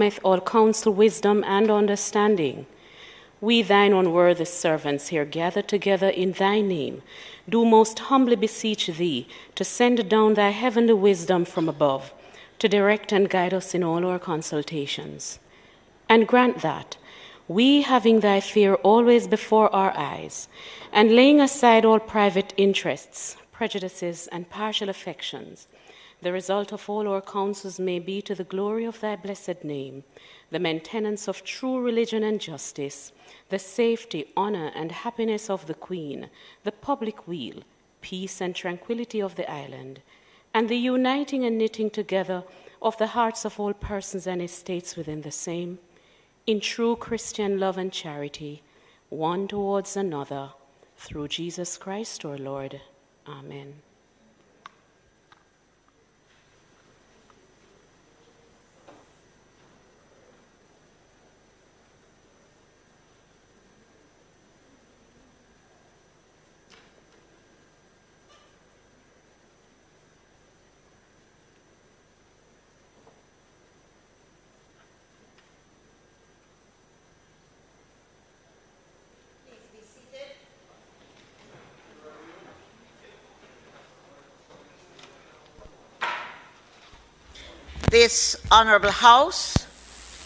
with all counsel, wisdom, and understanding. We, thine unworthy servants, here gathered together in thy name, do most humbly beseech thee to send down thy heavenly wisdom from above, to direct and guide us in all our consultations. And grant that, we, having thy fear always before our eyes, and laying aside all private interests, prejudices, and partial affections, the result of all our counsels may be to the glory of thy blessed name, the maintenance of true religion and justice, the safety, honor, and happiness of the Queen, the public weal, peace and tranquility of the island, and the uniting and knitting together of the hearts of all persons and estates within the same, in true Christian love and charity, one towards another, through Jesus Christ our Lord. Amen. This Honourable House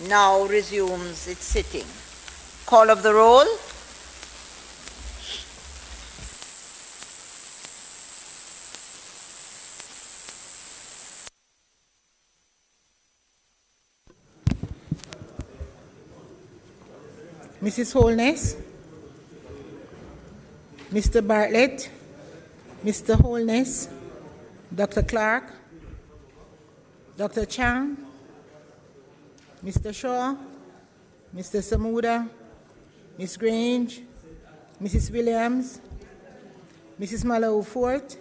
now resumes its sitting. Call of the roll. Mrs. Holness, Mr. Bartlett, Mr. Holness, Dr. Clark, Dr. Chang, Mr. Shaw, Mr. Samuda, Ms. Grange, Mrs. Williams, Mrs. Mallow-Fort,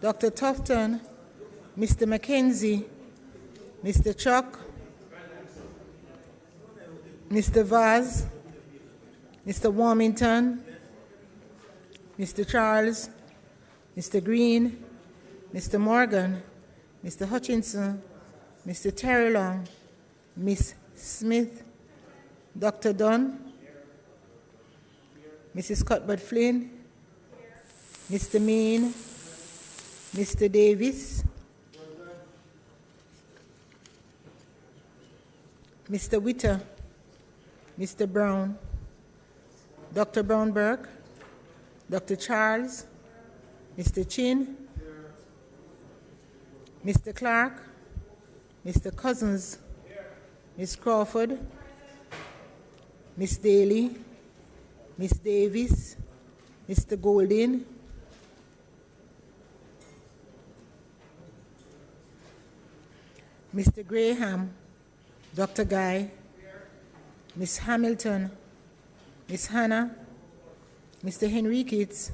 Dr. Tufton, Mr. Mackenzie, Mr. Chuck, Mr. Vaz, Mr. Warmington, Mr. Charles, Mr. Green, Mr. Morgan, Mr. Hutchinson, Mr. Terry Long, Miss Smith, Dr. Dunn, Mrs. Cuthbert Flynn, Mr. Mean, Mr. Davis, Mr. Witter, Mr. Brown, Dr. Brownberg, Dr. Charles, Mr. Chin, Mr. Clark, Mr. Cousins, Ms. Crawford, Ms. Daly, Ms. Davis, Mr. Golding, Mr. Graham, Dr. Guy, Ms. Hamilton, Ms. Hannah, Mr. Henriquez,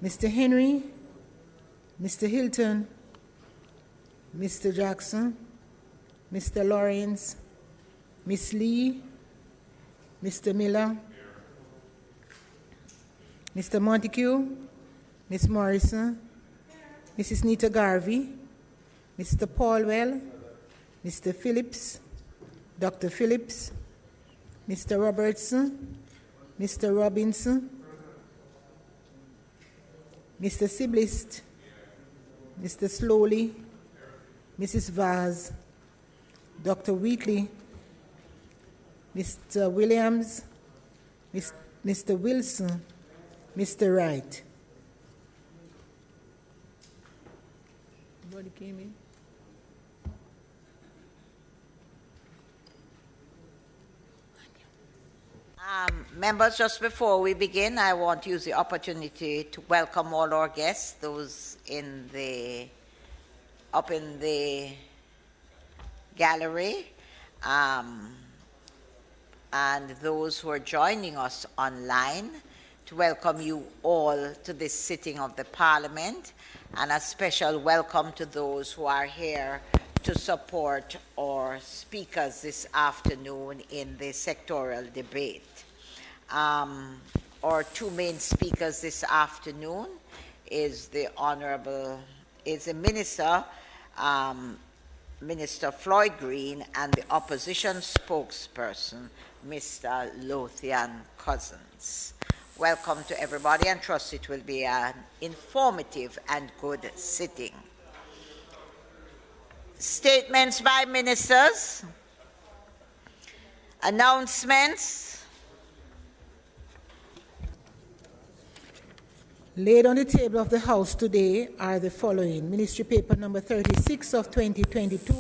Mr. Henry, Mr. Hilton, Mr. Jackson, Mr. Lawrence, Ms. Lee, Mr. Miller, Mr. Montague, Ms. Morrison, Mrs. Nita Garvey, Mr. Paulwell, Mr. Phillips, Dr. Phillips, Mr. Robertson, Mr. Robinson, Mr. Siblist, Mr. Slowly, Mrs. Vaz, Dr. Wheatley, Mr. Williams, Mr. Wilson, Mr. Wright. Everybody came in? Members, just before we begin, I want to use the opportunity to welcome all our guests, those up in the gallery, and those who are joining us online, to welcome you all to this sitting of the Parliament, and a special welcome to those who are here to support our speakers this afternoon in the sectoral debate. Our two main speakers this afternoon is the Minister, Minister Floyd Green and the opposition spokesperson, Mr. Lothan Cousins. Welcome to everybody, and trust it will be an informative and good sitting. Statements by ministers, announcements. Laid on the table of the House today are the following: Ministry Paper number 36 of 2022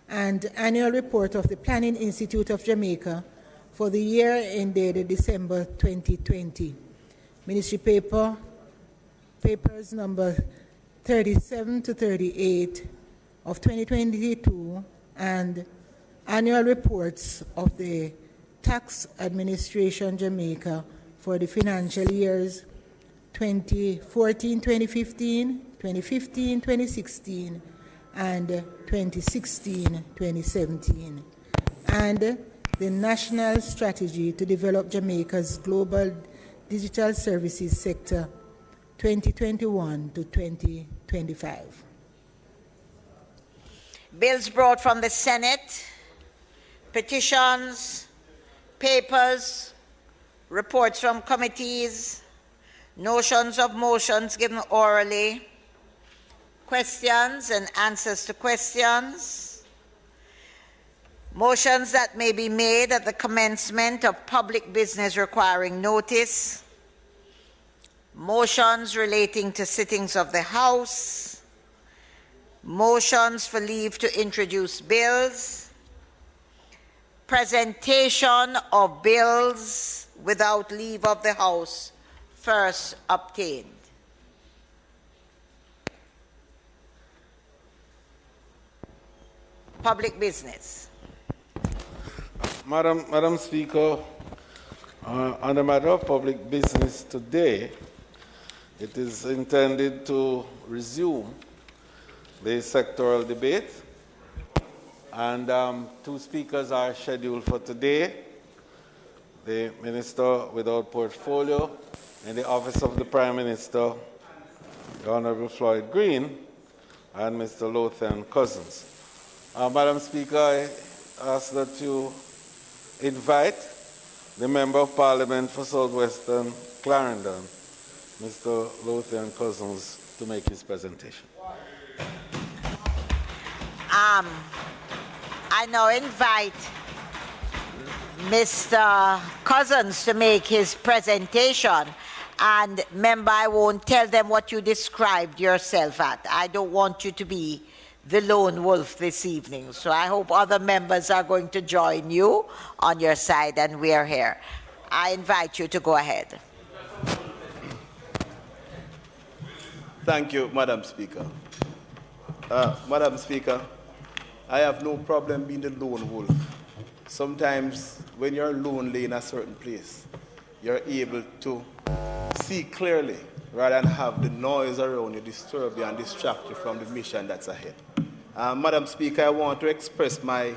and Annual Report of the Planning Institute of Jamaica for the year ended December 2020. Ministry Papers number 37 to 38 of 2022 and Annual Reports of the Tax Administration Jamaica for the financial years 2014-2015, 2015-2016, and 2016-2017, and the National Strategy to Develop Jamaica's Global Digital Services Sector 2021 to 2025. Bills brought from the Senate, petitions, papers, reports from committees, notions of motions given orally, questions and answers to questions, motions that may be made at the commencement of public business requiring notice, motions relating to sittings of the House, motions for leave to introduce bills, presentation of bills without leave of the House first obtained. Public business. Madam Speaker, on the matter of public business today, it is intended to resume the sectoral debate, and two speakers are scheduled for today: the Minister without Portfolio in the Office of the Prime Minister, the Honorable Floyd Green, and Mr. Lothan Cousins. Madam Speaker, I ask that you invite the Member of Parliament for Southwestern Clarendon, Mr. Lothan Cousins, to make his presentation. I now invite Mr. Cousins to make his presentation. And member, I won't tell them what you described yourself at. I don't want you to be the lone wolf this evening. So I hope other members are going to join you on your side, and we're here. I invite you to go ahead. Thank you, Madam Speaker. Madam Speaker, I have no problem being the lone wolf. Sometimes when you're lonely in a certain place, you're able to see clearly rather than have the noise around you disturb you and distract you from the mission that's ahead. Madam Speaker, I want to express my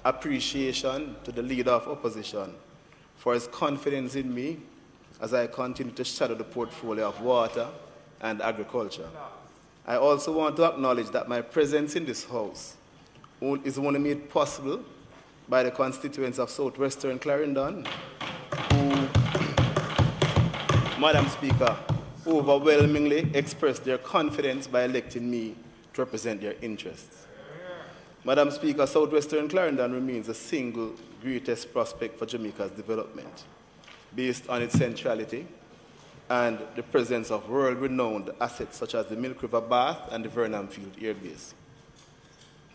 appreciation to the Leader of Opposition for his confidence in me as I continue to shadow the portfolio of water and agriculture. I also want to acknowledge that my presence in this House is only made possible by the constituents of Southwestern Clarendon, who, Madam Speaker, overwhelmingly expressed their confidence by electing me to represent their interests. Madam Speaker, Southwestern Clarendon remains the single greatest prospect for Jamaica's development, based on its centrality and the presence of world-renowned assets such as the Milk River Bath and the Vernon Field Air Base.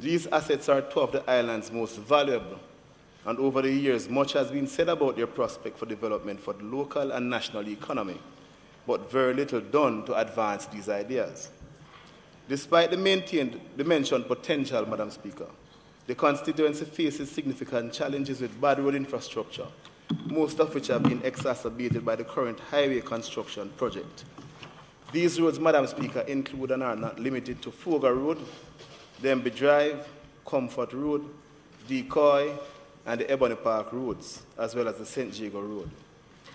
These assets are two of the island's most valuable, and over the years, much has been said about their prospect for development for the local and national economy, but very little done to advance these ideas. Despite the mentioned potential, Madam Speaker, the constituency faces significant challenges with bad road infrastructure, most of which have been exacerbated by the current highway construction project. These roads, Madam Speaker, include and are not limited to Foga Road, Denby Drive, Comfort Road, Decoy, and the Ebony Park roads, as well as the St. Jago Road.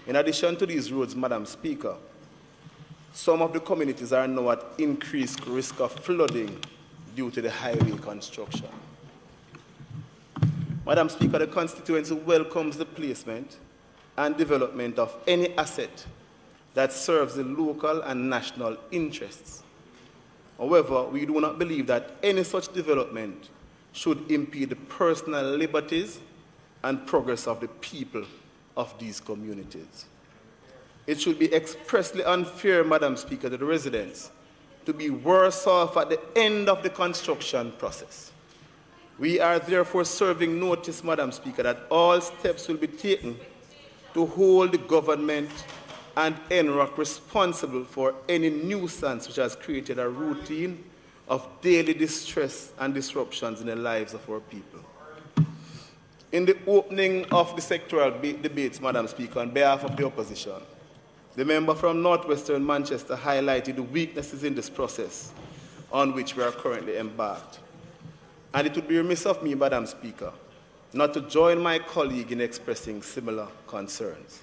In addition to these roads, Madam Speaker, some of the communities are now at increased risk of flooding due to the highway construction. Madam Speaker, the constituency welcomes the placement and development of any asset that serves the local and national interests. However, we do not believe that any such development should impede the personal liberties and progress of the people of these communities. It should be expressly unfair, Madam Speaker, to the residents to be worse off at the end of the construction process. We are therefore serving notice, Madam Speaker, that all steps will be taken to hold the government and NROC responsible for any nuisance which has created a routine of daily distress and disruptions in the lives of our people. In the opening of the sectoral debates, Madam Speaker, on behalf of the opposition, the member from Northwestern Manchester highlighted the weaknesses in this process on which we are currently embarked. And it would be remiss of me, Madam Speaker, not to join my colleague in expressing similar concerns.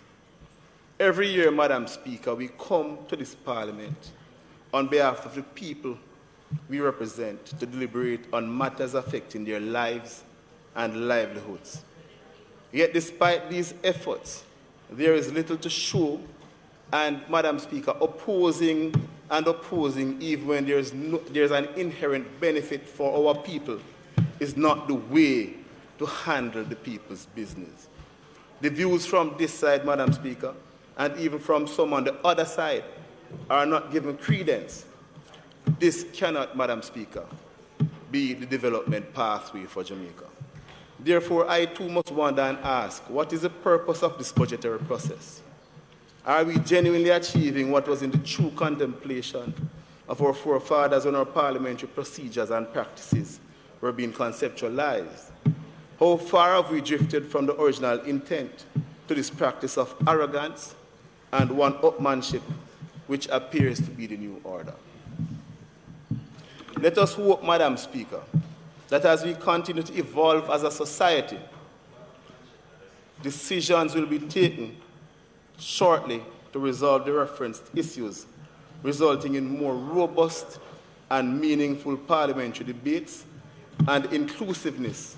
Every year, Madam Speaker, we come to this Parliament on behalf of the people we represent to deliberate on matters affecting their lives and livelihoods. Yet, despite these efforts, there is little to show, and, Madam Speaker, opposing even when there's an inherent benefit for our people is not the way to handle the people's business. The views from this side, Madam Speaker, and even from some on the other side, are not given credence. This cannot, Madam Speaker, be the development pathway for Jamaica. Therefore, I too must wonder and ask, what is the purpose of this budgetary process? Are we genuinely achieving what was in the true contemplation of our forefathers when our parliamentary procedures and practices were being conceptualized? How far have we drifted from the original intent to this practice of arrogance and one-upmanship, which appears to be the new order? Let us hope, Madam Speaker, that as we continue to evolve as a society, decisions will be taken shortly to resolve the referenced issues, resulting in more robust and meaningful parliamentary debates and inclusiveness,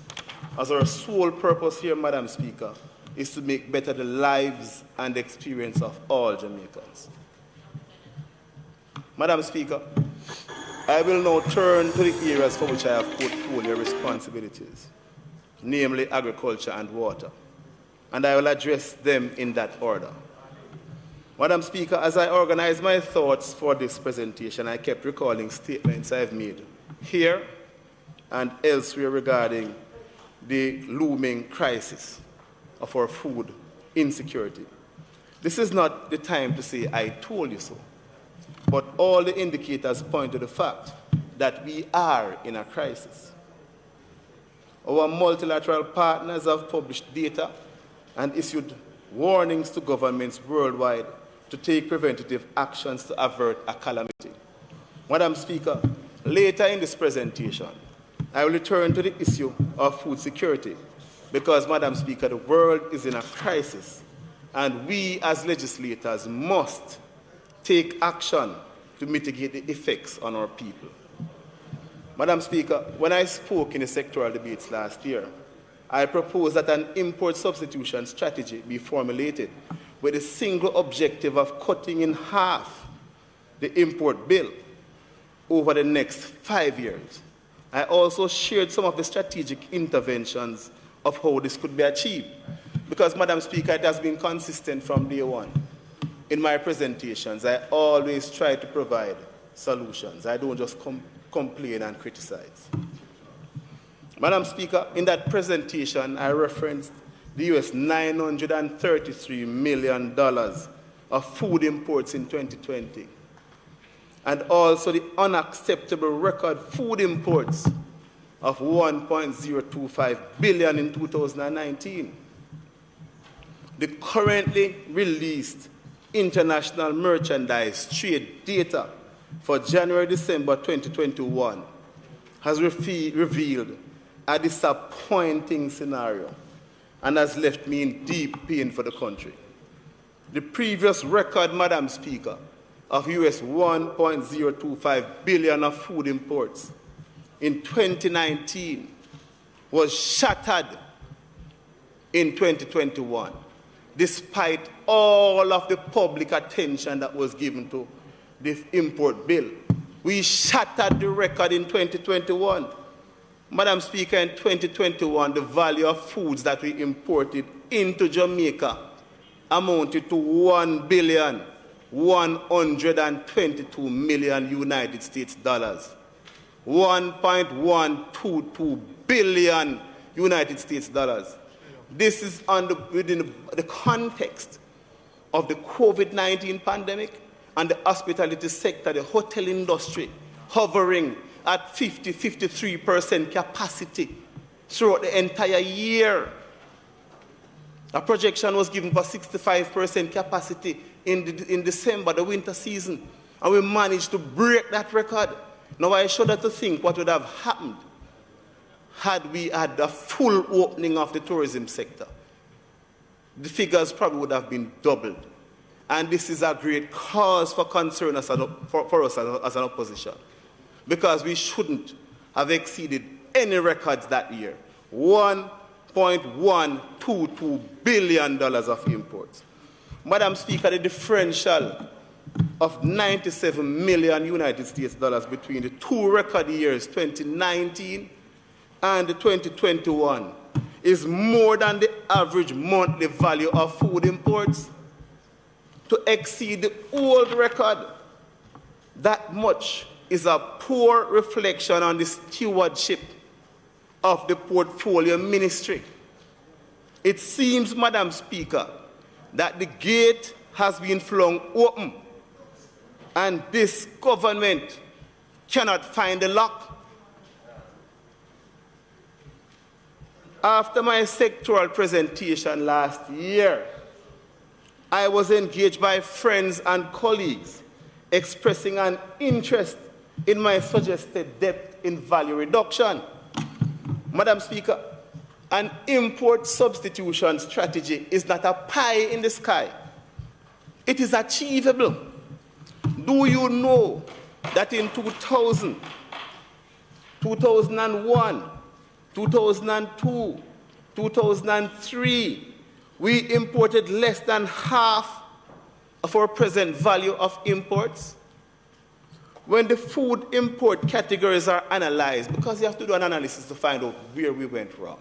as our sole purpose here, Madam Speaker, is to make better the lives and experience of all Jamaicans. Madam Speaker, I will now turn to the areas for which I have portfolio responsibilities, namely agriculture and water, and I will address them in that order. Madam Speaker, as I organized my thoughts for this presentation, I kept recalling statements I've made here and elsewhere regarding the looming crisis of our food insecurity. This is not the time to say, I told you so, but all the indicators point to the fact that we are in a crisis. Our multilateral partners have published data and issued warnings to governments worldwide to take preventative actions to avert a calamity. Madam Speaker, later in this presentation, I will return to the issue of food security because, Madam Speaker, the world is in a crisis and we as legislators must take action to mitigate the effects on our people. Madam Speaker, when I spoke in the sectoral debates last year, I proposed that an import substitution strategy be formulated with the single objective of cutting in half the import bill over the next 5 years. I also shared some of the strategic interventions of how this could be achieved. Because, Madam Speaker, it has been consistent from day one. In my presentations, I always try to provide solutions. I don't just complain and criticize. Madam Speaker, in that presentation, I referenced the US $933 million of food imports in 2020, and also the unacceptable record food imports of $1.025 billion in 2019. The currently released international merchandise trade data for January-December 2021 has revealed a disappointing scenario and has left me in deep pain for the country. The previous record, Madam Speaker, of US $1.025 billion of food imports in 2019 was shattered in 2021, despite all of the public attention that was given to this import bill. We shattered the record in 2021. Madam Speaker, in 2021, the value of foods that we imported into Jamaica amounted to $1,122 million United States dollars. 1.122 billion United States dollars. This is within the context of the COVID-19 pandemic and the hospitality sector, the hotel industry, hovering at 53% capacity throughout the entire year. A projection was given for 65% capacity in December, the winter season, and we managed to break that record. Now I shudder to think what would have happened had we had a full opening of the tourism sector. The figures probably would have been doubled. And this is a great cause for concern for us as an opposition, because we shouldn't have exceeded any records that year. $1.122 billion of imports. Madam Speaker, the differential of 97 million United States dollars between the two record years, 2019 and 2021, is more than the average monthly value of food imports. To exceed the old record that much is a poor reflection on the stewardship of the portfolio ministry. It seems, Madam Speaker, that the gate has been flung open and this government cannot find the lock. After my sectoral presentation last year, I was engaged by friends and colleagues expressing an interest in my suggested debt in value reduction. Madam Speaker, an import substitution strategy is not a pie in the sky. It is achievable. Do you know that in 2000, 2001, 2002, 2003, we imported less than half of our present value of imports? When the food import categories are analyzed, because you have to do an analysis to find out where we went wrong.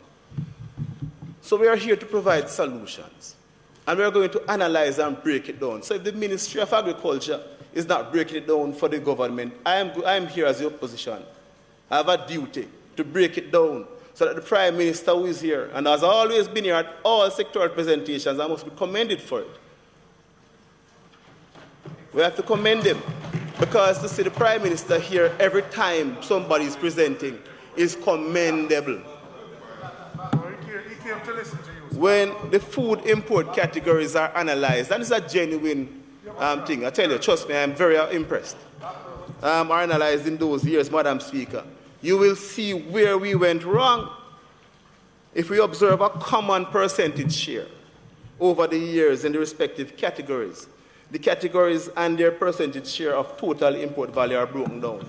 So we are here to provide solutions. And we are going to analyze and break it down. So if the Ministry of Agriculture is not breaking it down for the government, I am here as the opposition. I have a duty to break it down so that the Prime Minister, who is here and has always been here at all sectoral presentations, I must be commended for it. We have to commend him, because to see the Prime Minister here every time somebody is presenting is commendable. He came to listen to you. When the food import categories are analyzed, and it's a genuine thing, I tell you, trust me, I'm very impressed, are analyzed in those years, Madam Speaker, you will see where we went wrong. If we observe a common percentage share over the years in the respective categories, the categories and their percentage share of total import value are broken down.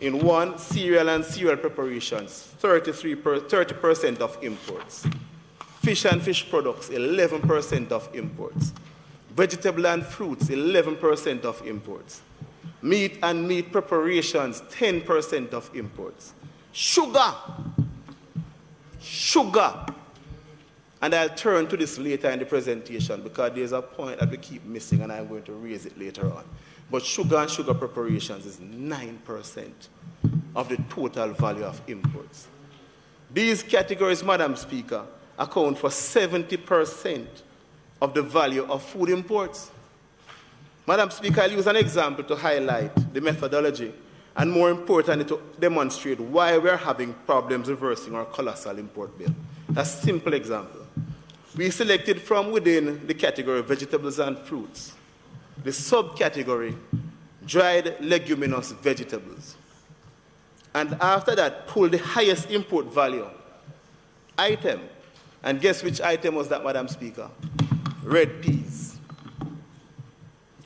In one, cereal and cereal preparations, 30% of imports. Fish and fish products, 11% of imports. Vegetable and fruits, 11% of imports. Meat and meat preparations, 10% of imports. Sugar. And I'll turn to this later in the presentation, because there's a point that we keep missing and I'm going to raise it later on. But sugar and sugar preparations is 9% of the total value of imports. These categories, Madam Speaker, account for 70% of the value of food imports. Madam Speaker, I'll use an example to highlight the methodology and, more importantly, to demonstrate why we're having problems reversing our colossal import bill. A simple example. We selected from within the category of vegetables and fruits the subcategory dried leguminous vegetables. And after that, pulled the highest import value item. And guess which item was that, Madam Speaker? Red peas.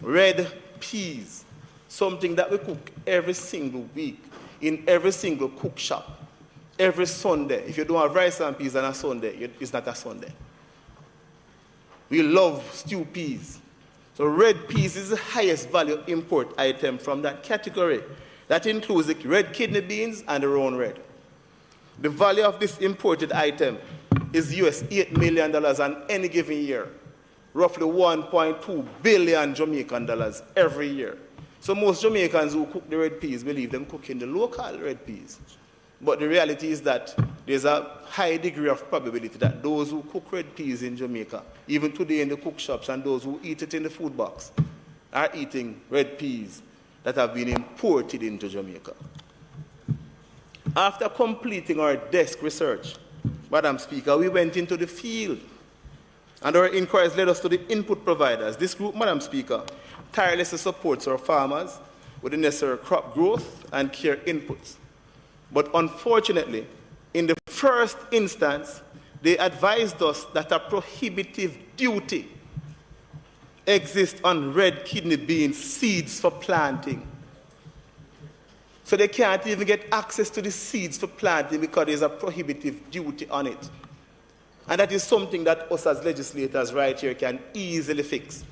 Red peas. Something that we cook every single week in every single cook shop. Every Sunday. If you don't have rice and peas on a Sunday, it's not a Sunday. We love stew peas. So red peas is the highest value import item from that category. That includes the red kidney beans and the round red. The value of this imported item is US $8 million on any given year, roughly 1.2 billion Jamaican dollars every year. So most Jamaicans who cook the red peas believe them cooking the local red peas. But the reality is that there's a high degree of probability that those who cook red peas in Jamaica, even today in the cook shops, and those who eat it in the food box, are eating red peas that have been imported into Jamaica. After completing our desk research, Madam Speaker, we went into the field, and our inquiries led us to the input providers. This group, Madam Speaker, tirelessly supports our farmers with the necessary crop growth and care inputs. But unfortunately, in the first instance, they advised us that a prohibitive duty exists on red kidney bean seeds for planting. So they can't even get access to the seeds for planting because there's a prohibitive duty on it. And that is something that us as legislators right here can easily fix.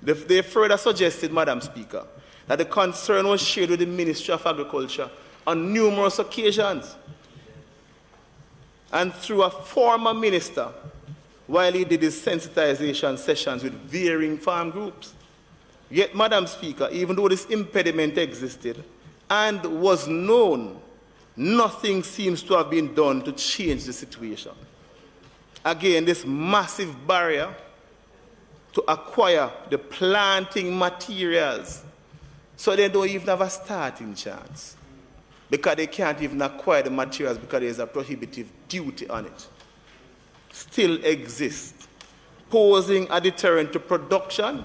They further suggested, Madam Speaker, that the concern was shared with the Ministry of Agriculture on numerous occasions and through a former minister while he did his sensitization sessions with varying farm groups. Yet, Madam Speaker, even though this impediment existed and was known, nothing seems to have been done to change the situation. Again, this massive barrier to acquire the planting materials, so they don't even have a starting chance because they can't even acquire the materials because there's a prohibitive duty on it, still exists, posing a deterrent to production,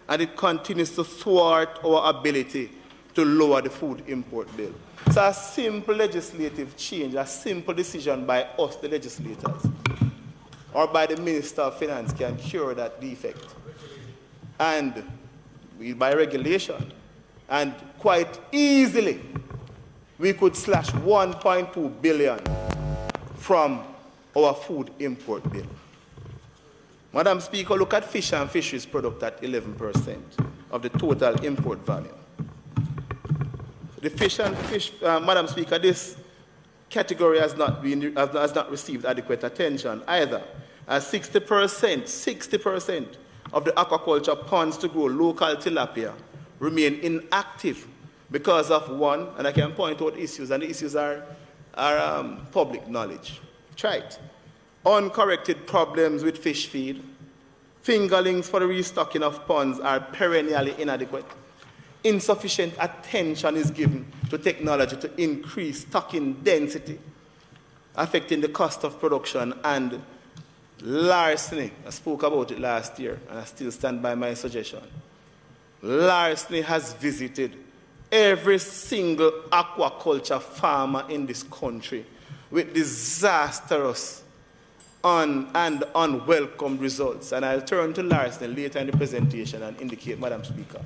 and it continues to thwart our ability to lower the food import bill. So a simple legislative change, a simple decision by us, the legislators, or by the Minister of Finance can cure that defect. And by regulation, and quite easily, we could slash 1.2 billion from our food import bill. Madam Speaker, look at fish and fisheries product at 11% of the total import value. The Madam Speaker, this category has not received adequate attention either, as 60% of the aquaculture ponds to grow local tilapia remain inactive because of one, and I can point out issues, and the issues are public knowledge. Try it. Uncorrected problems with fish feed. Fingerlings for the restocking of ponds are perennially inadequate. Insufficient attention is given to technology to increase stocking density, affecting the cost of production, and larceny. I spoke about it last year, and I still stand by my suggestion. Larceny has visited every single aquaculture farmer in this country with disastrous and unwelcome results. And I'll turn to larceny later in the presentation and indicate, Madam Speaker,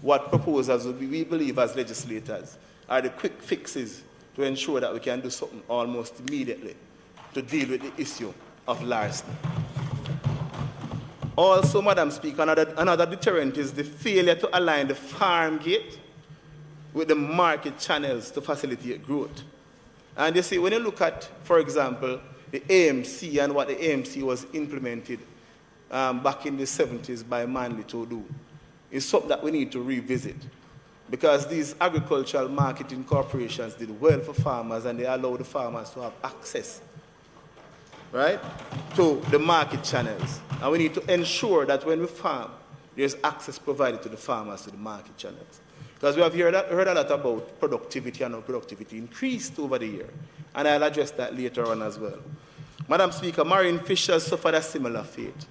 what proposals we believe as legislators are the quick fixes to ensure that we can do something almost immediately to deal with the issue of larceny. Also, Madam Speaker, another deterrent is the failure to align the farm gate with the market channels to facilitate growth. And you see, when you look at, for example, the AMC and what the AMC was implemented back in the 70s by Manley to do, is something that we need to revisit. Because these agricultural marketing corporations did well for farmers and they allowed the farmers to have access, right, to the market channels. And we need to ensure that when we farm, there's access provided to the farmers to the market channels. Because we have heard a lot about productivity and how productivity increased over the year. And I'll address that later on as well. Madam Speaker, marine fishers suffered a similar fate.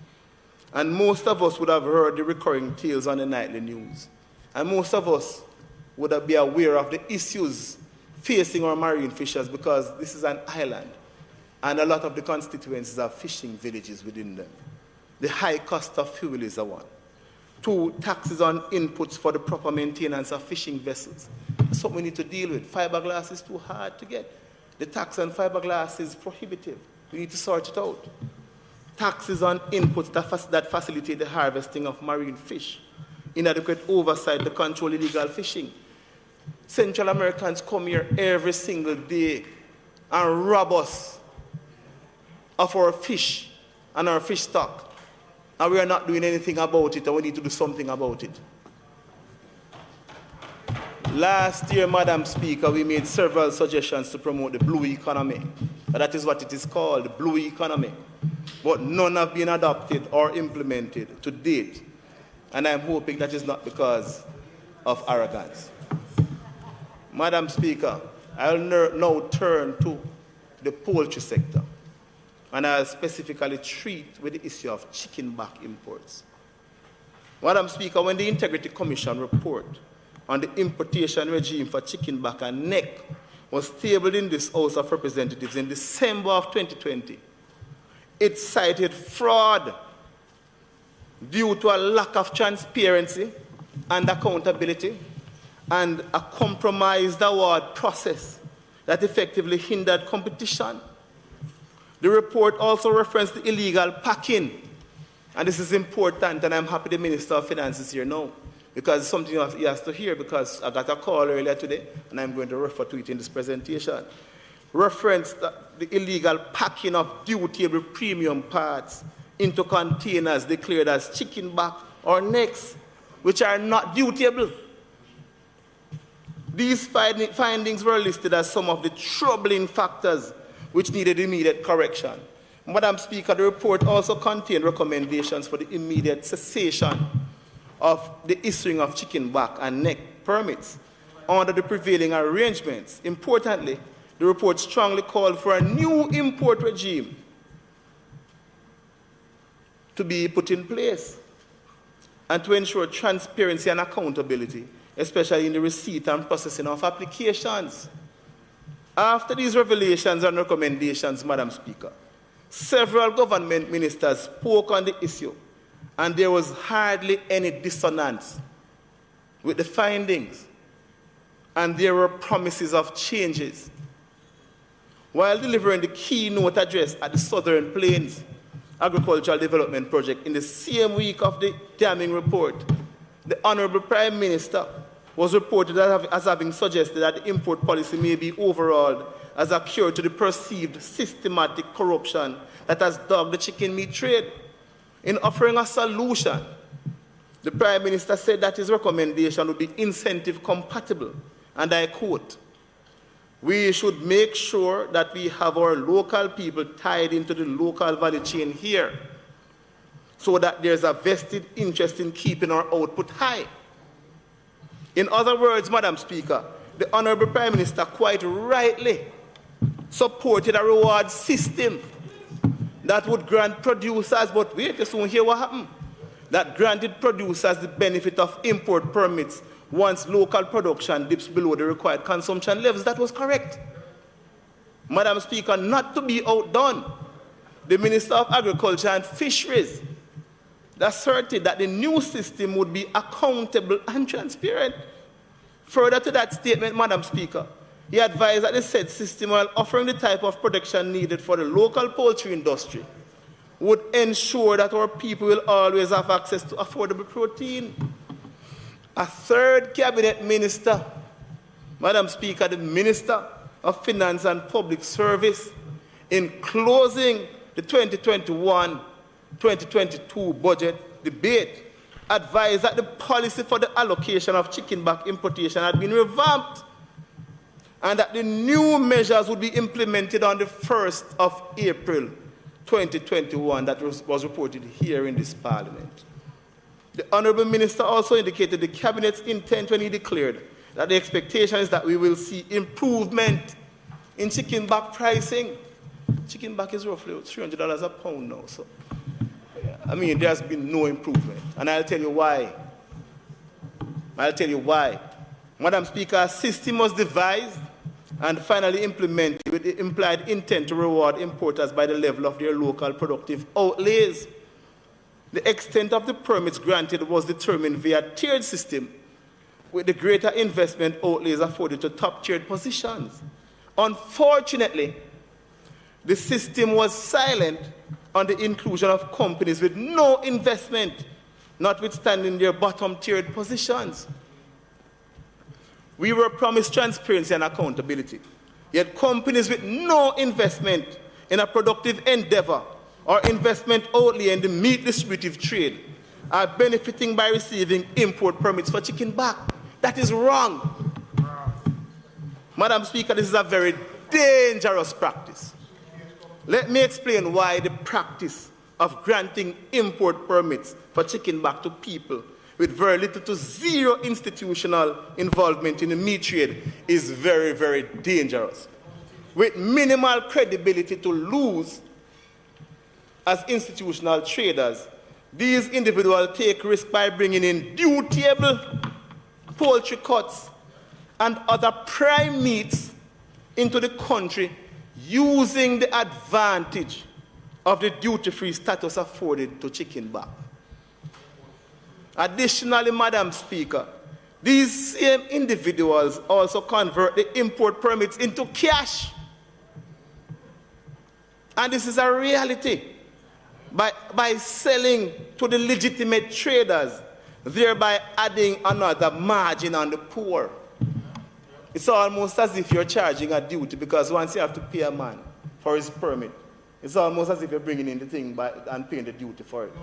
And most of us would have heard the recurring tales on the nightly news. And most of us would be aware of the issues facing our marine fishers because this is an island. And a lot of the constituencies have fishing villages within them. The high cost of fuel is a one. 2, taxes on inputs for the proper maintenance of fishing vessels. That's something we need to deal with. Fiberglass is too hard to get. The tax on fiberglass is prohibitive. We need to sort it out. Taxes on inputs that facilitate the harvesting of marine fish. Inadequate oversight to control illegal fishing. Central Americans come here every single day and rob us of our fish and our fish stock. And we are not doing anything about it, and we need to do something about it. Last year, Madam Speaker, we made several suggestions to promote the blue economy. That is what it is called, the blue economy. But none have been adopted or implemented to date. And I'm hoping that is not because of arrogance. Madam Speaker, I'll now turn to the poultry sector. And I'll specifically treat with the issue of chicken back imports. Madam Speaker, when the Integrity Commission report on the importation regime for chicken back and neck was tabled in this House of Representatives in December of 2020, it cited fraud due to a lack of transparency and accountability and a compromised award process that effectively hindered competition. The report also referenced the illegal packing, and this is important, and I'm happy the Minister of Finance is here now, because it's something he has to hear, because I got a call earlier today, and I'm going to refer to it in this presentation. Referenced the illegal packing of dutiable premium parts into containers declared as chicken back or necks, which are not dutiable. These findings were listed as some of the troubling factors which needed immediate correction. Madam Speaker, the report also contained recommendations for the immediate cessation of the issuing of chicken back and neck permits under the prevailing arrangements. Importantly, the report strongly called for a new import regime to be put in place and to ensure transparency and accountability, especially in the receipt and processing of applications. After these revelations and recommendations, Madam Speaker, several government ministers spoke on the issue, and there was hardly any dissonance with the findings, and there were promises of changes. While delivering the keynote address at the Southern Plains Agricultural Development Project in the same week of the damning report, the Honourable Prime Minister was reported as having suggested that the import policy may be overhauled as a cure to the perceived systematic corruption that has dogged the chicken meat trade. In offering a solution, the Prime Minister said that his recommendation would be incentive compatible, and I quote, "We should make sure that we have our local people tied into the local value chain here so that there's a vested interest in keeping our output high." In other words, Madam Speaker, the Honourable Prime Minister quite rightly supported a reward system that would grant producers, but wait, you soon hear what happened, that granted producers the benefit of import permits once local production dips below the required consumption levels. That was correct. Madam Speaker, not to be outdone, the Minister of Agriculture and Fisheries asserted that the new system would be accountable and transparent. Further to that statement, Madam Speaker, he advised that the said system, while offering the type of protection needed for the local poultry industry, would ensure that our people will always have access to affordable protein. A third cabinet minister, Madam Speaker, the Minister of Finance and Public Service, in closing the 2021-2022 budget debate, advised that the policy for the allocation of chicken back importation had been revamped and that the new measures would be implemented on the 1st of April 2021 that was reported here in this Parliament. The Honourable Minister also indicated the Cabinet's intent when he declared that the expectation is that we will see improvement in chicken back pricing. Chicken back is roughly $300 a pound now. So, I mean, there has been no improvement. And I'll tell you why. Madam Speaker, a system was devised and finally implemented with the implied intent to reward importers by the level of their local productive outlays. The extent of the permits granted was determined via a tiered system, with the greater investment outlays afforded to top-tiered positions. Unfortunately, the system was silent on the inclusion of companies with no investment, notwithstanding their bottom-tiered positions. We were promised transparency and accountability, yet companies with no investment in a productive endeavor or investment outlay in the meat distributive trade are benefiting by receiving import permits for chicken back. That is wrong. Madam Speaker, this is a very dangerous practice. Let me explain why the practice of granting import permits for chicken back to people with very little to zero institutional involvement in the meat trade is very, very dangerous. With minimal credibility to lose as institutional traders, these individuals take risk by bringing in dutiable poultry cuts and other prime meats into the country using the advantage of the duty-free status afforded to chicken back. Additionally, Madam Speaker, these same individuals also convert the import permits into cash. And this is a reality. By selling to the legitimate traders, thereby adding another margin on the poor. It's almost as if you're charging a duty, because once you have to pay a man for his permit, it's almost as if you're bringing in the thing and paying the duty for it.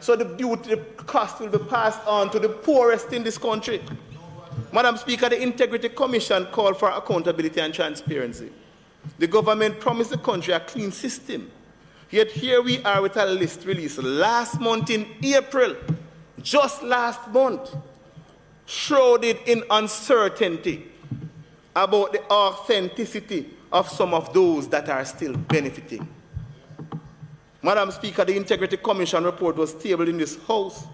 So the cost will be passed on to the poorest in this country. Madam Speaker, the Integrity Commission called for accountability and transparency. The government promised the country a clean system. Yet here we are with a list released last month in April, just last month, shrouded in uncertainty about the authenticity of some of those that are still benefiting. Madam Speaker, the Integrity Commission report was tabled in this House.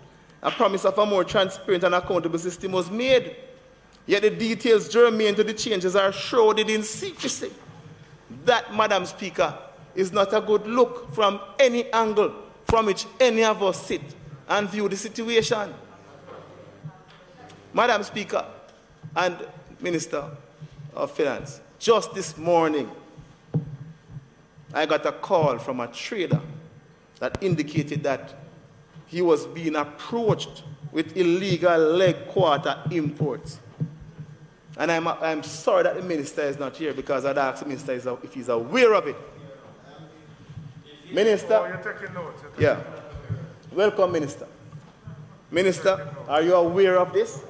A promise of a more transparent and accountable system was made. Yet the details germane to the changes are shrouded in secrecy. That, Madam Speaker, is not a good look from any angle from which any of us sit and view the situation. Madam Speaker and Minister of Finance, just this morning, I got a call from a trader that indicated that he was being approached with illegal leg quarter imports. And I'm sorry that the minister is not here, because I'd ask the minister if he's aware of it. Minister? Oh, you're taking notes. Yeah. Welcome, Minister. Minister, are you aware of this?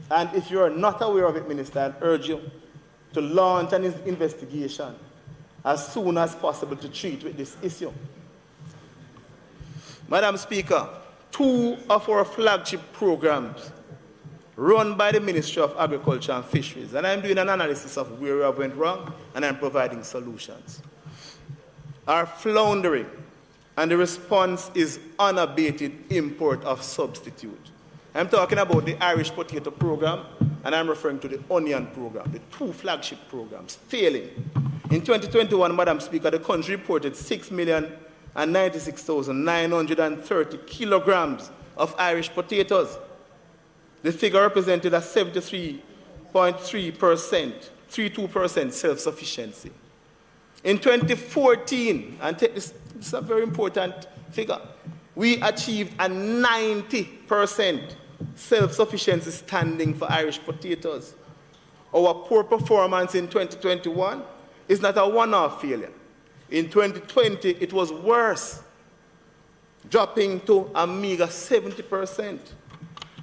And if you are not aware of it, Minister, I urge you to launch an investigation as soon as possible to treat with this issue. Madam Speaker, 2 of our flagship programs run by the Ministry of Agriculture and Fisheries, and I'm doing an analysis of where we have went wrong, and I'm providing solutions, are floundering, and the response is unabated import of substitute. I'm talking about the Irish potato program, and I'm referring to the onion program, the 2 flagship programs failing. In 2021, Madam Speaker, the country reported 6,096,930 kilograms of Irish potatoes. The figure represented a 73.32% self-sufficiency. In 2014, and this is a very important figure, we achieved a 90% self-sufficiency standing for Irish potatoes. Our poor performance in 2021 is not a one-off failure. In 2020, it was worse, dropping to a meager 70%.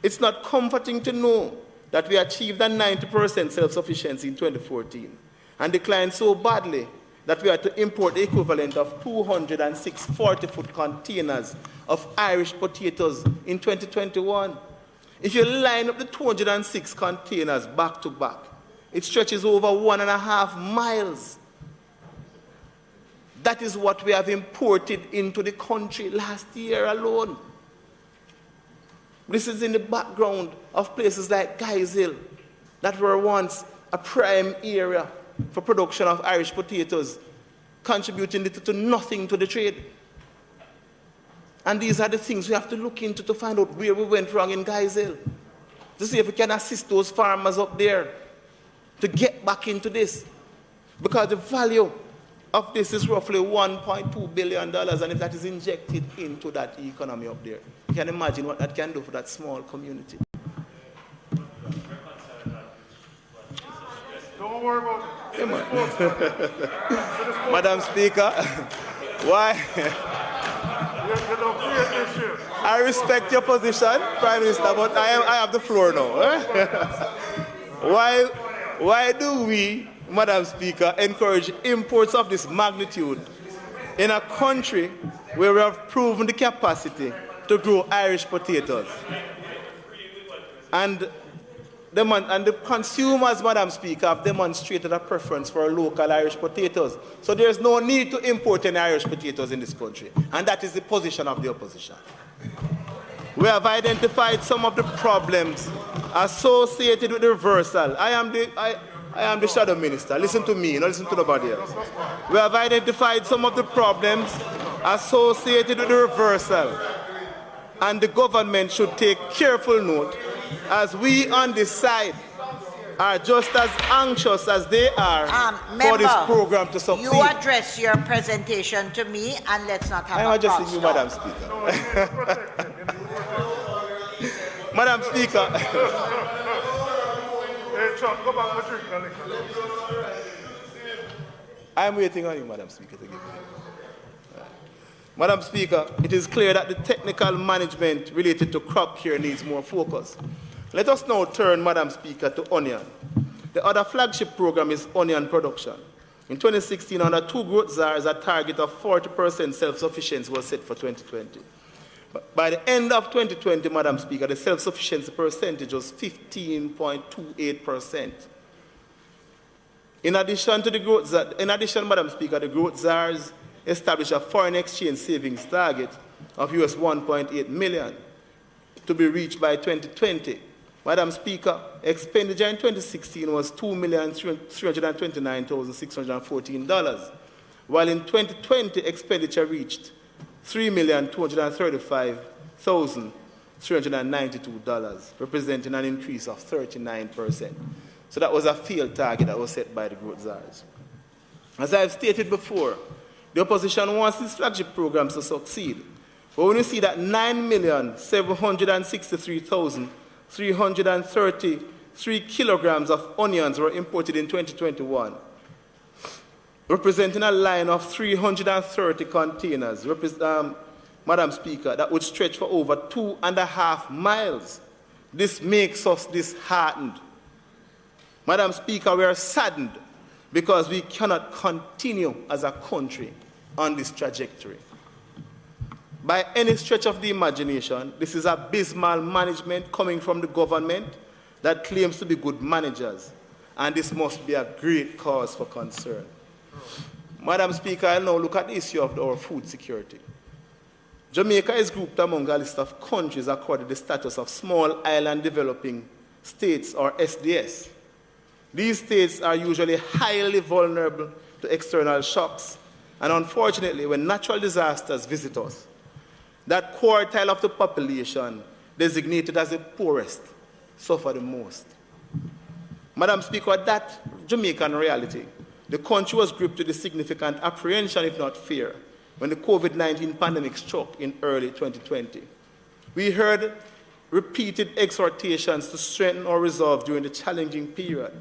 It's not comforting to know that we achieved a 90% self-sufficiency in 2014 and declined so badly that we had to import the equivalent of 206 40-foot containers of Irish potatoes in 2021. If you line up the 206 containers back to back, it stretches over 1.5 miles. That is what we have imported into the country last year alone. This is in the background of places like Guyshill that were once a prime area for production of Irish potatoes, contributing little to nothing to the trade. And these are the things we have to look into to find out where we went wrong in Guyshill, to see if we can assist those farmers up there to get back into this. Because the value of this is roughly $1.2 billion, and if that is injected into that economy up there, you can imagine what that can do for that small community. Don't worry about it. Madam Speaker, why? I respect your position, Prime Minister, but I have the floor now. Why do we, Madam Speaker, encourage imports of this magnitude in a country where we have proven the capacity to grow Irish potatoes? And the consumers, Madam Speaker, have demonstrated a preference for local Irish potatoes. So there's no need to import any Irish potatoes in this country. And that is the position of the opposition. We have identified some of the problems associated with the reversal. I am the shadow minister. Listen to me, not listen to nobody else. We have identified some of the problems associated with the reversal. And the government should take careful note, as we on this side are just as anxious as they are for this program to succeed. You address your presentation to me, and let's not have I'm addressing you, Madam Speaker. Madam Speaker. I'm waiting on you, Madam Speaker, to give me. Madam Speaker, it is clear that the technical management related to crop care needs more focus. Let us now turn, Madam Speaker, to onion. The other flagship program is onion production. In 2016, under 2 growth czars, a target of 40% self-sufficiency was set for 2020. But by the end of 2020, Madam Speaker, the self-sufficiency percentage was 15.28%. In addition, Madam Speaker, the growth czars established a foreign exchange savings target of US 1.8 million to be reached by 2020. Madam Speaker, expenditure in 2016 was $2,329,614, while in 2020 expenditure reached $3,235,392, representing an increase of 39%. So that was a field target that was set by the growth czars. As I have stated before, the opposition wants these flagship programs to succeed. But when you see that 9,763,333 kilograms of onions were imported in 2021, representing a line of 330 containers, Madam Speaker, that would stretch for over 2.5 miles. This makes us disheartened. Madam Speaker, we are saddened because we cannot continue as a country on this trajectory. By any stretch of the imagination, this is abysmal management coming from the government that claims to be good managers, and this must be a great cause for concern. Madam Speaker, I'll now look at the issue of our food security. Jamaica is grouped among a list of countries according to the status of Small Island Developing States, or SDS. These states are usually highly vulnerable to external shocks, and unfortunately, when natural disasters visit us, that quartile of the population designated as the poorest suffer the most. Madam Speaker, that Jamaican reality, the country was gripped with a significant apprehension, if not fear, when the COVID-19 pandemic struck in early 2020. We heard repeated exhortations to strengthen our resolve during the challenging period.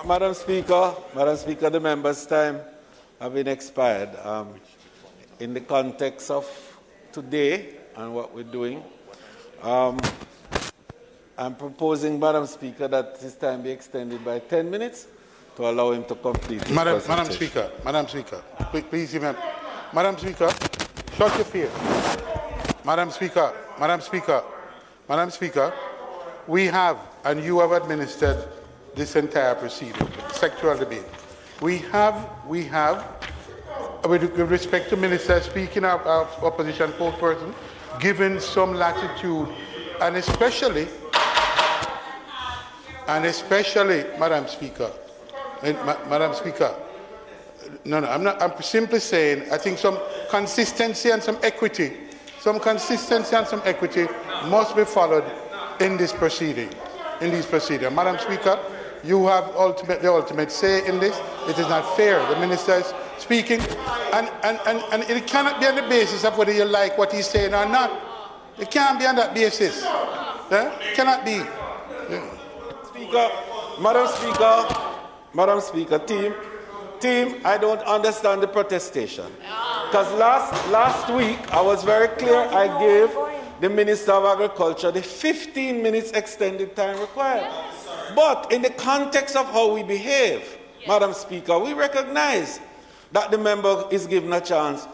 Madam Speaker, the member's time has been expired. In the context of today and what we're doing, I'm proposing, Madam Speaker, that his time be extended by 10 minutes to allow him to complete his presentation. Madam Speaker, please remember. Madam Speaker, shut your fear. Madam Speaker, we have, and you have administered this entire proceeding, sectoral debate. We have, with respect to Minister speaking of opposition spokesperson, given some latitude, and especially, Madam Speaker, I'm simply saying, I think some consistency and some equity must be followed in this proceeding. Madam Speaker, you have the ultimate say in this. It is not fair. The minister is speaking, and it cannot be on the basis of whether you like what he's saying or not. It can't be on that basis. It cannot be. Speaker, Madam Speaker, team, I don't understand the protestation. Because last week, I was very clear, I gave the Minister of Agriculture the 15 minutes extended time required. But in the context of how we behave, Madam Speaker, we recognize that the member is given a chance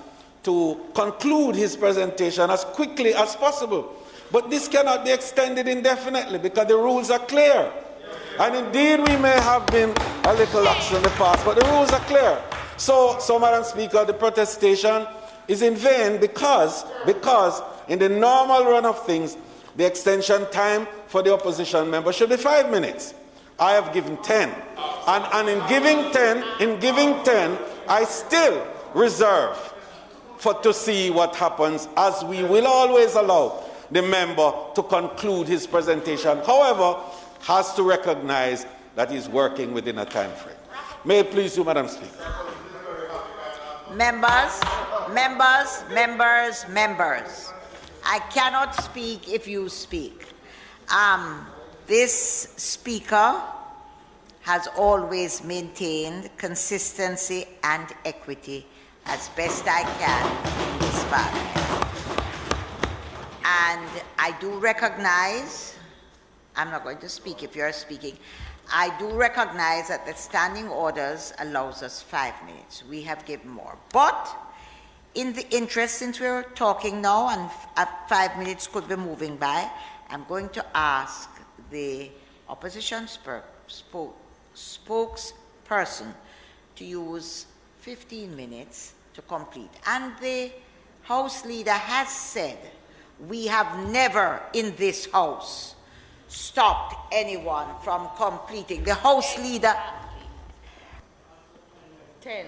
to conclude his presentation as quickly as possible. But this cannot be extended indefinitely because the rules are clear. And indeed, we may have been a little lax in the past, but the rules are clear. So Madam Speaker, the protestation is in vain because in the normal run of things, the extension time for the opposition member should be 5 minutes. I have given 10. And in giving 10, I still reserve to see what happens, as we will always allow the member to conclude his presentation. However, has to recognize that he's working within a time frame. May it please you, Madam Speaker. Members. I cannot speak if you speak. This speaker has always maintained consistency and equity as best I can in this parliament. And I do recognize, I'm not going to speak if you're speaking, I do recognize that the standing orders allows us 5 minutes. We have given more. But in the interest, since we're talking now and 5 minutes could be moving by, I'm going to ask the opposition spokesperson to use 15 minutes to complete. And the House leader has said, we have never in this House stopped anyone from completing. The House leader. 10.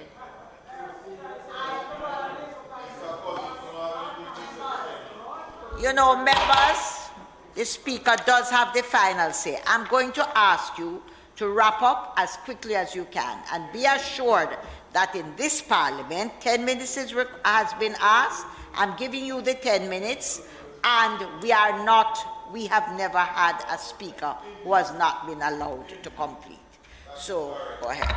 You know, members, the Speaker does have the final say. I'm going to ask you to wrap up as quickly as you can, and be assured that in this Parliament, 10 minutes has been asked. I'm giving you the 10 minutes, and we have never had a Speaker who has not been allowed to complete. So, go ahead.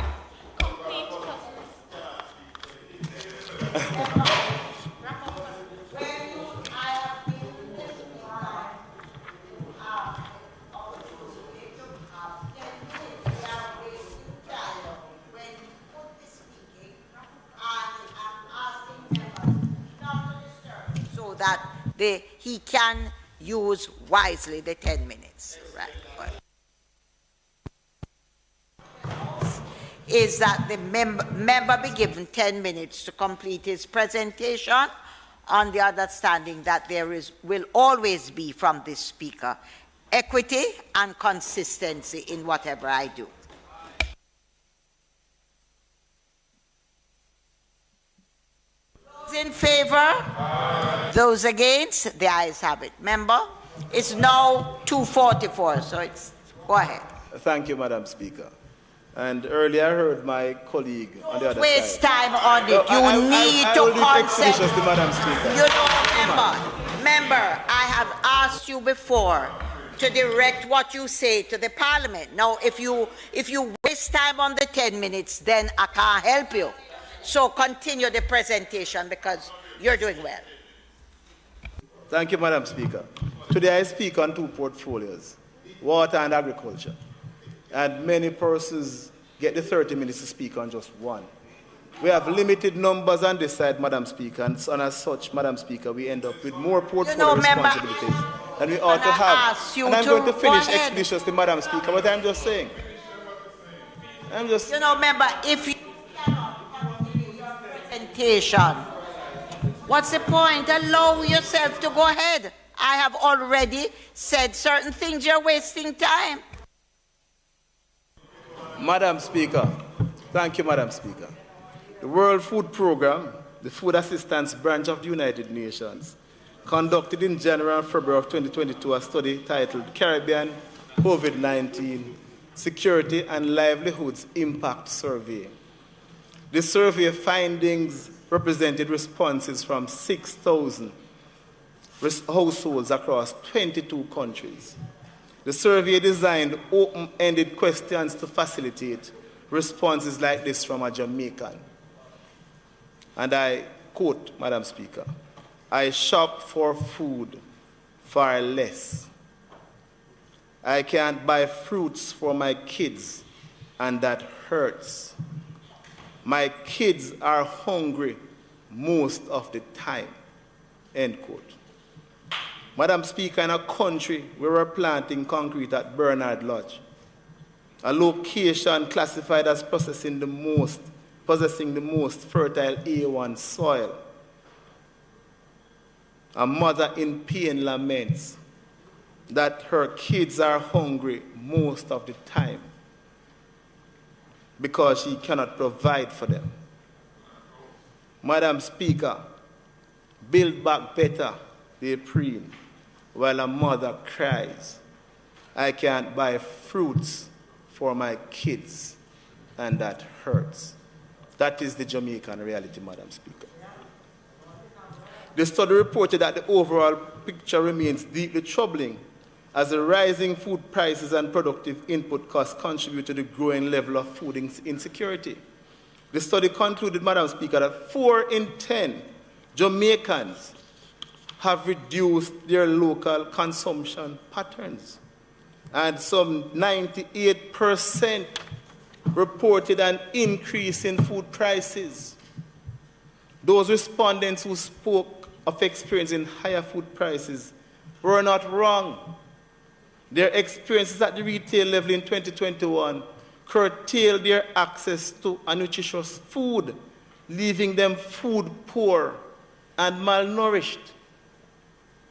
So that he can use wisely the 10 minutes. Right. Is that the member be given 10 minutes to complete his presentation, on the understanding that there will always be from this Speaker equity and consistency in whatever I do. Those in favor? Aye. Those against? The ayes have it. Member, it's now 2:44, so go ahead. Thank you, Madam Speaker. And earlier I heard my colleague on the other side. Waste time on it. You need to concentrate. Madam Speaker. You know, member, I have asked you before to direct what you say to the Parliament. Now, if you waste time on the 10 minutes, then I can't help you. So continue the presentation because you're doing well. Thank you, Madam Speaker. Today I speak on two portfolios, water and agriculture. And many persons get the 30 minutes to speak on just one. We have limited numbers on this side, Madam Speaker, and as such, Madam Speaker, we end up with more portfolio responsibilities than we ought to have. And I'm going to finish expeditiously, Madam Speaker, but I'm just saying. You know, member, if you presentation, what's the point? Allow yourself to go ahead. I have already said certain things. You're wasting time. Madam Speaker, thank you, Madam Speaker. The World Food Programme, the Food Assistance Branch of the United Nations, conducted in January and February of 2022 a study titled Caribbean COVID-19 Security and Livelihoods Impact Survey. The survey findings represented responses from 6,000 households across 22 countries. The survey designed open-ended questions to facilitate responses like this from a Jamaican. And I quote, Madam Speaker, "I shop for food far less. I can't buy fruits for my kids, and that hurts. My kids are hungry most of the time," end quote. Madam Speaker, in a country where we're planting concrete at Bernard Lodge, a location classified as possessing the most fertile A1 soil, a mother in pain laments that her kids are hungry most of the time because she cannot provide for them. Madam Speaker, Build Back Better, they preen, while a mother cries, "I can't buy fruits for my kids," and that hurts. That is the Jamaican reality, Madam Speaker. The study reported that the overall picture remains deeply troubling as the rising food prices and productive input costs contribute to the growing level of food insecurity. The study concluded, Madam Speaker, that 4 in 10 Jamaicans have reduced their local consumption patterns, and some 98% reported an increase in food prices. Those respondents who spoke of experiencing higher food prices were not wrong. Their experiences at the retail level in 2021 curtailed their access to a nutritious food, leaving them food poor and malnourished.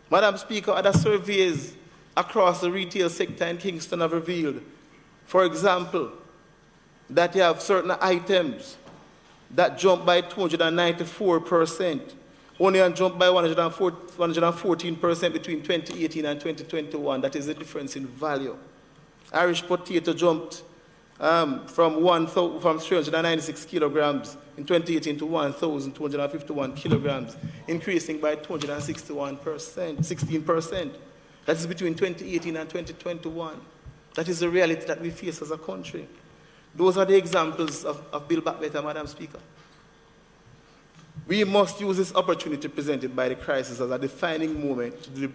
Madam Speaker, other surveys across the retail sector in Kingston have revealed, for example, that you have certain items that jump by 294%, only jumped by 114% between 2018 and 2021. That is the difference in value. Irish potato jumped from 396 kilograms in 2018 to 1,251 kilograms, increasing by 16%. That is between 2018 and 2021. That is the reality that we face as a country. Those are the examples of Build Back Better, Madam Speaker. We must use this opportunity presented by the crisis as a defining moment to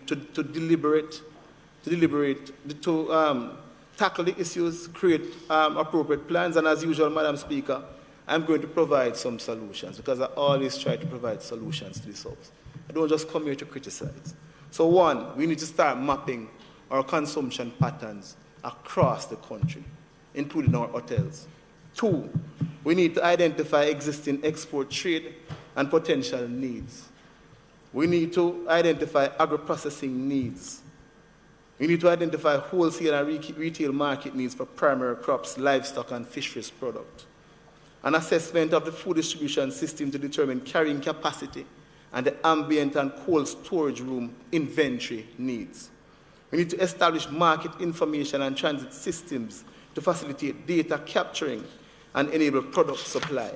tackle the issues, create appropriate plans, and as usual, Madam Speaker, I'm going to provide some solutions because I always try to provide solutions to this house. I don't just come here to criticize. So 1, we need to start mapping our consumption patterns across the country, including our hotels. 2, we need to identify existing export trade and potential needs. We need to identify agro-processing needs. We need to identify wholesale and retail market needs for primary crops, livestock, and fisheries products. An assessment of the food distribution system to determine carrying capacity and the ambient and cold storage room inventory needs. We need to establish market information and transit systems to facilitate data capturing and enable product supply.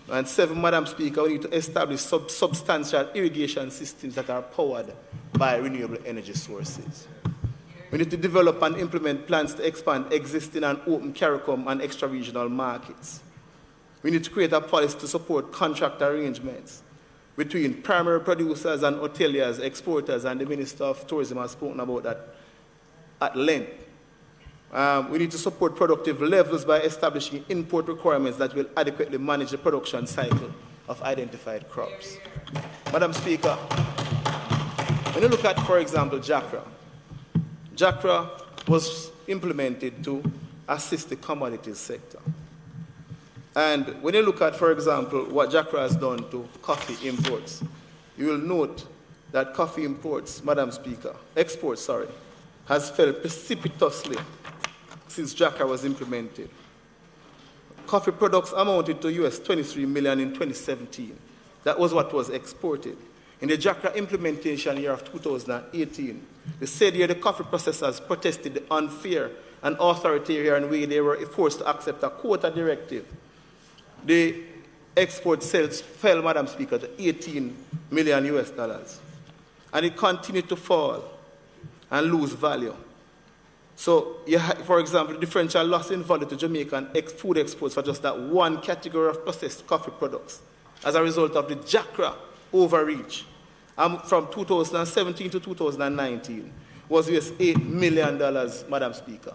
And 7, Madam Speaker, we need to establish substantial irrigation systems that are powered by renewable energy sources. We need to develop and implement plans to expand existing and open CARICOM and extra-regional markets. We need to create a policy to support contract arrangements between primary producers and hoteliers, exporters, and the Minister of Tourism has spoken about that at length. We need to support productive levels by establishing import requirements that will adequately manage the production cycle of identified crops. Madam Speaker, when you look at, for example, JACRA was implemented to assist the commodities sector. And when you look at, for example, what JACRA has done to coffee imports, you will note that coffee imports, Madam Speaker, exports, has fell precipitously since JACRA was implemented. Coffee products amounted to US $23 million in 2017. That was what was exported. In the JACRA implementation year of 2018, the said year the coffee processors protested the unfair and authoritarian way they were forced to accept a quota directive. The export sales fell, Madam Speaker, to $18 million US. And it continued to fall and lose value. So, for example, the differential loss in value to Jamaican food exports for just that one category of processed coffee products as a result of the JACRA overreach from 2017 to 2019 was $8 million, Madam Speaker,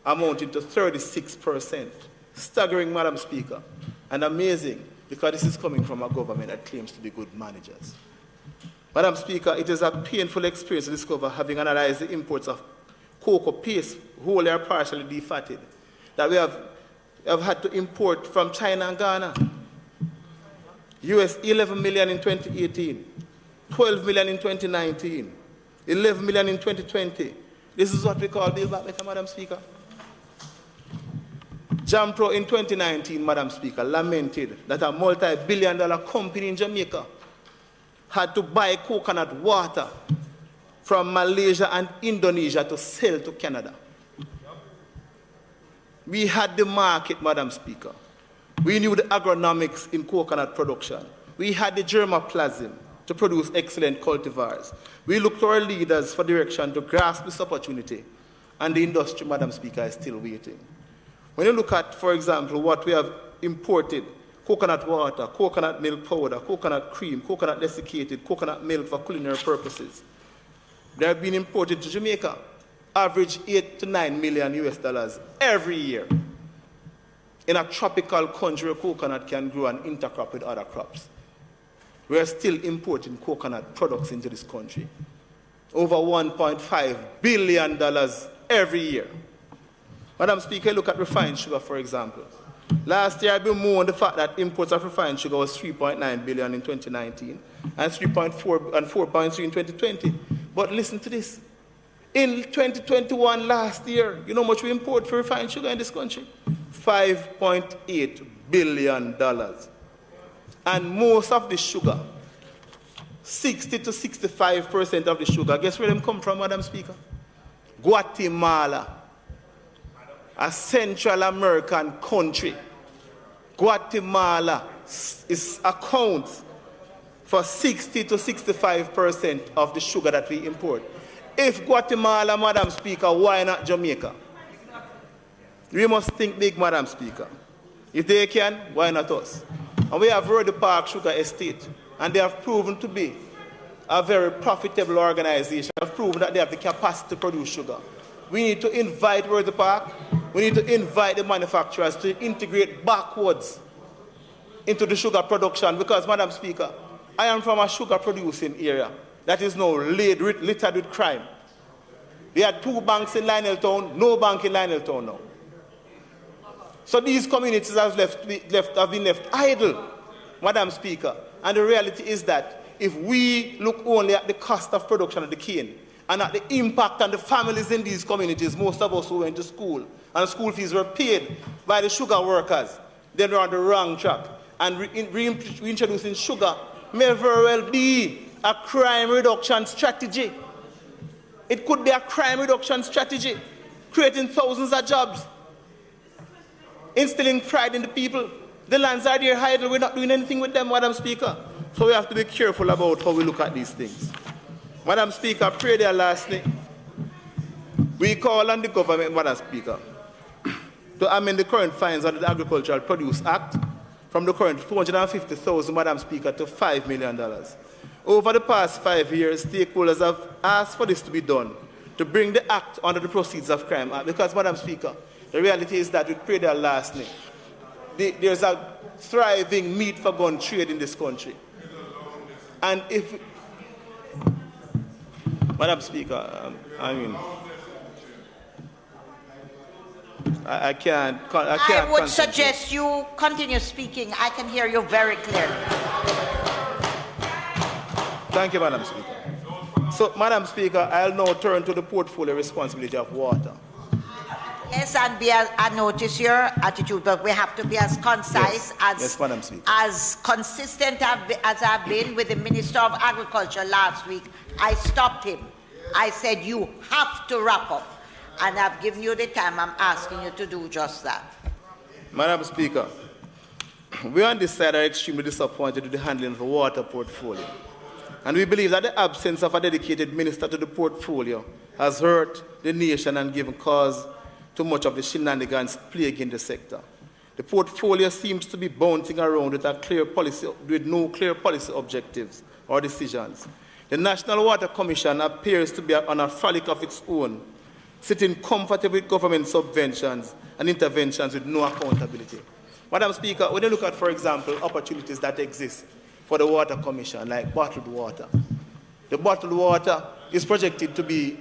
amounting to 36%. Staggering, Madam Speaker, and amazing, because this is coming from a government that claims to be good managers. Madam Speaker, it is a painful experience to discover, having analyzed the imports of cocoa paste, wholly or partially defatted, that we have had to import from China and Ghana. US 11 million in 2018, 12 million in 2019, 11 million in 2020. This is what we call Build Back Better, Madam Speaker. Jampro in 2019, Madam Speaker, lamented that a multi-billion-dollar company in Jamaica had to buy coconut water from Malaysia and Indonesia to sell to Canada. We had the market, Madam Speaker. We knew the agronomics in coconut production. We had the germplasm to produce excellent cultivars. We looked to our leaders for direction to grasp this opportunity, and the industry, Madam Speaker, is still waiting. When you look at, for example, what we have imported, coconut water, coconut milk powder, coconut cream, coconut desiccated, coconut milk for culinary purposes, they have been imported to Jamaica, average $8 to $9 million US every year. In a tropical country where coconut can grow and intercrop with other crops. We are still importing coconut products into this country. Over $1.5 billion every year. Madam Speaker, look at refined sugar, for example. Last year, I bemoaned the fact that imports of refined sugar was $3.9 billion in 2019 and 3.4 and 4.3 in 2020. But listen to this. In 2021, last year, you know how much we import for refined sugar in this country? $5.8 billion. And most of the sugar, 60 to 65% of the sugar, guess where them come from, Madam Speaker? Guatemala. A Central American country. Guatemala accounts for 60 to 65% of the sugar that we import. If Guatemala, Madam Speaker, why not Jamaica? We must think big, Madam Speaker. If they can, why not us? And we have Rody Park Sugar Estate, and they have proven to be a very profitable organization. They have proven that they have the capacity to produce sugar. We need to invite Rody Park. We need to invite the manufacturers to integrate backwards into the sugar production because, Madam Speaker, I am from a sugar producing area that is now littered with crime. We had 2 banks in Lionel Town, no bank in Lionel Town now. So these communities have been left idle, Madam Speaker. And the reality is that if we look only at the cost of production of the cane and at the impact on the families in these communities, most of us who went to school and school fees were paid by the sugar workers, then we're on the wrong track. And reintroducing sugar may very well be a crime reduction strategy. It could be a crime reduction strategy, creating thousands of jobs, instilling pride in the people. The lands are there idle, we're not doing anything with them, Madam Speaker. So we have to be careful about how we look at these things. Madam Speaker, pray there lastly. We call on the government, Madam Speaker, to amend the current fines under the Agricultural Produce Act from the current $250,000, Madam Speaker, to $5 million. Over the past 5 years, stakeholders have asked for this to be done, to bring the act under the Proceeds of Crime Act, because, Madam Speaker, the reality is that we pray there lastly. There's a thriving meat for gun trade in this country. And if, Madam Speaker, I would suggest you continue speaking. I can hear you very clearly. Thank you, Madam Speaker. So, Madam Speaker, I'll now turn to the portfolio responsibility of water. Yes, and I notice your attitude, but we have to be as concise, as consistent as I've been with the Minister of Agriculture last week. I stopped him. I said, you have to wrap up. And I've given you the time. I'm asking you to do just that. Madam Speaker, we on this side are extremely disappointed with the handling of the water portfolio. And we believe that the absence of a dedicated minister to the portfolio has hurt the nation and given cause to much of the shenanigans plaguing the sector. The portfolio seems to be bouncing around with no clear policy objectives or decisions. The National Water Commission appears to be on a frolic of its own, sitting comfortably with government subventions and interventions with no accountability. Madam Speaker, when you look at, for example, opportunities that exist for the Water Commission, like bottled water, the bottled water is projected to be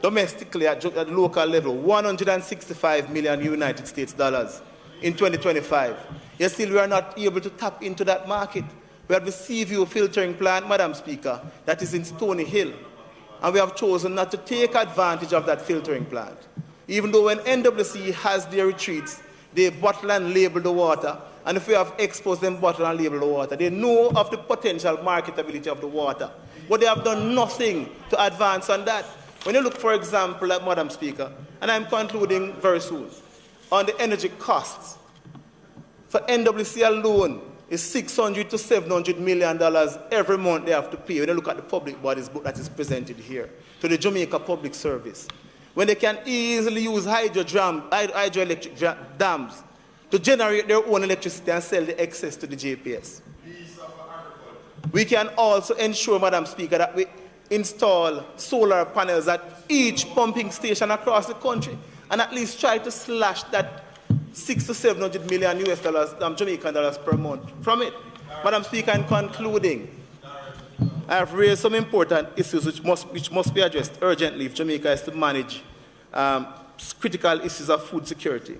domestically at local level, 165 million United States dollars in 2025. Yet still we are not able to tap into that market. We have the Seaview filtering plant, Madam Speaker, that is in Stony Hill. And we have chosen not to take advantage of that filtering plant. Even though when NWC has their retreats, they bottle and label the water. And if we have exposed them bottle and label the water, they know of the potential marketability of the water. But they have done nothing to advance on that. When you look, for example, at Madam Speaker, and I'm concluding very soon, on the energy costs, for NWC alone, is $600 to $700 million every month they have to pay when you look at the public bodies book that is presented here to the Jamaica Public Service. When they can easily use hydroelectric dams to generate their own electricity and sell the excess to the JPS. We can also ensure, Madam Speaker, that we install solar panels at each pumping station across the country and at least try to slash that $600 to $700 million Jamaican dollars per month from it. Madam Speaker, in concluding, I have raised some important issues which must be addressed urgently if Jamaica is to manage critical issues of food security.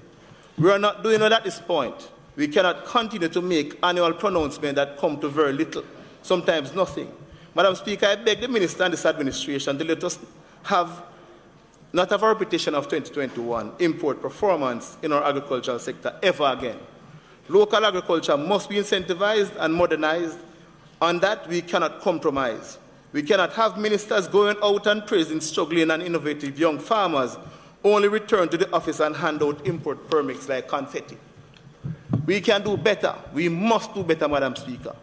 We are not doing it at this point. We cannot continue to make annual pronouncements that come to very little, sometimes nothing. Madam Speaker, I beg the Minister and this administration to let us not have a repetition of 2021 import performance in our agricultural sector ever again. Local agriculture must be incentivized and modernized. On that, we cannot compromise. We cannot have ministers going out and praising struggling and innovative young farmers, only return to the office and hand out import permits like confetti. We can do better. We must do better, Madam Speaker.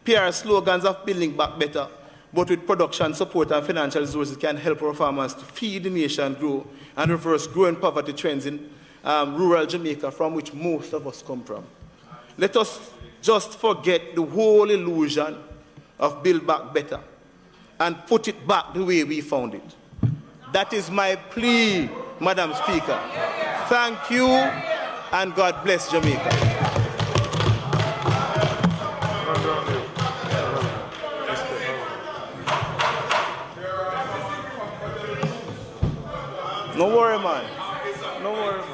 PR slogans of building back better, but with production support and financial resources can help our farmers to feed the nation, grow, and reverse growing poverty trends in rural Jamaica, from which most of us come from. Let us just forget the whole illusion of build back better and put it back the way we found it. That is my plea, Madam Speaker. Thank you, and God bless Jamaica. No worry, man. No worry, man.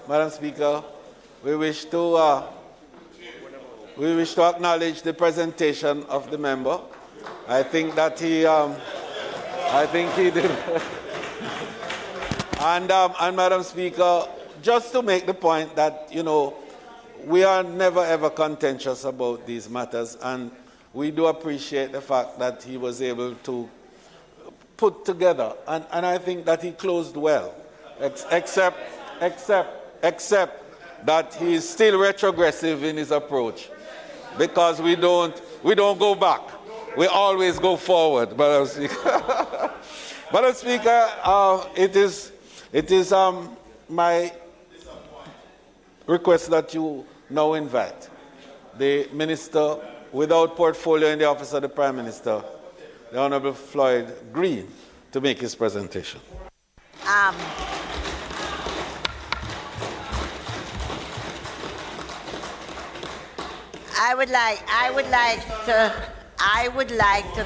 Madam Speaker, we wish to acknowledge the presentation of the member. I think that he did. and Madam Speaker, just to make the point that, we are never ever contentious about these matters, and we do appreciate the fact that he was able to put together, and I think that he closed well, except that he is still retrogressive in his approach, because we don't go back. We always go forward, Madam Speaker. Madam Speaker, it is my request that you now invite the Minister without portfolio in the office of the Prime Minister, the Honourable Floyd Green, to make his presentation. I would like to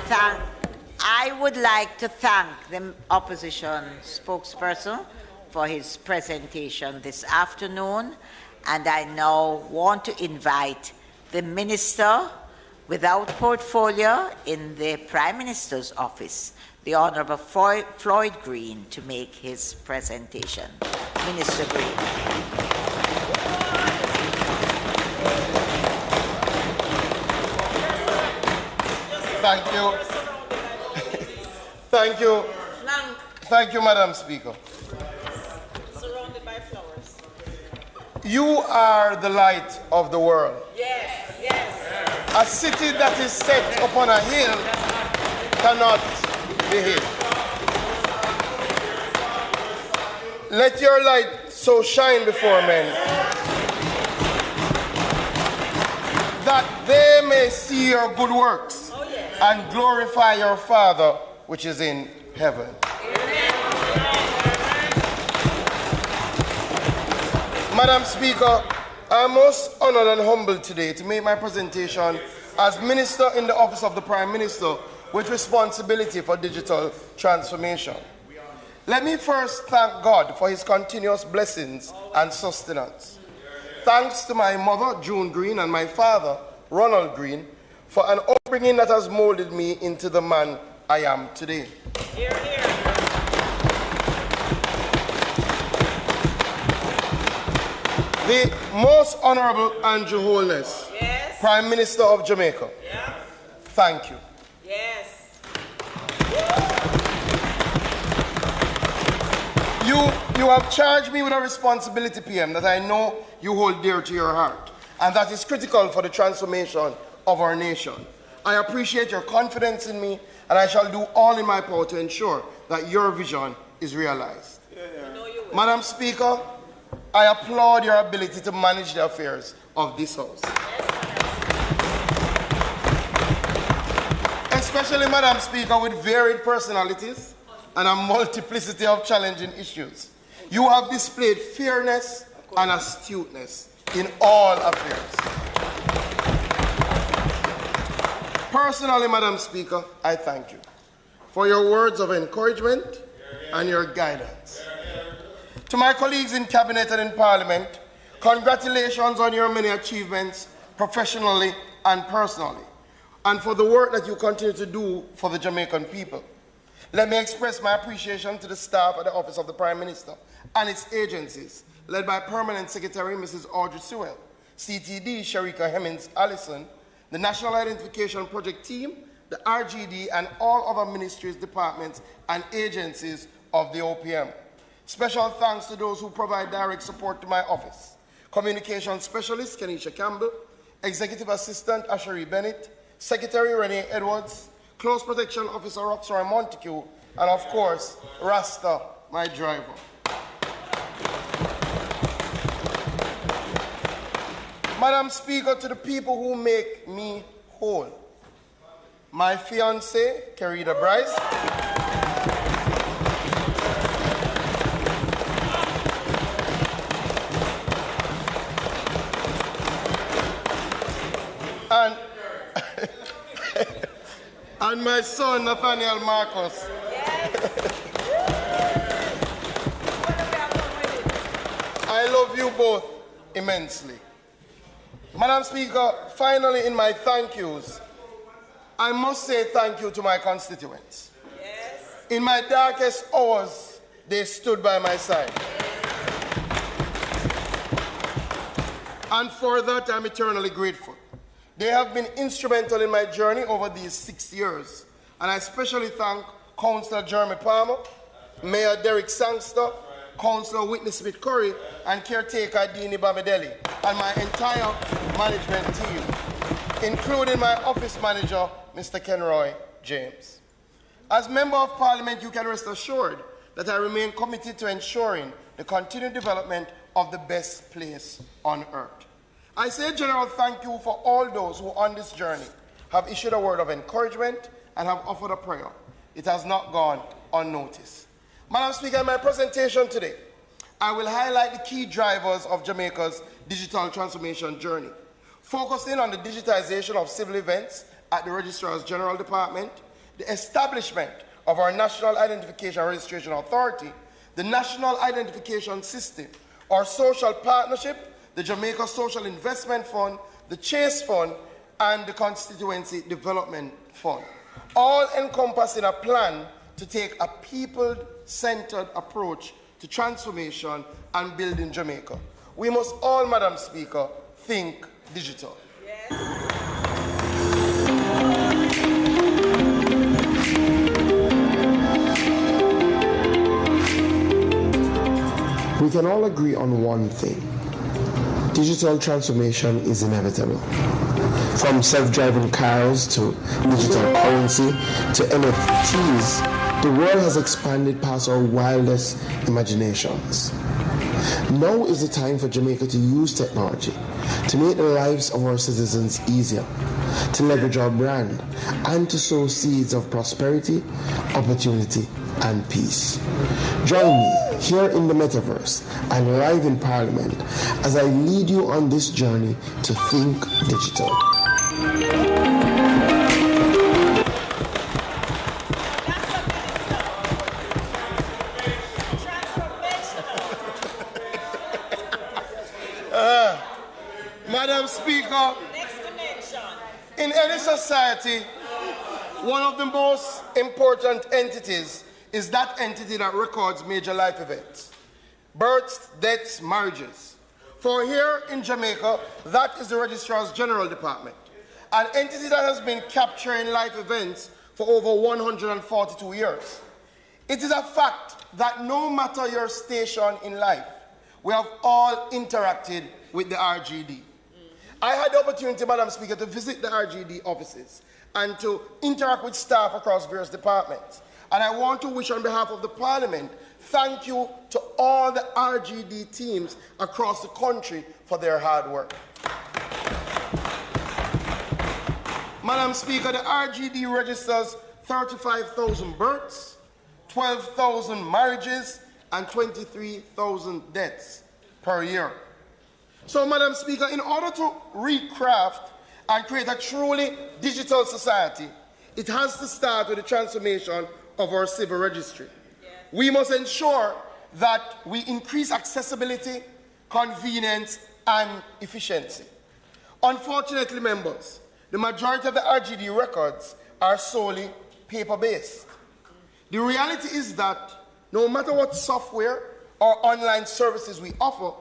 I would like to thank the opposition spokesperson for his presentation this afternoon, and I now want to invite the Minister without portfolio in the Prime Minister's office, the Honourable Floyd Green, to make his presentation. Minister Green. Thank you. Thank you. Thank you, Madam Speaker. Surrounded by flowers. You are the light of the world. Yes, yes. A city that is set upon a hill cannot be hid. Let your light so shine before men that they may see your good works and glorify your Father which is in heaven. Madam Speaker, I am most honored and humbled today to make my presentation as Minister in the Office of the Prime Minister with responsibility for digital transformation. Let me first thank God for his continuous blessings and sustenance. Thanks to my mother, June Green, and my father, Ronald Green, for an upbringing that has molded me into the man I am today. Hear, hear. The Most Honorable Andrew Holness, Yes. Prime Minister of Jamaica, Yeah. thank you. Yes. You have charged me with a responsibility, PM, that I know you hold dear to your heart, and that is critical for the transformation of our nation. I appreciate your confidence in me, and I shall do all in my power to ensure that your vision is realized. Madam Speaker, I applaud your ability to manage the affairs of this House. Especially, Madam Speaker, with varied personalities and a multiplicity of challenging issues. You have displayed fairness and astuteness in all affairs. Personally, Madam Speaker, I thank you for your words of encouragement and your guidance. To my colleagues in Cabinet and in Parliament, congratulations on your many achievements professionally and personally, and for the work that you continue to do for the Jamaican people. Let me express my appreciation to the staff at the Office of the Prime Minister and its agencies, led by Permanent Secretary Mrs. Audrey Sewell, CTD Sharika Hemmings Allison, the National Identification Project Team, the RGD, and all other ministries, departments, and agencies of the OPM. Special thanks to those who provide direct support to my office. Communication Specialist Kenisha Campbell, Executive Assistant Ashery Bennett, Secretary Renee Edwards, Close Protection Officer Roxroy Montague, and of course, Rasta, my driver. Madam Speaker, to the people who make me whole, my fiancée, Kerida Bryce, and my son, Nathaniel Marcos. I love you both immensely. Madam Speaker, finally in my thank yous, I must say thank you to my constituents. Yes. In my darkest hours, they stood by my side. And for that, I'm eternally grateful. They have been instrumental in my journey over these 6 years. And I especially thank Councillor Jeremy Palmer, Mayor Derek Sangster, Councillor Whitney Smith-Curry, and caretaker Dini Bamideli, and my entire management team, including my office manager, Mr. Kenroy James. As Member of Parliament, you can rest assured that I remain committed to ensuring the continued development of the best place on earth. I say a general thank you for all those who on this journey have issued a word of encouragement and have offered a prayer. It has not gone unnoticed. Madam Speaker, in my presentation today, I will highlight the key drivers of Jamaica's digital transformation journey, focusing on the digitization of civil events at the Registrar's General Department, the establishment of our National Identification Registration Authority, the National Identification System, our social partnership, the Jamaica Social Investment Fund, the Chase Fund, and the Constituency Development Fund, all encompassing a plan to take a people-centered approach to transformation and building Jamaica. We must all, Madam Speaker, think digital. We can all agree on one thing. Digital transformation is inevitable. From self-driving cars to digital currency to NFTs, the world has expanded past our wildest imaginations. Now is the time for Jamaica to use technology to make the lives of our citizens easier, to leverage our brand, and to sow seeds of prosperity, opportunity, and peace. Join me here in the metaverse and live in Parliament as I lead you on this journey to think digital. Madam Speaker, in any society, one of the most important entities is that entity that records major life events, births, deaths, marriages. For here in Jamaica, that is the Registrar's General Department, an entity that has been capturing life events for over 142 years. It is a fact that no matter your station in life, we have all interacted with the RGD. I had the opportunity, Madam Speaker, to visit the RGD offices and to interact with staff across various departments. And I want to wish on behalf of the Parliament, thank you to all the RGD teams across the country for their hard work. Madam Speaker, the RGD registers 35,000 births, 12,000 marriages, and 23,000 deaths per year. So, Madam Speaker, in order to recraft and create a truly digital society, it has to start with the transformation of our civil registry. We must ensure that we increase accessibility, convenience, and efficiency. Unfortunately, members, the majority of the RGD records are solely paper-based. The reality is that no matter what software or online services we offer,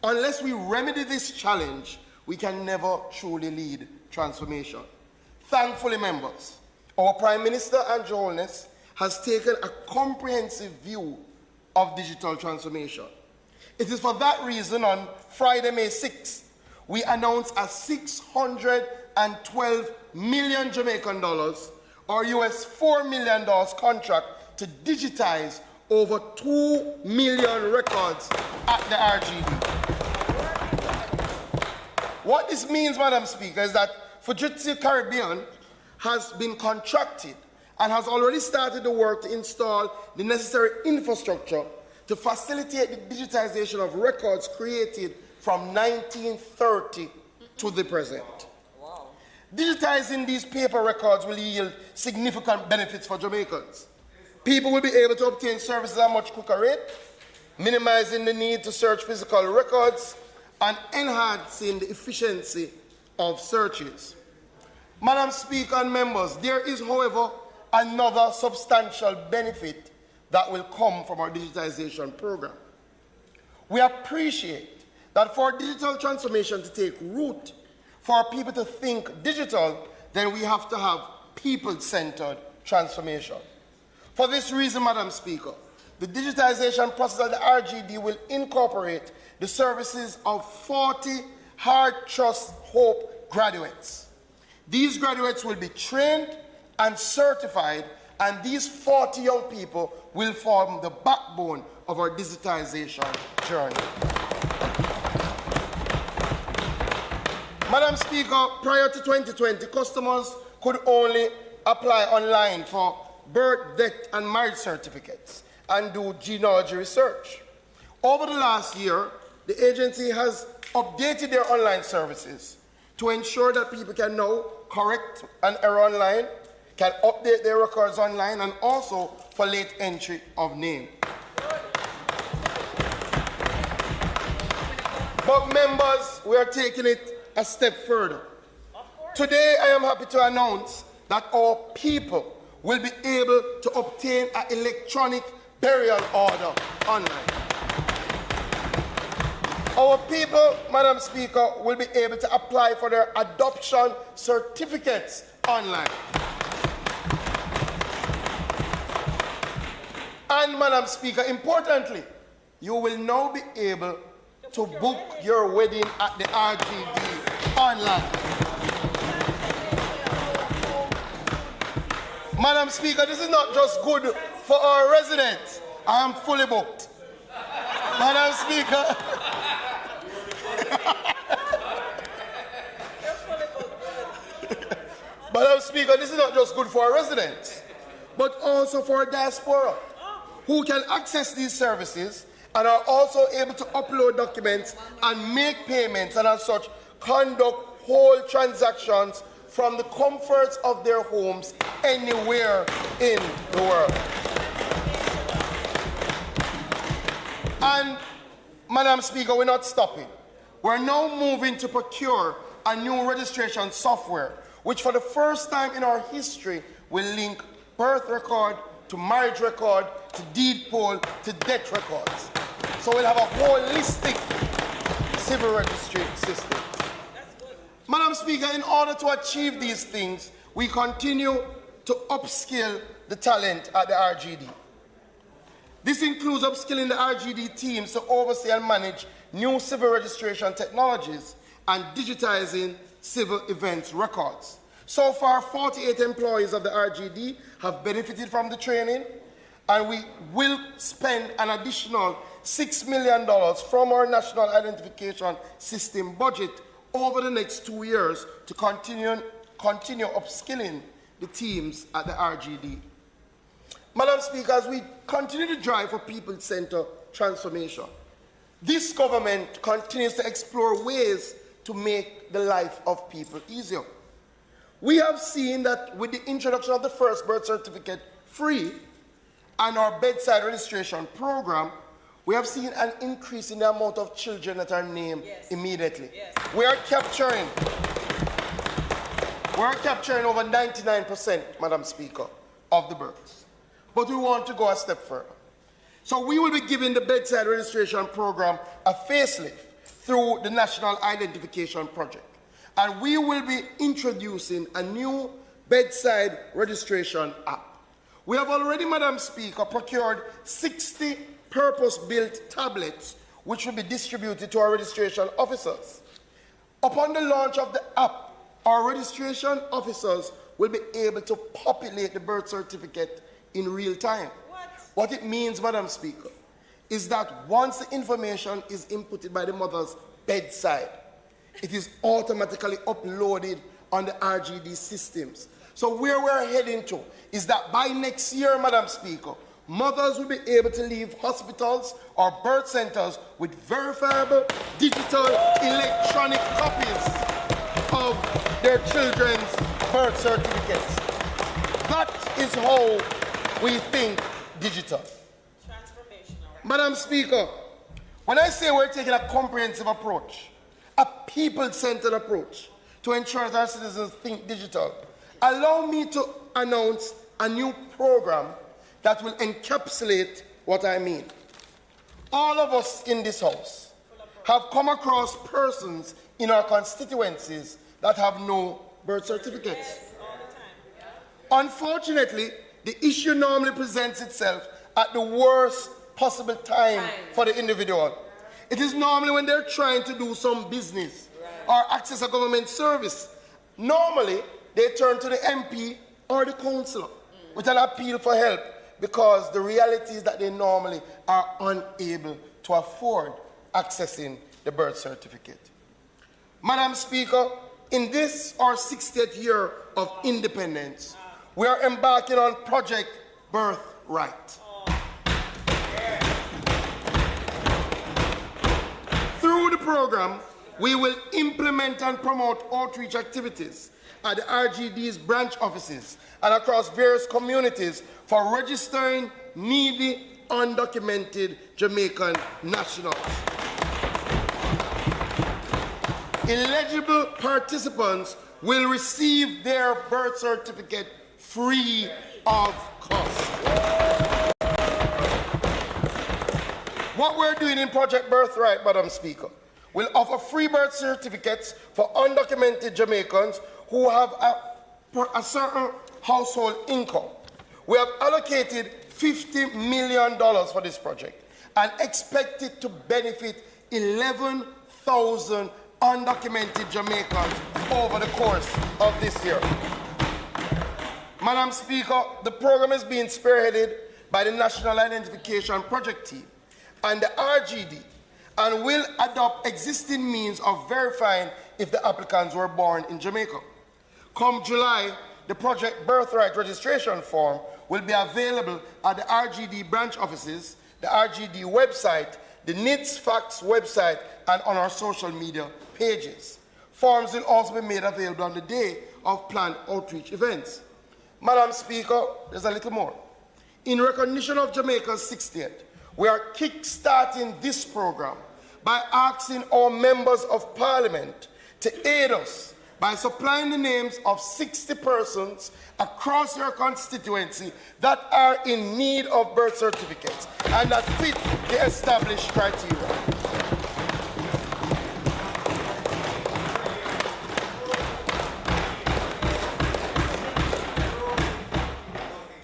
unless we remedy this challenge, we can never truly lead transformation. Thankfully, members, our Prime Minister and Your Holiness has taken a comprehensive view of digital transformation. It is for that reason on Friday, May 6th, we announced a $612 million Jamaican dollars, or US $4 million contract to digitize over 2 million records at the RGD. What this means, Madam Speaker, is that Fujitsu Caribbean has been contracted and has already started the work to install the necessary infrastructure to facilitate the digitization of records created from 1930 to the present. Wow. Digitizing these paper records will yield significant benefits for Jamaicans. People will be able to obtain services at a much quicker rate, minimizing the need to search physical records and enhancing the efficiency of searches. Madam Speaker and members, there is, however, another substantial benefit that will come from our digitization program. We appreciate that for digital transformation to take root, for people to think digital, then we have to have people-centered transformation. For this reason, Madam Speaker, the digitization process of the RGD will incorporate the services of 40 Heart Trust Hope graduates. These graduates will be trained and certified, and these 40 young people will form the backbone of our digitization journey. Madam Speaker, prior to 2020, customers could only apply online for birth, death, and marriage certificates and do genealogy research. Over the last year, the agency has updated their online services to ensure that people can now correct an error online, can update their records online and also for late entry of name. But members, we are taking it a step further. Today, I am happy to announce that our people will be able to obtain an electronic burial order online. Our people, Madam Speaker, will be able to apply for their adoption certificates online. And, Madam Speaker, importantly, you will now be able to book your wedding at the RGD online. Madam Speaker, this is not just good for our residents. I am fully booked. Madam Speaker. Madam Speaker, this is not just good for our residents, but also for our diaspora, who can access these services and are also able to upload documents and make payments and as such conduct whole transactions from the comforts of their homes anywhere in the world. And, Madam Speaker, we're not stopping. We're now moving to procure a new registration software, which for the first time in our history will link birth record to marriage record to deed poll to death records. So we'll have a holistic civil registry system. Madam Speaker, in order to achieve these things, we continue to upskill the talent at the RGD. This includes upskilling the RGD teams to oversee and manage new civil registration technologies and digitizing civil events records. So far, 48 employees of the RGD have benefited from the training, and we will spend an additional $6 million from our National Identification System budget over the next 2 years to continue upskilling the teams at the RGD. Madam Speaker, as we continue to drive for people-centered transformation, this government continues to explore ways to make the life of people easier. We have seen that with the introduction of the first birth certificate free and our bedside registration program, we have seen an increase in the amount of children that are named immediately. We are capturing over 99%, Madam Speaker, of the births. But we want to go a step further. So we will be giving the bedside registration program a facelift through the National Identification Project. And we will be introducing a new bedside registration app. We have already, Madam Speaker, procured 60 purpose-built tablets which will be distributed to our registration officers. Upon the launch of the app, our registration officers will be able to populate the birth certificate in real time. What it means, Madam Speaker, is that once the information is inputted by the mother's bedside, it is automatically uploaded on the RGD systems. So where we're heading to is that by next year, Madam Speaker, mothers will be able to leave hospitals or birth centers with verifiable digital electronic copies of their children's birth certificates. That is how we think digital. Transformational. Madam Speaker, when I say we're taking a comprehensive approach, a people-centered approach to ensure that our citizens think digital, allow me to announce a new program that will encapsulate what I mean. All of us in this house have come across persons in our constituencies that have no birth certificates. Yes, all the time. Yeah. Unfortunately, the issue normally presents itself at the worst possible time for the individual. It is normally when they're trying to do some business or access a government service. Normally, they turn to the MP or the councillor with an appeal for help because the reality is that they normally are unable to afford accessing the birth certificate. Madam Speaker, in this our 60th year of independence, we are embarking on Project Birthright. Through the program, we will implement and promote outreach activities at the RGD's branch offices and across various communities for registering needy, undocumented Jamaican nationals. Eligible participants will receive their birth certificate free of cost. What we're doing in Project Birthright, Madam Speaker, will offer free birth certificates for undocumented Jamaicans who have a certain household income. We have allocated $50 million for this project and expect it to benefit 11,000 undocumented Jamaicans over the course of this year. Madam Speaker, the program is being spearheaded by the National Identification Project Team and the RGD, and will adopt existing means of verifying if the applicants were born in Jamaica. Come July, the Project Birthright registration form will be available at the RGD branch offices, the RGD website, the NITS Facts website, and on our social media pages. Forms will also be made available on the day of planned outreach events. Madam Speaker, there's a little more. In recognition of Jamaica's 60th, we are kick-starting this program by asking our members of parliament to aid us by supplying the names of 60 persons across your constituency that are in need of birth certificates and that fit the established criteria.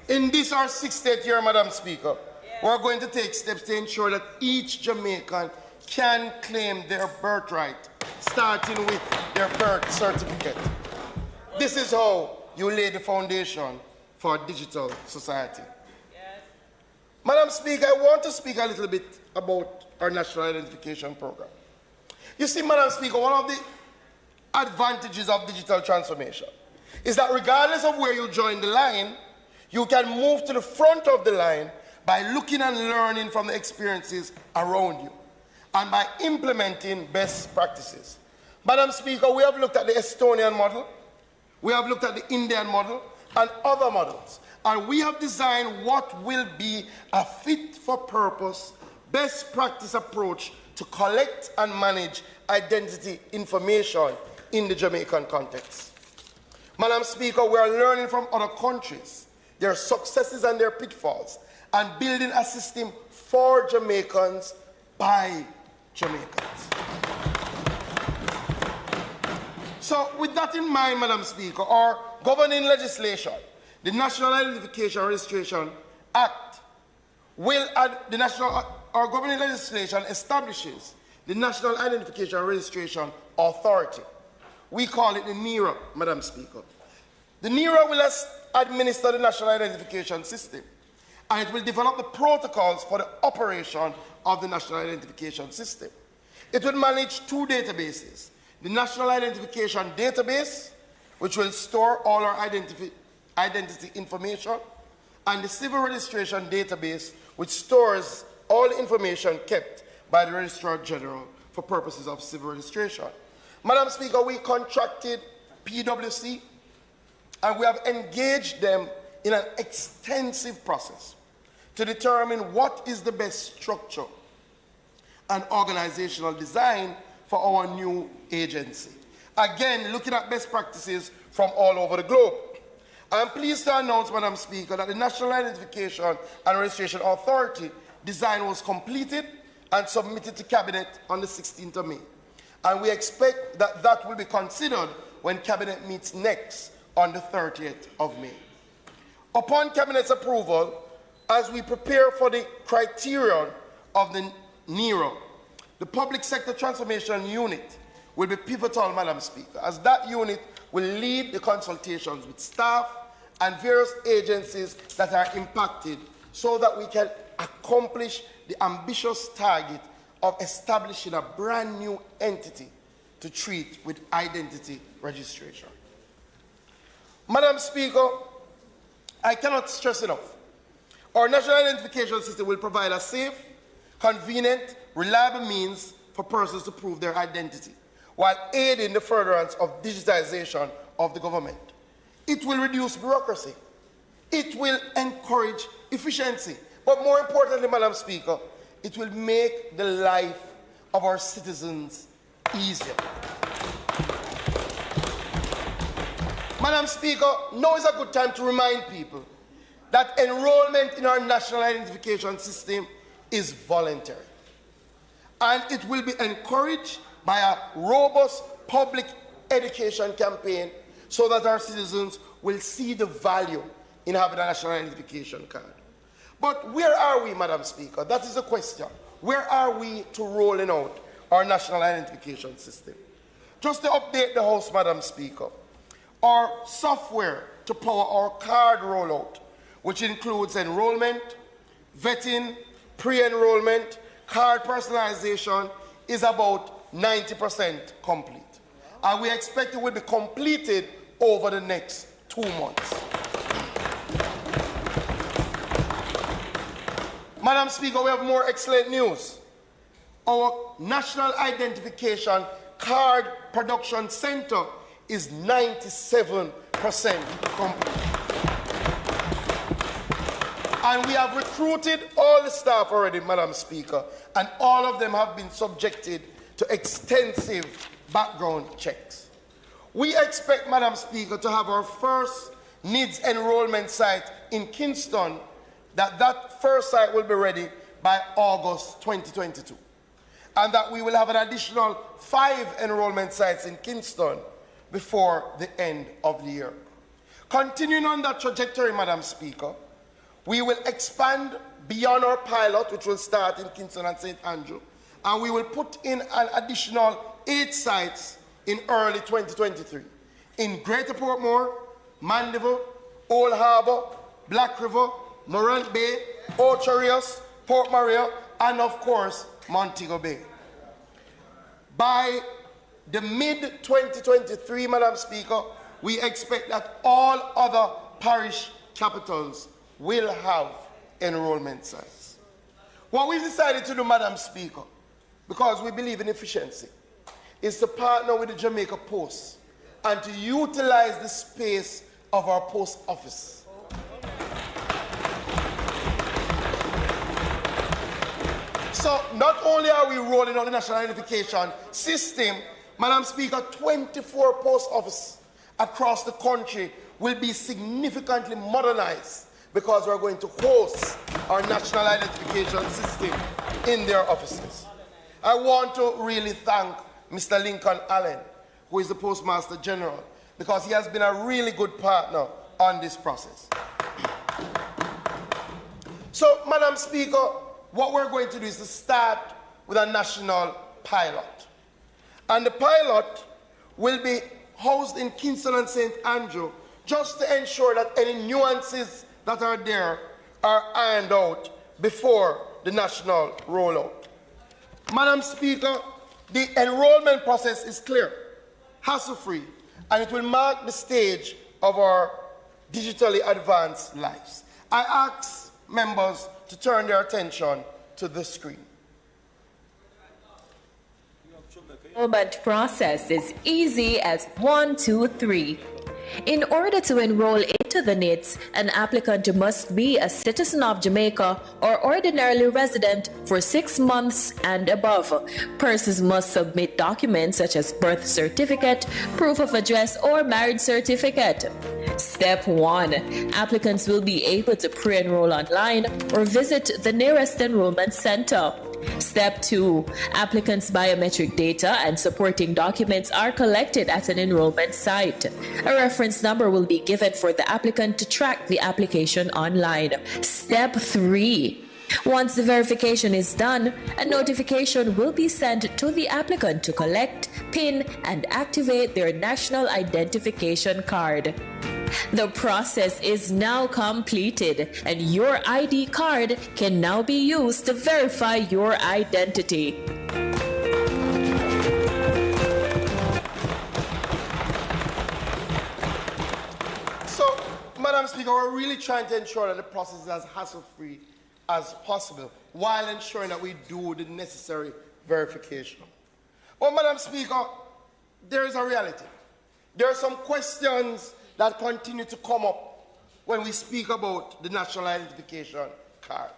In this our 60th year, Madam Speaker, we're going to take steps to ensure that each Jamaican can claim their birthright, starting with their birth certificate. This is how you lay the foundation for a digital society. Yes. Madam Speaker, I want to speak a little bit about our national identification program. You see, Madam Speaker, one of the advantages of digital transformation is that regardless of where you join the line, you can move to the front of the line by looking and learning from the experiences around you and by implementing best practices. Madam Speaker, we have looked at the Estonian model, we have looked at the Indian model and other models, and we have designed what will be a fit-for-purpose, best practice approach to collect and manage identity information in the Jamaican context. Madam Speaker, we are learning from other countries, their successes and their pitfalls, and building a system for Jamaicans by Jamaicans. So with that in mind, Madam Speaker, our governing legislation, the National Identification Registration Act, our governing legislation establishes the National Identification Registration Authority. We call it the NIRA, Madam Speaker. The NIRA will administer the National Identification System, and it will develop the protocols for the operation of the National Identification System. It will manage two databases, the National Identification Database, which will store all our identity information, and the Civil Registration Database, which stores all information kept by the Registrar General for purposes of civil registration. Madam Speaker, we contracted PwC, and we have engaged them in an extensive process to determine what is the best structure and organizational design for our new agency. Again, looking at best practices from all over the globe. I am pleased to announce, Madam Speaker, that the National Identification and Registration Authority design was completed and submitted to Cabinet on the 16th of May. And we expect that that will be considered when Cabinet meets next on the 30th of May. Upon Cabinet's approval, as we prepare for the criterion of the NIRA, the Public Sector Transformation Unit will be pivotal, Madam Speaker, as that unit will lead the consultations with staff and various agencies that are impacted so that we can accomplish the ambitious target of establishing a brand new entity to treat with identity registration. Madam Speaker, I cannot stress enough, our national identification system will provide a safe, convenient, reliable means for persons to prove their identity, while aiding the furtherance of digitization of the government. It will reduce bureaucracy. It will encourage efficiency. But more importantly, Madam Speaker, it will make the life of our citizens easier. Madam Speaker, now is a good time to remind people that enrollment in our national identification system is voluntary. And it will be encouraged by a robust public education campaign so that our citizens will see the value in having a national identification card. But where are we, Madam Speaker? That is the question. Where are we to rolling out our national identification system? Just to update the House, Madam Speaker, our software to power our card rollout, which includes enrollment, vetting, pre-enrollment, card personalization, is about 90% complete. And we expect it will be completed over the next 2 months. Madam Speaker, we have more excellent news. Our National Identification Card Production Center is 97% complete. And we have recruited all the staff already, Madam Speaker, and all of them have been subjected to extensive background checks. We expect, Madam Speaker, to have our first NIDS enrollment site in Kingston, that first site will be ready by August 2022. And that we will have an additional 5 enrollment sites in Kingston before the end of the year. Continuing on that trajectory, Madam Speaker, we will expand beyond our pilot, which will start in Kingston and St. Andrew, and we will put in an additional 8 sites in early 2023 in Greater Portmore, Mandeville, Old Harbour, Black River, Morant Bay, Ocho Rios, Port Maria, and of course, Montego Bay. By the mid-2023, Madam Speaker, we expect that all other parish capitals will have enrollment sites. What we decided to do, Madam Speaker, because we believe in efficiency, is to partner with the Jamaica Post and to utilize the space of our post office. So not only are we rolling out the national identification system, Madam Speaker, 24 post offices across the country will be significantly modernized because we're going to host our national identification system in their offices. I want to really thank Mr. Lincoln Allen, who is the Postmaster General, because he has been a really good partner on this process. So, Madam Speaker, what we're going to do is to start with a national pilot. And the pilot will be housed in Kingston and St. Andrew just to ensure that any nuances that are there are ironed out before the national rollout. Madam Speaker, the enrollment process is clear, hassle-free, and it will mark the stage of our digitally advanced lives. I ask members to turn their attention to the screen. The enrollment process is easy as 1, 2, 3. In order to enroll into the NIDS, an applicant must be a citizen of Jamaica or ordinarily resident for 6 months and above. Persons must submit documents such as birth certificate, proof of address, or marriage certificate. Step 1. Applicants will be able to pre-enroll online or visit the nearest enrollment center. Step 2. Applicants' biometric data and supporting documents are collected at an enrollment site. A reference number will be given for the applicant to track the application online. Step 3. Once the verification is done, a notification will be sent to the applicant to collect, pin, and activate their national identification card. The process is now completed, and your ID card can now be used to verify your identity. So, Madam Speaker, we're really trying to ensure that the process is as hassle-free as possible while ensuring that we do the necessary verification. But, Madam Speaker, there is a reality. there are some questions that continue to come up when we speak about the national identification card.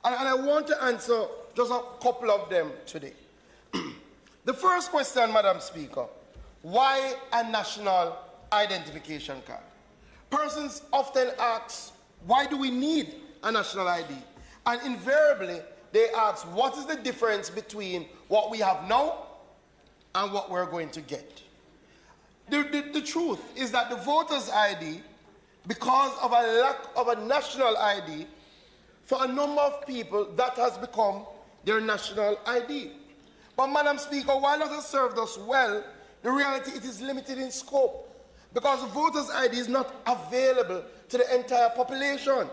And I want to answer just a couple of them today. The first question, Madam Speaker, why a national identification card? Persons often ask, why do we need a national ID? And invariably, they ask, what is the difference between what we have now and what we're going to get? The truth is that the voter's ID, because of a lack of a national ID, for a number of people, that has become their national ID. But, Madam Speaker, while that has served us well, the reality it is limited in scope, because the voter's ID is not available to the entire population.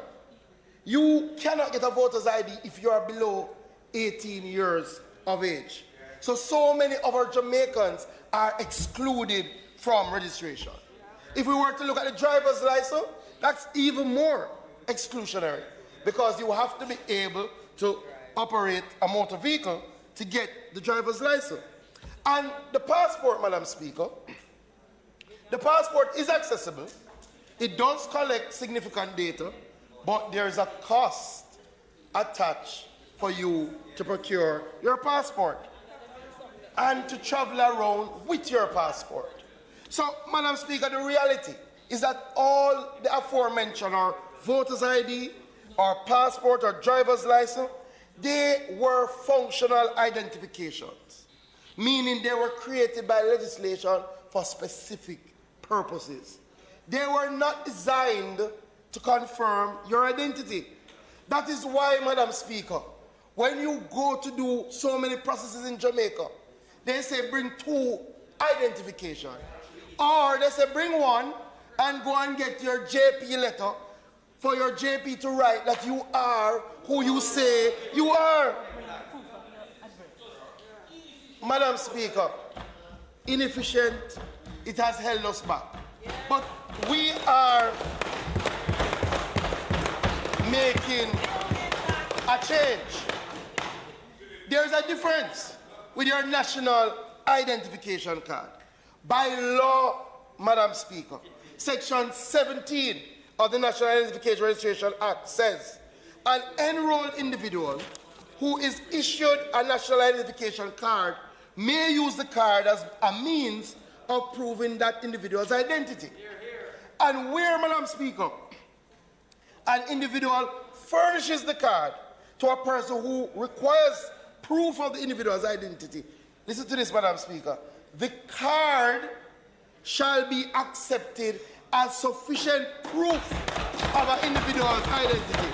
You cannot get a voter's ID if you are below 18 years of age. So many of our Jamaicans are excluded from registration. If we were to look at the driver's license, that's even more exclusionary, because you have to be able to operate a motor vehicle to get the driver's license. And the passport, Madam Speaker, the passport is accessible. It does collect significant data, but there is a cost attached for you to procure your passport and to travel around with your passport. So, Madam Speaker, the reality is that all the aforementioned, or voter's ID, or passport, or driver's license, they were functional identifications, meaning they were created by legislation for specific purposes. They were not designed to confirm your identity. That is why, Madam Speaker, when you go to do so many processes in Jamaica, they say bring 2 identification. Or they say bring 1 and go and get your JP letter for your JP to write that you are who you say you are. Madam Speaker, inefficient, it has held us back. But we are making a change. There is a difference with your national identification card. By law, Madam Speaker, Section 17 of the National Identification Registration Act says an enrolled individual who is issued a national identification card may use the card as a means of proving that individual's identity. And where, Madam Speaker, an individual furnishes the card to a person who requires proof of the individual's identity, listen to this, Madam Speaker, the card shall be accepted as sufficient proof of an individual's identity.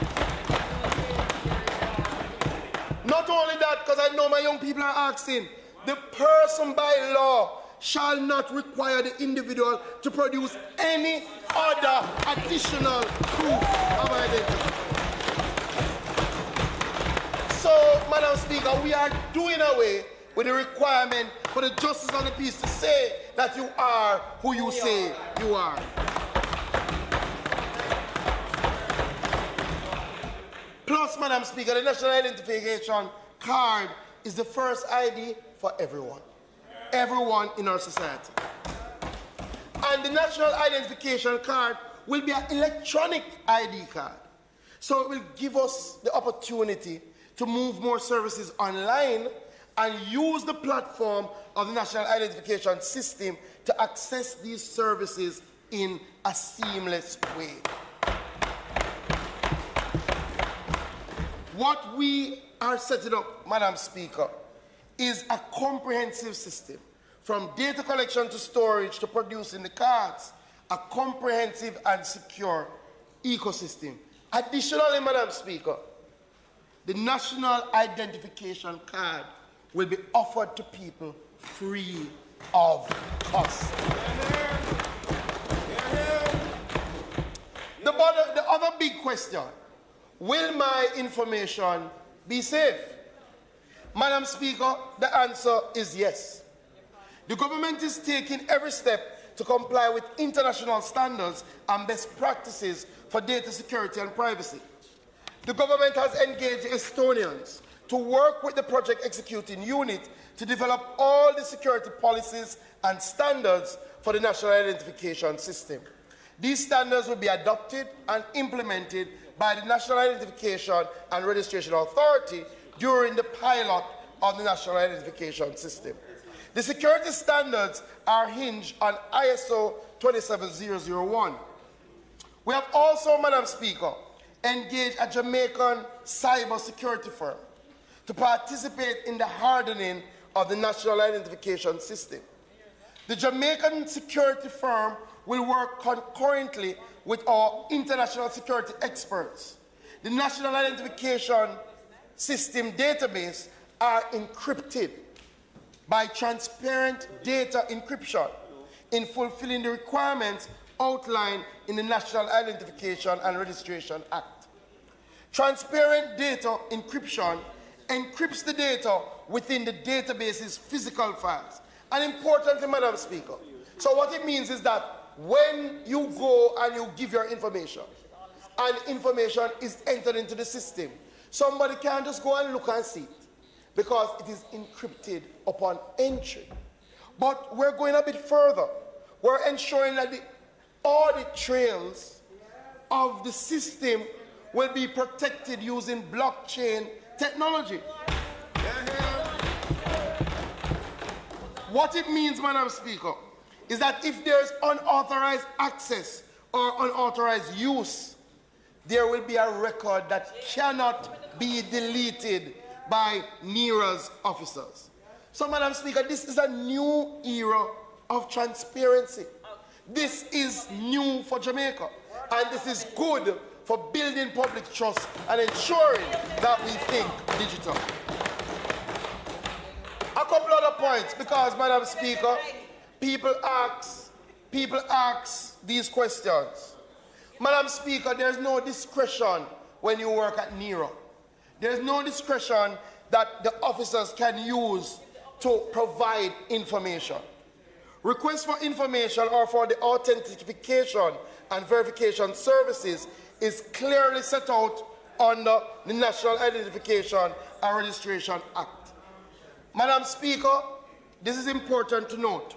Not only that, because I know my young people are asking, the person by law shall not require the individual to produce any other additional proof of identity. So, Madam Speaker, we are doing away with the requirement for the justice of the peace to say that you are who you say you are. Plus, Madam Speaker, the National Identification Card is the first ID for everyone. Everyone in our society. And the National Identification Card will be an electronic ID card. So it will give us the opportunity to move more services online and use the platform of the National Identification System to access these services in a seamless way. What we are setting up, Madam Speaker, is a comprehensive system, from data collection to storage to producing the cards, a comprehensive and secure ecosystem. Additionally, Madam Speaker, the National Identification Card will be offered to people free of cost. The other big question, will my information be safe? Madam Speaker, the answer is yes. The government is taking every step to comply with international standards and best practices for data security and privacy. The government has engaged Estonians to work with the project executing unit to develop all the security policies and standards for the National Identification System. These standards will be adopted and implemented by the National Identification and Registration Authority during the pilot of the National Identification System. The security standards are hinged on ISO 27001. We have also, Madam Speaker, engaged a Jamaican cyber security firm to participate in the hardening of the National Identification System. The Jamaican security firm will work concurrently with our international security experts. The National Identification System database are encrypted by transparent data encryption in fulfilling the requirements outlined in the National Identification and Registration Act. Transparent data encryption encrypts the data within the database's physical files. And importantly, Madam Speaker, so what it means is that when you go and you give your information, and information is entered into the system, somebody can't just go and look and see it, because it is encrypted upon entry. But we're going a bit further. We're ensuring that the audit trails of the system will be protected using blockchain technology. What it means, Madam Speaker, is that if there's unauthorized access or unauthorized use, there will be a record that cannot be deleted by NERA's officers. So, Madam Speaker, this is a new era of transparency. This is new for Jamaica, and this is good for building public trust and ensuring that we think digital. A couple other points, because, Madam Speaker, people ask these questions. Madam Speaker, there's no discretion when you work at NERA. There's no discretion that the officers can use to provide information. Requests for information or for the authentication and verification services is clearly set out under the National Identification and Registration Act. Madam Speaker, this is important to note.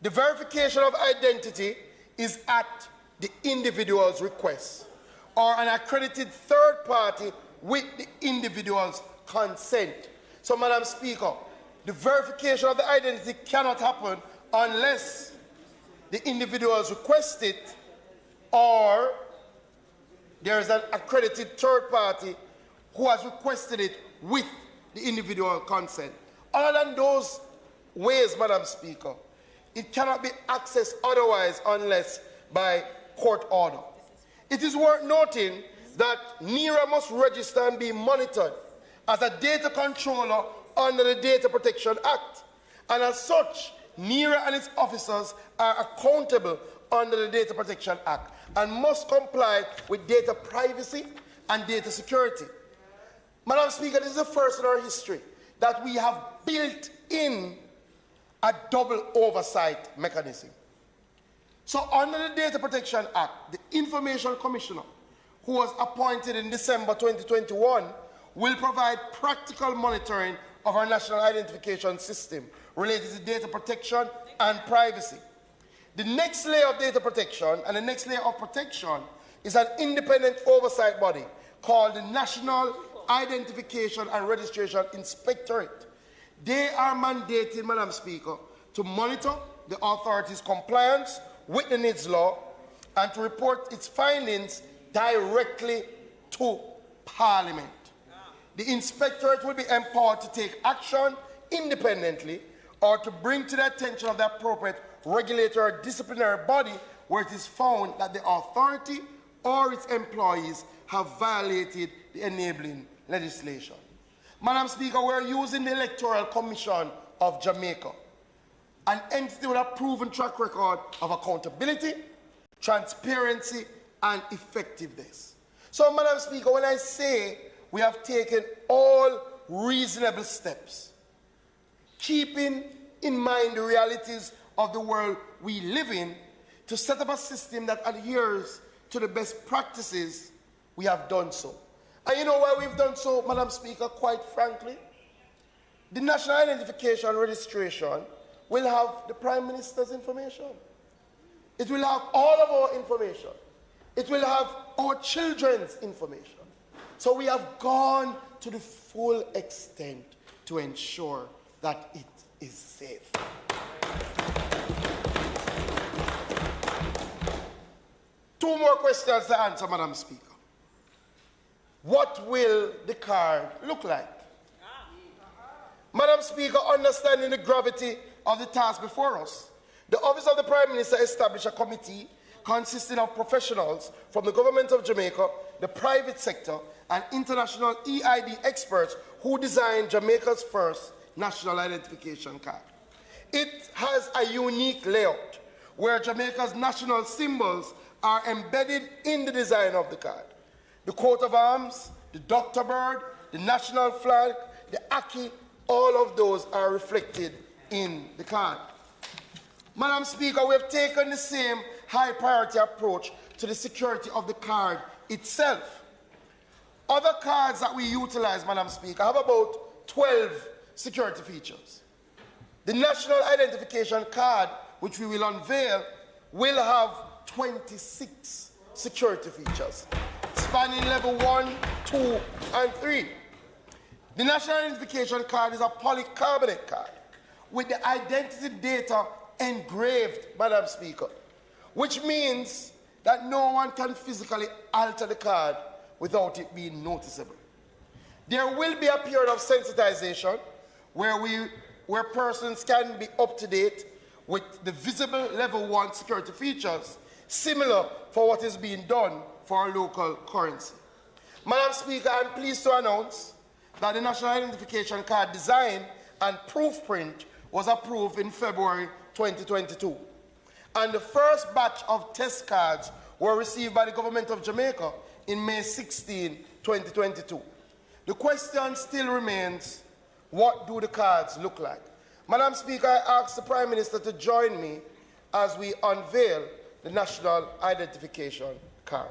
The verification of identity is at the individual's request or an accredited third party with the individual's consent. So, Madam Speaker, the verification of the identity cannot happen unless the individuals request it or there is an accredited third party who has requested it with the individual consent. Other than those ways, Madam Speaker, it cannot be accessed otherwise unless by court order. It is worth noting that NERA must register and be monitored as a data controller under the Data Protection Act. And as such, NERA and its officers are accountable under the Data Protection Act and must comply with data privacy and data security. Madam Speaker, this is the first in our history that we have built in a double oversight mechanism. So under the Data Protection Act, the Information Commissioner, who was appointed in December 2021, will provide practical monitoring of our national identification system related to data protection and privacy. The next layer of data protection and the next layer of protection is an independent oversight body called the National Identification and Registration Inspectorate. They are mandated, Madam Speaker, to monitor the authority's compliance with the NIDS law and to report its findings directly to Parliament. The inspectorate will be empowered to take action independently or to bring to the attention of the appropriate regulatory or disciplinary body where it is found that the authority or its employees have violated the enabling legislation. Madam Speaker, we're using the Electoral Commission of Jamaica, an entity with a proven track record of accountability, transparency, and effectiveness. So, Madam Speaker, when I say we have taken all reasonable steps, keeping in mind the realities of the world we live in, to set up a system that adheres to the best practices, we have done so. And you know why we've done so, Madam Speaker, quite frankly? The National Identification Registration will have the Prime Minister's information. It will have all of our information. It will have our children's information. So we have gone to the full extent to ensure that it is safe. Two more questions to answer, Madam Speaker. What will the card look like? Madam Speaker, understanding the gravity of the task before us, the Office of the Prime Minister established a committee consisting of professionals from the Government of Jamaica, the private sector, and international EID experts who designed Jamaica's first national identification card. It has a unique layout where Jamaica's national symbols are embedded in the design of the card. The coat of arms, the Dr. Bird, the national flag, the Aki, all of those are reflected in the card. Madam Speaker, we have taken the same high priority approach to the security of the card itself. Other cards that we utilize, Madam Speaker, have about 12 security features. The National Identification Card, which we will unveil, will have 26 security features, spanning level 1, 2, and 3. The National Identification Card is a polycarbonate card with the identity data engraved, Madam Speaker, which means that no one can physically alter the card without it being noticeable. There will be a period of sensitization where persons can be up to date with the visible level 1 security features, similar for what is being done for our local currency. Madam Speaker, I'm pleased to announce that the National Identification Card design and proof print was approved in February 2022. And the first batch of test cards were received by the Government of Jamaica in May 16, 2022. The question still remains, what do the cards look like? Madam Speaker, I ask the Prime Minister to join me as we unveil the National Identification Card.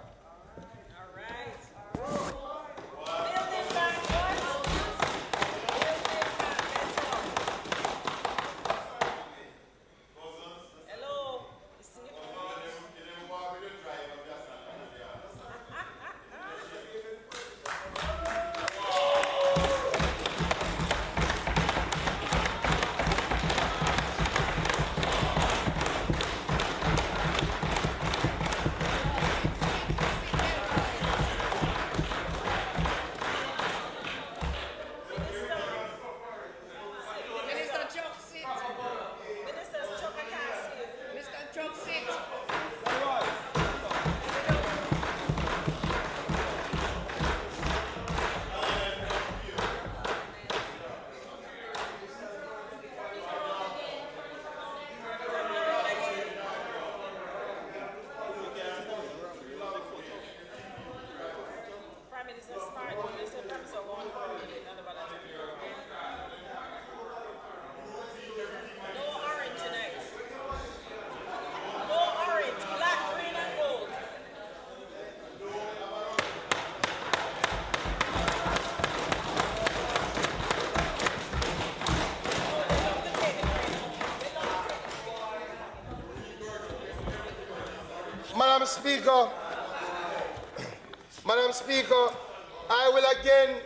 Madam Speaker, I will again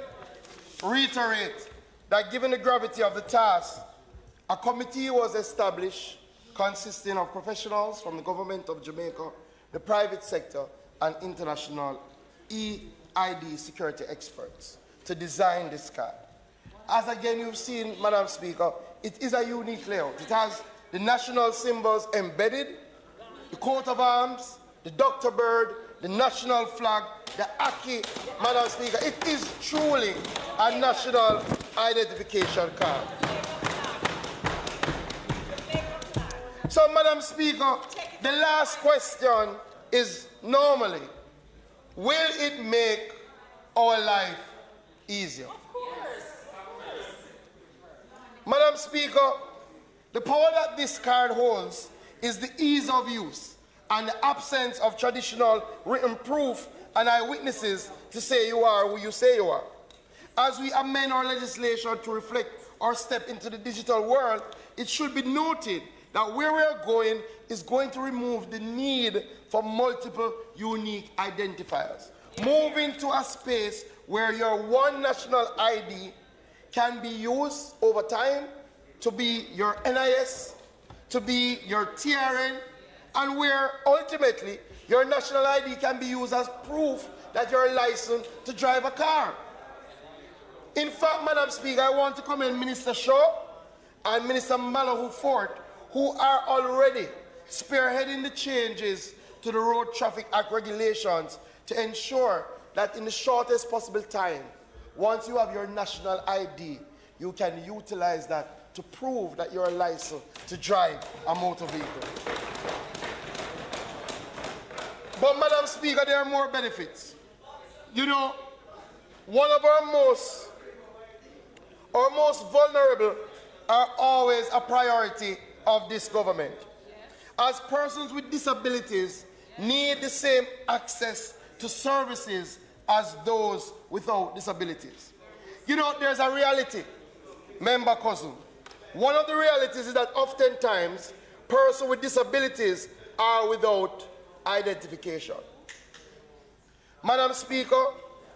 reiterate that given the gravity of the task, a committee was established consisting of professionals from the Government of Jamaica, the private sector, and international EID security experts to design this card. As again you've seen, Madam Speaker, it is a unique layout. It has the national symbols embedded, the coat of arms, the Dr. Bird, the national flag, the Aki, Madam Speaker. It is truly a national identification card. So, Madam Speaker, the last question is normally, will it make our life easier? Of course. Madam Speaker, the power that this card holds is the ease of use and the absence of traditional written proof and eyewitnesses to say you are who you say you are. As we amend our legislation to reflect or step into the digital world, it should be noted that where we are going is going to remove the need for multiple unique identifiers. Moving to a space where your one national ID can be used over time to be your NIS, to be your TRN, and where ultimately your national ID can be used as proof that you're licensed to drive a car. In fact, Madam Speaker, I want to commend Minister Shaw and Minister Malahoo Fort, who are already spearheading the changes to the Road Traffic Act regulations to ensure that in the shortest possible time, once you have your national ID, you can utilize that to prove that you're licensed to drive a motor vehicle. But, Madam Speaker, there are more benefits. You know, one of our most vulnerable are always a priority of this government. As persons with disabilities need the same access to services as those without disabilities. You know, there's a reality, Member Cousin. One of the realities is that oftentimes persons with disabilities are without identification. Madam Speaker,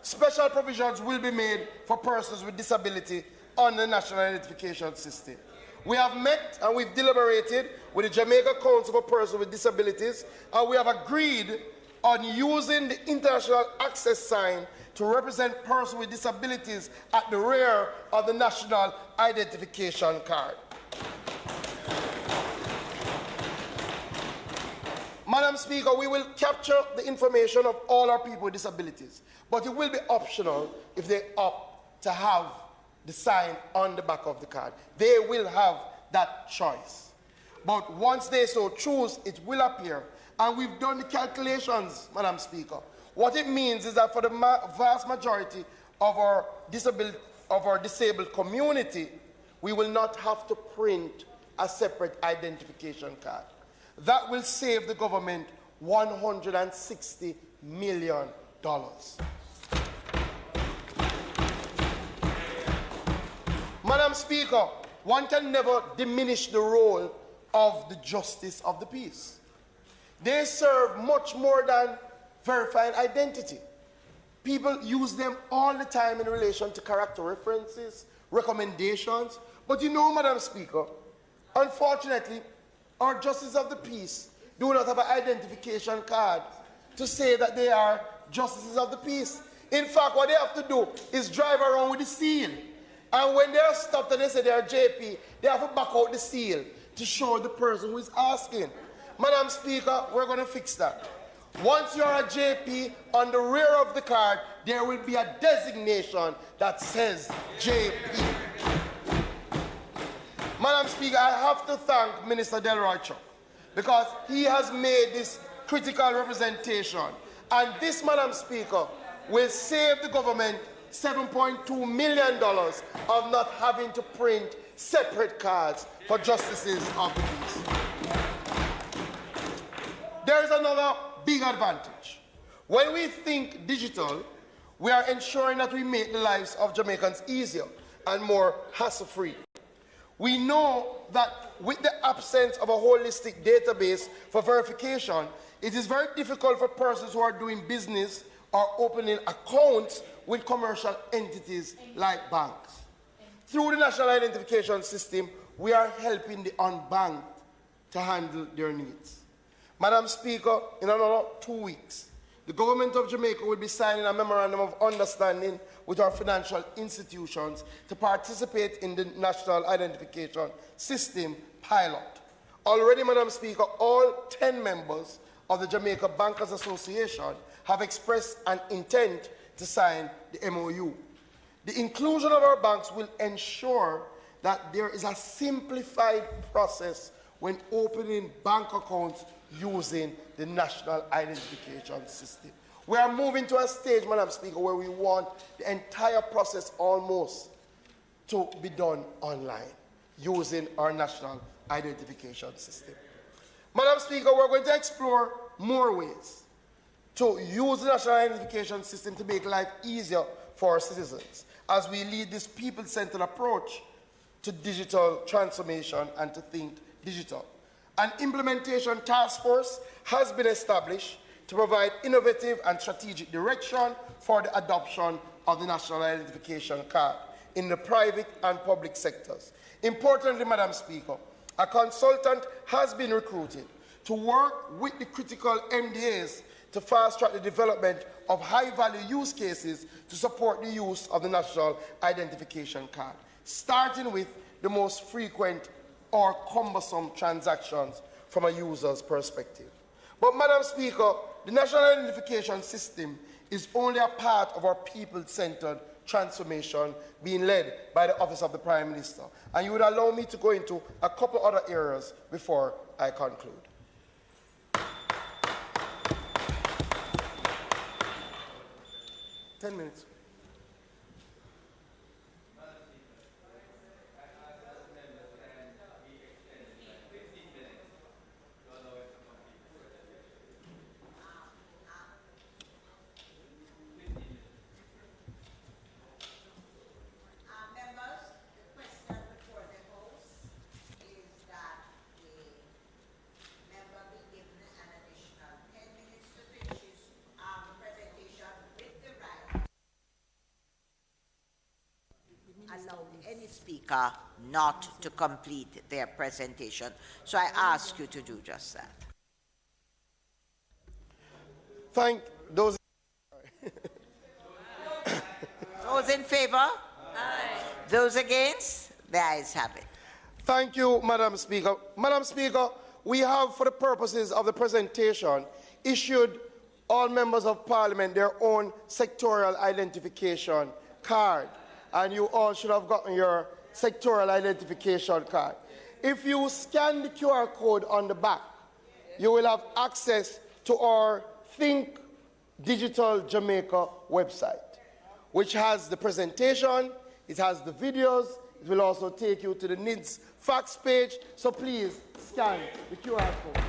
special provisions will be made for persons with disability on the National Identification System. We have met and we've deliberated with the Jamaica Council for Persons with Disabilities, and we have agreed on using the international access sign to represent persons with disabilities at the rear of the national identification card. Madam Speaker, we will capture the information of all our people with disabilities, but it will be optional if they opt to have the sign on the back of the card. They will have that choice. But once they so choose, it will appear. And we've done the calculations, Madam Speaker. What it means is that for the vast majority of our disabled community, we will not have to print a separate identification card. That will save the government $160 million. Madam Speaker, one can never diminish the role of the justice of the peace. They serve much more than verifying identity. People use them all the time in relation to character references, recommendations. But you know, Madam Speaker, unfortunately, our justices of the peace do not have an identification card to say that they are justices of the peace. In fact, what they have to do is drive around with the seal. And when they are stopped and they say they are JP, they have to back out the seal to show the person who is asking. Madam Speaker, we're going to fix that. Once you're a JP, on the rear of the card, there will be a designation that says JP. Madam Speaker, I have to thank Minister Delroy Chuck because he has made this critical representation. And this, Madam Speaker, will save the government $7.2 million of not having to print separate cards for justices of the peace. There is another big advantage. When we think digital, we are ensuring that we make the lives of Jamaicans easier and more hassle-free. We know that with the absence of a holistic database for verification, it is very difficult for persons who are doing business or opening accounts with commercial entities like banks. Through the National Identification System, we are helping the unbanked to handle their needs. Madam Speaker, in another 2 weeks, the government of Jamaica will be signing a memorandum of understanding with our financial institutions to participate in the National Identification System pilot. Already, Madam Speaker, all 10 members of the Jamaica Bankers Association have expressed an intent to sign the MOU. The inclusion of our banks will ensure that there is a simplified process when opening bank accounts using the National Identification System. We are moving to a stage, Madam Speaker, where we want the entire process almost to be done online using our National Identification System. Madam Speaker, we're going to explore more ways to use the National Identification System to make life easier for our citizens as we lead this people-centered approach to digital transformation and to think digital. An implementation task force has been established to provide innovative and strategic direction for the adoption of the National Identification Card in the private and public sectors. Importantly, Madam Speaker, a consultant has been recruited to work with the critical MDAs to fast-track the development of high-value use cases to support the use of the National Identification Card, starting with the most frequent or cumbersome transactions from a user's perspective. But, Madam Speaker, the National Identification System is only a part of our people-centered transformation being led by the Office of the Prime Minister. And you would allow me to go into a couple other areas before I conclude. Ten minutes. Allow any speaker not to complete their presentation. So I ask you to do just that. Thank those. Those in favor? Aye. Those against? The ayes have it. Thank you, Madam Speaker. Madam Speaker, we have, for the purposes of the presentation, issued all members of Parliament their own sectoral identification card. And you all should have gotten your sectoral identification card. If you scan the QR code on the back, you will have access to our Think Digital Jamaica website, which has the presentation, it has the videos, it will also take you to the NIDS facts page, so please scan the QR code.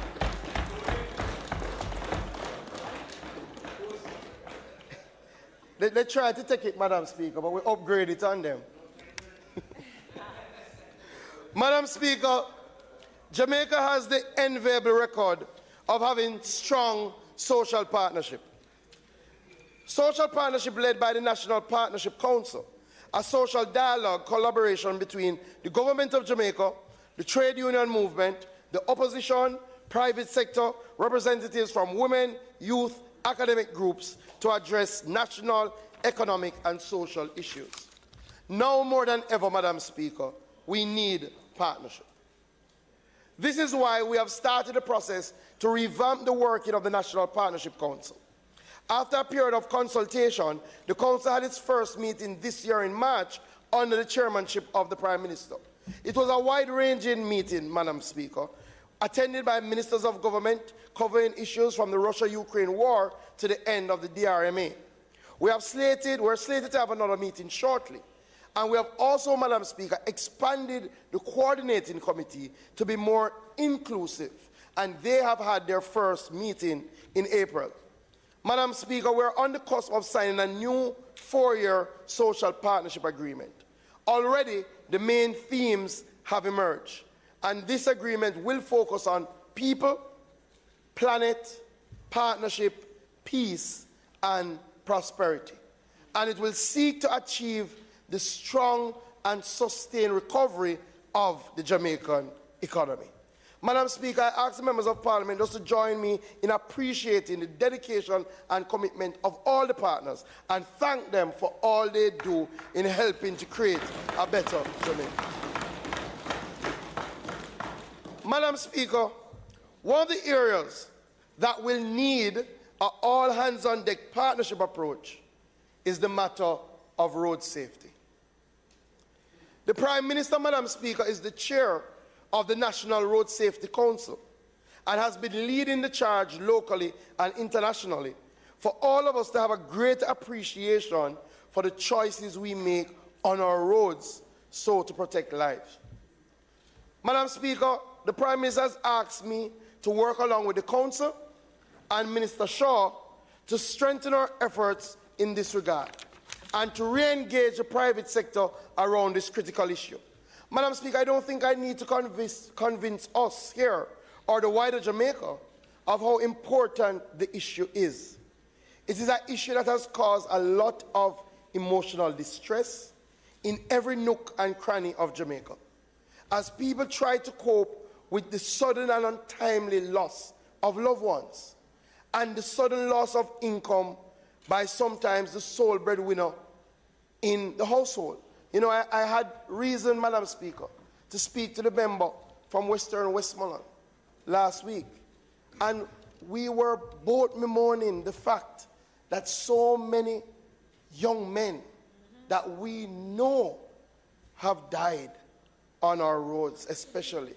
They tried to take it, Madam Speaker, but we upgrade it on them. Madam Speaker, Jamaica has the enviable record of having strong social partnership. Social partnership led by the National Partnership Council, a social dialogue collaboration between the government of Jamaica, the trade union movement, the opposition, private sector, representatives from women, youth, academic groups to address national, economic and social issues. Now more than ever, Madam Speaker, we need partnership. This is why we have started a process to revamp the working of the National Partnership Council. After a period of consultation, the Council had its first meeting this year in March under the chairmanship of the Prime Minister. It was a wide-ranging meeting, Madam Speaker, attended by ministers of government covering issues from the Russia-Ukraine war to the end of the DRMA. We're slated to have another meeting shortly. And we have also, Madam Speaker, expanded the coordinating committee to be more inclusive. And they have had their first meeting in April. Madam Speaker, we're on the cusp of signing a new 4-year social partnership agreement. Already, the main themes have emerged. And this agreement will focus on people, planet, partnership, peace, and prosperity. And it will seek to achieve the strong and sustained recovery of the Jamaican economy. Madam Speaker, I ask the members of Parliament just to join me in appreciating the dedication and commitment of all the partners and thank them for all they do in helping to create a better Jamaica. Madam Speaker, one of the areas that will need an all-hands-on-deck partnership approach is the matter of road safety. The Prime Minister, Madam Speaker, is the chair of the National Road Safety Council and has been leading the charge locally and internationally for all of us to have a great appreciation for the choices we make on our roads so to protect lives. Madam Speaker, the Prime Minister has asked me to work along with the Council and Minister Shaw to strengthen our efforts in this regard and to re-engage the private sector around this critical issue. Madam Speaker, I don't think I need to convince us here or the wider Jamaica of how important the issue is. It is an issue that has caused a lot of emotional distress in every nook and cranny of Jamaica, as people try to cope with the sudden and untimely loss of loved ones and the sudden loss of income by sometimes the sole breadwinner in the household. You know, I had reason, Madam Speaker, to speak to the member from Western Westmoreland last week, and we were both bemoaning the fact that so many young men that we know have died on our roads, especially.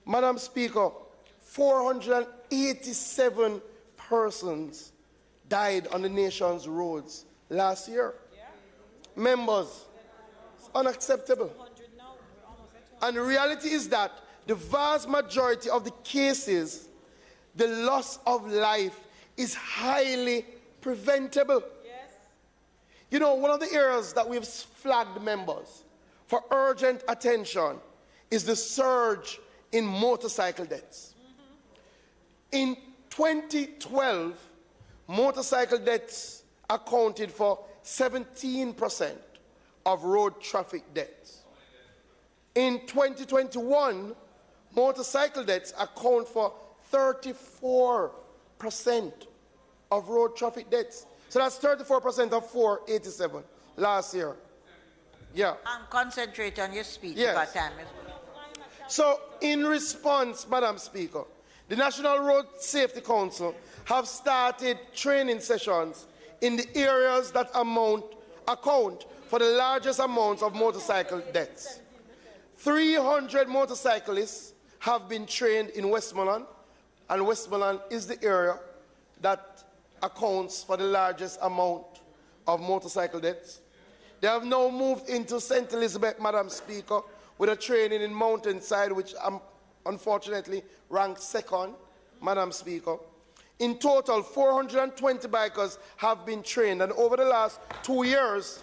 Madam Speaker, 487 persons died on the nation's roads last year. Members, it's unacceptable. And the reality is that the vast majority of the cases, the loss of life is highly preventable. You know, one of the areas that we've flagged members for urgent attention is the surge in motorcycle deaths. In 2012, motorcycle deaths accounted for 17% of road traffic deaths. In 2021, motorcycle deaths account for 34% of road traffic deaths. So that's 34% of 487 last year. Yeah. And concentrate on your speech. Yes. So in response, Madam Speaker, the National Road Safety Council have started training sessions in the areas that account for the largest amounts of motorcycle deaths. 300 motorcyclists have been trained in Westmoreland, and Westmoreland is the area that accounts for the largest amount of motorcycle deaths. They have now moved into St. Elizabeth, Madam Speaker, with a training in Mountainside, which unfortunately ranked second, Madam Speaker. In total, 420 bikers have been trained, and over the last 2 years,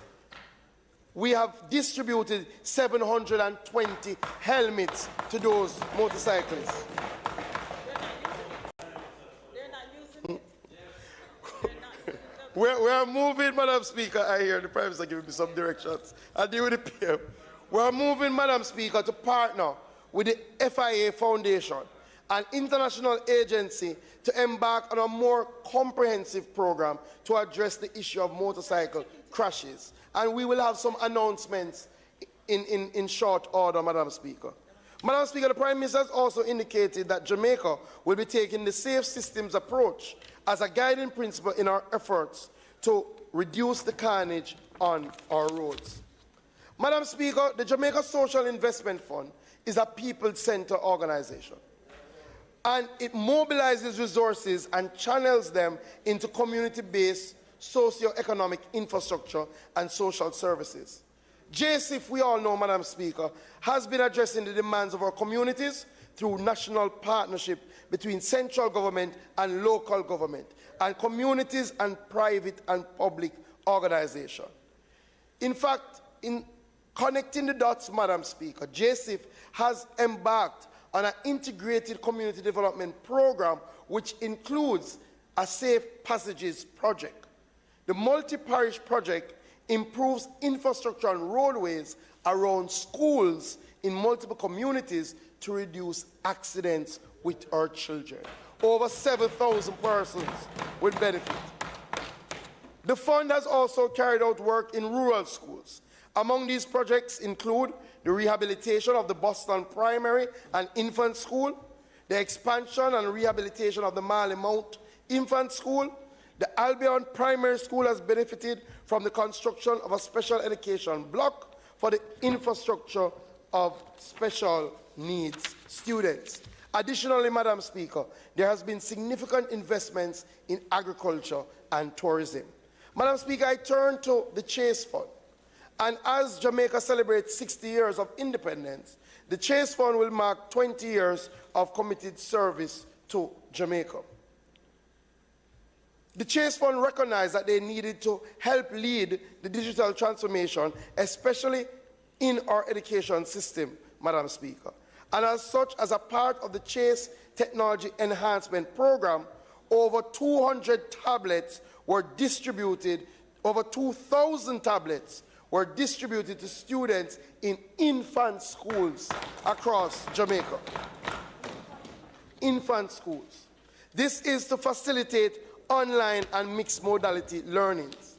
we have distributed 720 helmets to those motorcyclists. We're moving, Madam Speaker. I hear the Prime Minister giving me some directions. I deal with the PM. We're moving, Madam Speaker, to partner with the FIA Foundation, an international agency, to embark on a more comprehensive program to address the issue of motorcycle crashes. And we will have some announcements in short order, Madam Speaker. Madam Speaker, the Prime Minister has also indicated that Jamaica will be taking the safe systems approach as a guiding principle in our efforts to reduce the carnage on our roads. Madam Speaker, the Jamaica Social Investment Fund is a people-centered organization, and it mobilizes resources and channels them into community-based socio-economic infrastructure and social services. JSIF, we all know, Madam Speaker, has been addressing the demands of our communities through national partnership between central government and local government, and communities and private and public organizations. In fact, in connecting the dots, Madam Speaker, JSIF has embarked on an integrated community development program which includes a Safe Passages project. The multi-parish project improves infrastructure and roadways around schools in multiple communities to reduce accidents with our children. Over 7,000 persons will benefit. The fund has also carried out work in rural schools. Among these projects include the rehabilitation of the Boston Primary and Infant School, the expansion and rehabilitation of the Marley Mount Infant School. The Albion Primary School has benefited from the construction of a special education block for the infrastructure of special needs students. Additionally, Madam Speaker, there has been significant investments in agriculture and tourism. Madam Speaker, I turn to the Chase Fund. And as Jamaica celebrates 60 years of independence, the Chase Fund will mark 20 years of committed service to Jamaica. The Chase Fund recognized that they needed to help lead the digital transformation, especially in our education system, Madam Speaker. And as such, as a part of the Chase Technology Enhancement Program, over 200 tablets were distributed, over 2,000 tablets were distributed to students in infant schools across Jamaica. Infant schools. This is to facilitate online and mixed modality learnings.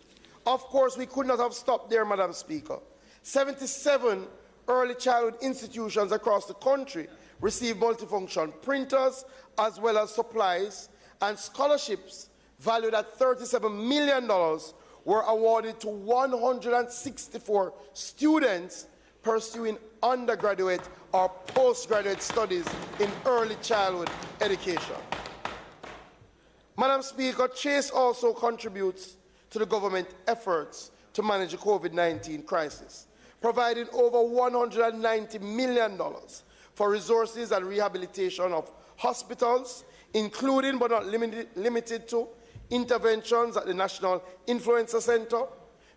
Of course, we could not have stopped there, Madam Speaker. 77 early childhood institutions across the country received multifunction printers as well as supplies, and scholarships valued at $37 million were awarded to 164 students pursuing undergraduate or postgraduate studies in early childhood education. Madam Speaker, Chase also contributes to the government efforts to manage the COVID-19 crisis, providing over $190 million for resources and rehabilitation of hospitals, including but not limited to interventions at the National Influenza Center,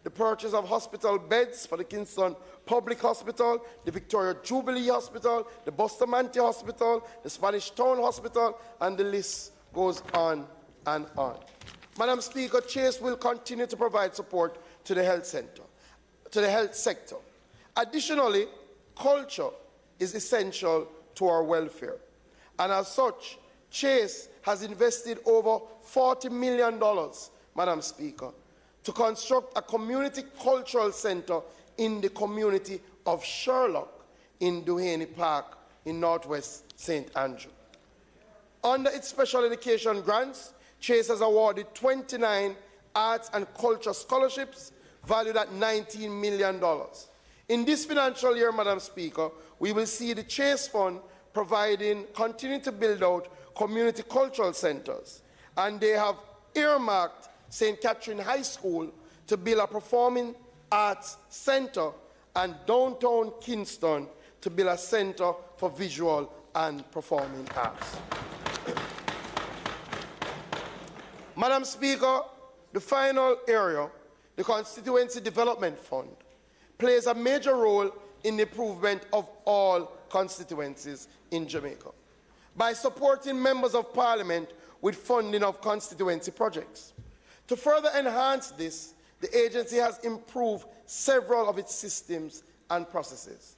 the purchase of hospital beds for the Kingston Public Hospital, the Victoria Jubilee Hospital, the Bustamante Hospital, the Spanish Town Hospital, and the list goes on and on. Madam Speaker, Chase will continue to provide support to the health sector. Additionally, culture is essential to our welfare, and as such, Chase has invested over $40 million, Madam Speaker, to construct a community cultural center in the community of Sherlock in Duhaney Park in Northwest St. Andrew. Under its special education grants, Chase has awarded 29 arts and culture scholarships valued at $19 million. In this financial year, Madam Speaker, we will see the Chase Fund continuing to build out community cultural centers, and they have earmarked St. Catherine High School to build a performing arts center and downtown Kingston to build a center for visual and performing arts. Madam Speaker, the final area, the Constituency Development Fund, plays a major role in the improvement of all constituencies in Jamaica by supporting members of Parliament with funding of constituency projects. To further enhance this, the agency has improved several of its systems and processes.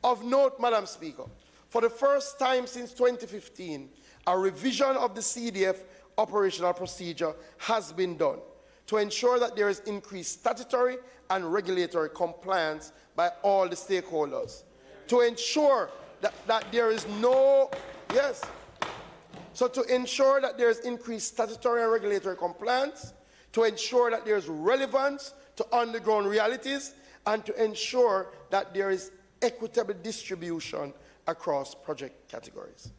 Of note, Madam Speaker, for the first time since 2015, a revision of the CDF operational procedure has been done to ensure that there is increased statutory and regulatory compliance by all the stakeholders, to ensure that there is no, yes, so to ensure that there is increased statutory and regulatory compliance, to ensure that there is relevance to on-the-ground realities, and to ensure that there is equitable distribution across project categories.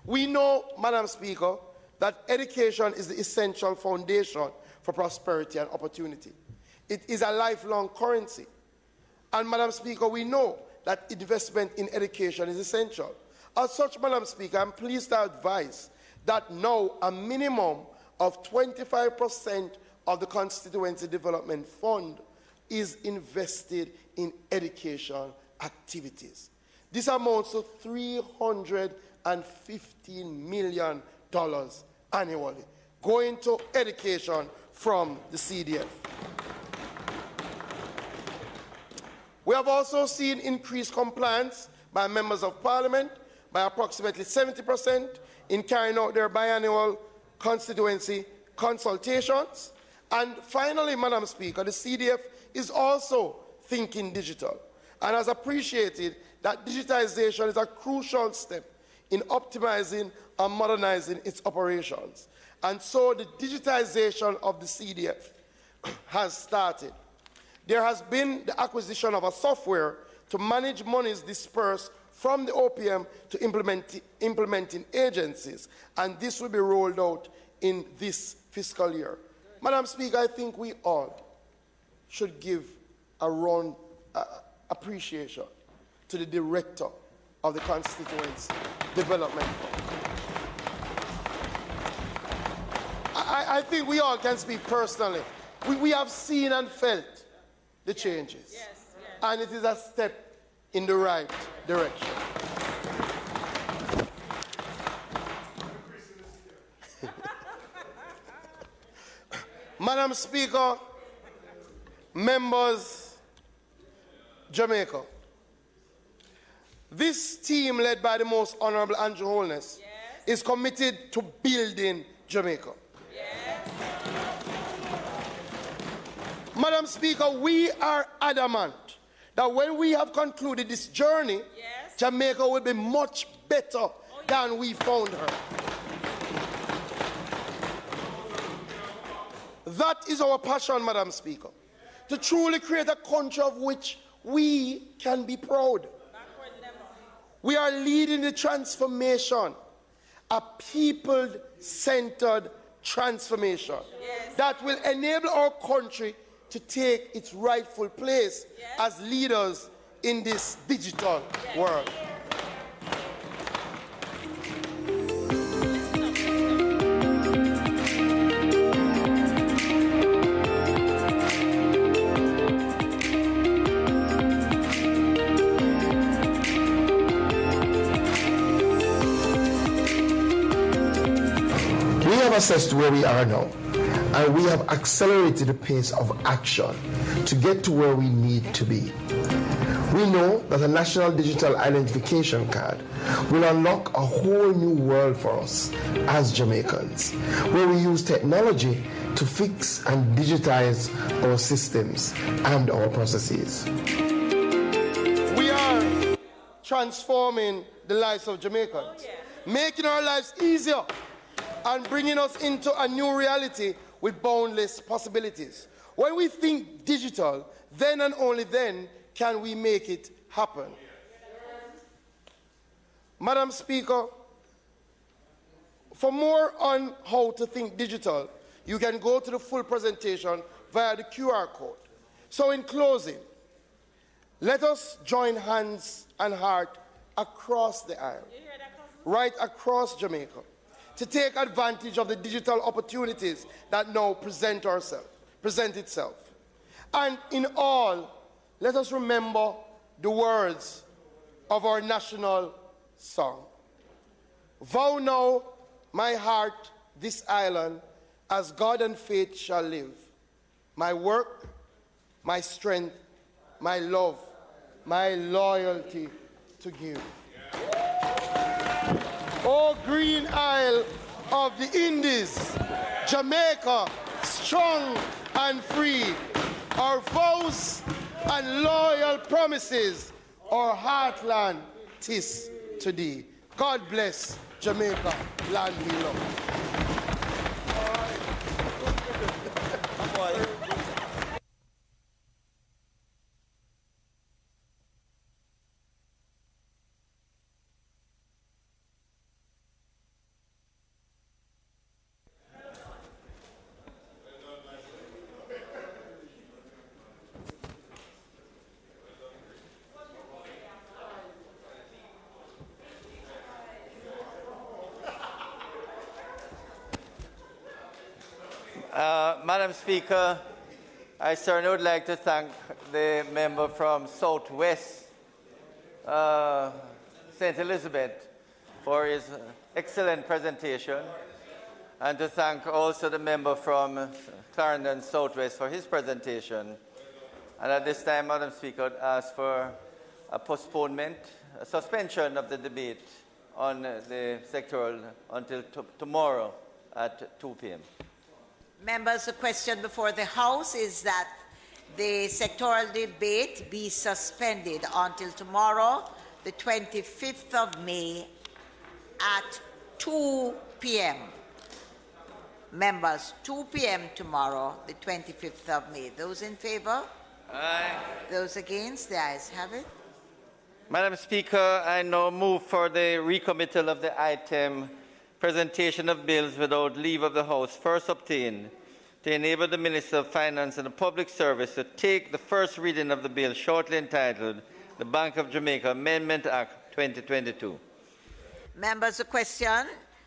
We know, Madam Speaker, that education is the essential foundation for prosperity and opportunity. It is a lifelong currency. And, Madam Speaker, we know that investment in education is essential. As such, Madam Speaker, I'm pleased to advise that now a minimum of 25% of the Constituency Development Fund is invested in education activities. This amounts to $315 million annually going to education from the CDF. We have also seen increased compliance by members of Parliament by approximately 70% in carrying out their biannual constituency consultations. And finally, Madam Speaker, the CDF is also thinking digital and has appreciated that digitization is a crucial step in optimizing and modernizing its operations. And so the digitization of the CDF has started. There has been the acquisition of a software to manage monies dispersed from the OPM to implementing agencies, and this will be rolled out in this fiscal year. Madam Speaker, I think we all should give a round appreciation to the director of the Constituency Development Fund. I think we all can speak personally. We have seen and felt the changes. Yes, yes. And it is a step in the right direction. Madam Speaker, members, Jamaica. This team, led by the Most Honorable Andrew Holness, is committed to building Jamaica. Madam Speaker, we are adamant that when we have concluded this journey, Jamaica will be much better than we found her. That is our passion, Madam Speaker, to truly create a country of which we can be proud. We are leading the transformation, a people-centered transformation that will enable our country to take its rightful place as leaders in this digital world. We have assessed where we are now, and we have accelerated the pace of action to get to where we need to be. We know that a national digital identification card will unlock a whole new world for us as Jamaicans, where we use technology to fix and digitize our systems and our processes. We are transforming the lives of Jamaicans, making our lives easier and bringing us into a new reality with boundless possibilities. When we think digital, then and only then can we make it happen. Madam Speaker, for more on how to think digital, you can go to the full presentation via the QR code. So in closing, let us join hands and heart across the aisle, right across Jamaica, to take advantage of the digital opportunities that now present itself. And in all, let us remember the words of our national song. Vow now, my heart, this island, as God and faith shall live. My work, my strength, my love, my loyalty to give. Oh, green isle of the Indies, Jamaica, strong and free. Our vows and loyal promises, our heartland, 'tis to thee. God bless Jamaica, land we love. Madam Speaker, I certainly would like to thank the member from Southwest, St. Elizabeth, for his excellent presentation, and to thank also the member from Clarendon Southwest for his presentation. And at this time, Madam Speaker, I would ask for a postponement, a suspension of the debate on the sectoral until tomorrow at 2 p.m. Members, the question before the House is that the sectoral debate be suspended until tomorrow, the 25th of May at 2 p.m. Members, 2 p.m. tomorrow, the 25th of May. Those in favor? Aye. Those against? The ayes have it. Madam Speaker, I now move for the recommittal of the item presentation of bills without leave of the House first obtained to enable the Minister of Finance and the Public Service to take the first reading of the bill shortly entitled the Bank of Jamaica Amendment Act 2022. Members, the question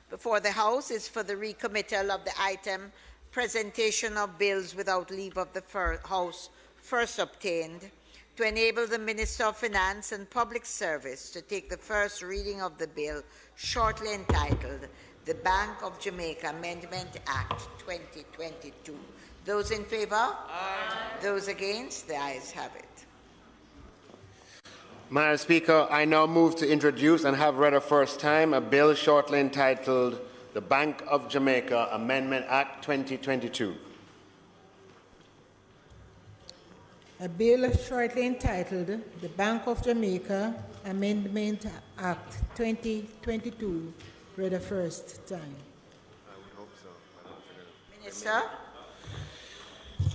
before the House is for the recommittal of the item presentation of bills without leave of the House first obtained to enable the Minister of Finance and Public Service to take the first reading of the bill shortly entitled the Bank of Jamaica Amendment Act 2022. Those in favor? Aye. Those against? The ayes have it. Madam Speaker, I now move to introduce and have read a first time a bill shortly entitled the Bank of Jamaica Amendment Act 2022. A bill shortly entitled the Bank of Jamaica Amendment Act 2022 read a first time. I would hope so. Minister.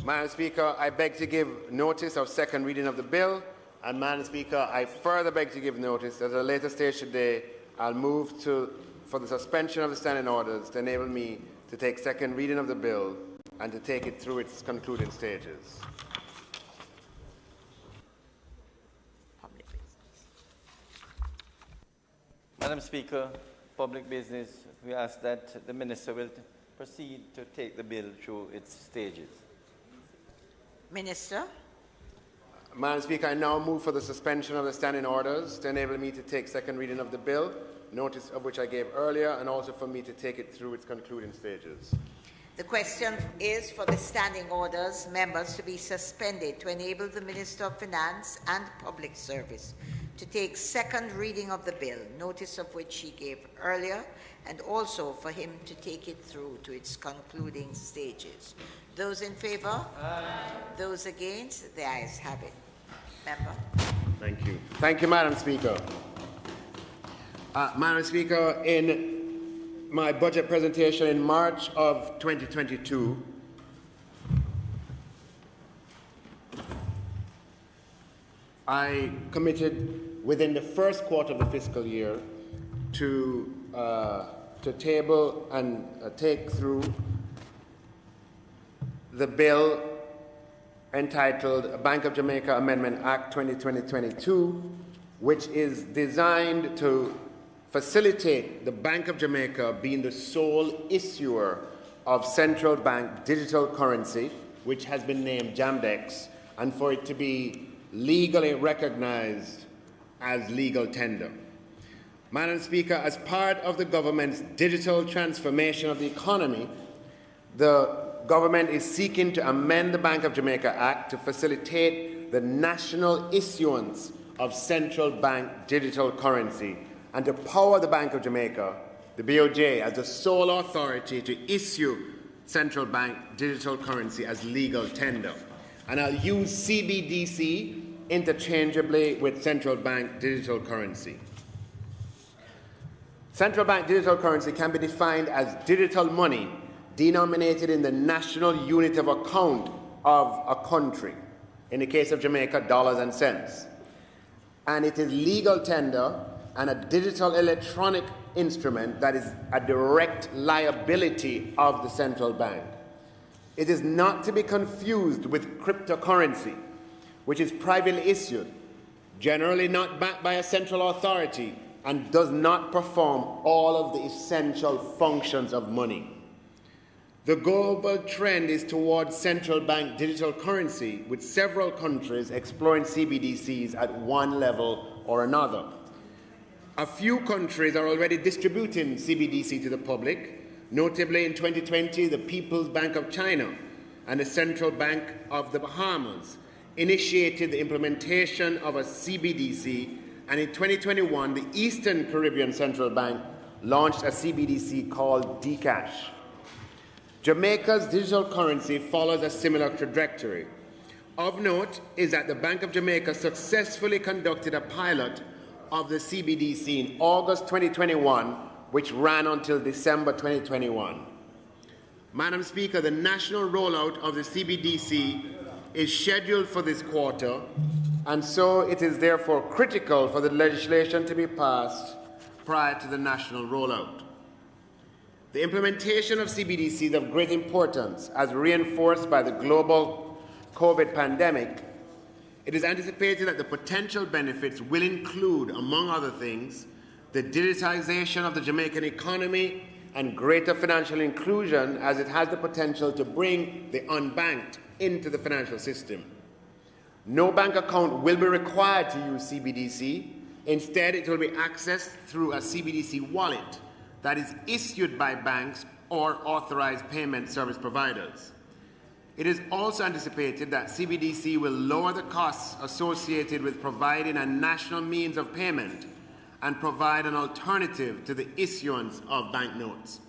Madam Speaker, I beg to give notice of second reading of the bill. And Madam Speaker, I further beg to give notice that at a later stage today, I'll move for the suspension of the standing orders to enable me to take second reading of the bill and to take it through its concluding stages. Madam Speaker, public business, we ask that the Minister will proceed to take the bill through its stages. Minister. Madam Speaker, I now move for the suspension of the standing orders to enable me to take second reading of the bill, notice of which I gave earlier, and also for me to take it through its concluding stages. The question is for the standing orders members to be suspended to enable the Minister of Finance and Public Service to take second reading of the bill, notice of which he gave earlier, and also for him to take it through to its concluding stages. Those in favor? Aye. Those against? The ayes have it. Member. Thank you. Thank you, Madam Speaker. Madam Speaker, in my budget presentation in March of 2022, I committed within the first quarter of the fiscal year to table and take through the bill entitled Bank of Jamaica Amendment Act 2022, which is designed to facilitate the Bank of Jamaica being the sole issuer of central bank digital currency, which has been named JAMDEX, and for it to be legally recognized as legal tender. Madam Speaker, as part of the government's digital transformation of the economy, the government is seeking to amend the Bank of Jamaica Act to facilitate the national issuance of central bank digital currency and to power the Bank of Jamaica, the BOJ, as the sole authority to issue central bank digital currency as legal tender. And I'll use CBDC interchangeably with central bank digital currency. Central bank digital currency can be defined as digital money denominated in the national unit of account of a country, in the case of Jamaica, dollars and cents. And it is legal tender and a digital electronic instrument that is a direct liability of the central bank. It is not to be confused with cryptocurrency, which is privately issued, generally not backed by a central authority, and does not perform all of the essential functions of money. The global trend is towards central bank digital currency, with several countries exploring CBDCs at one level or another. A few countries are already distributing CBDC to the public, notably in 2020, the People's Bank of China and the Central Bank of the Bahamas initiated the implementation of a CBDC, and in 2021, the Eastern Caribbean Central Bank launched a CBDC called Dcash. Jamaica's digital currency follows a similar trajectory. Of note is that the Bank of Jamaica successfully conducted a pilot of the CBDC in August 2021, which ran until December 2021. Madam Speaker, the national rollout of the CBDC is scheduled for this quarter, and so it is therefore critical for the legislation to be passed prior to the national rollout. The implementation of CBDC is of great importance, as reinforced by the global COVID pandemic. It is anticipated that the potential benefits will include, among other things, the digitization of the Jamaican economy and greater financial inclusion, as it has the potential to bring the unbanked into the financial system. No bank account will be required to use CBDC. Instead, it will be accessed through a CBDC wallet that is issued by banks or authorized payment service providers. It is also anticipated that CBDC will lower the costs associated with providing a national means of payment and provide an alternative to the issuance of banknotes.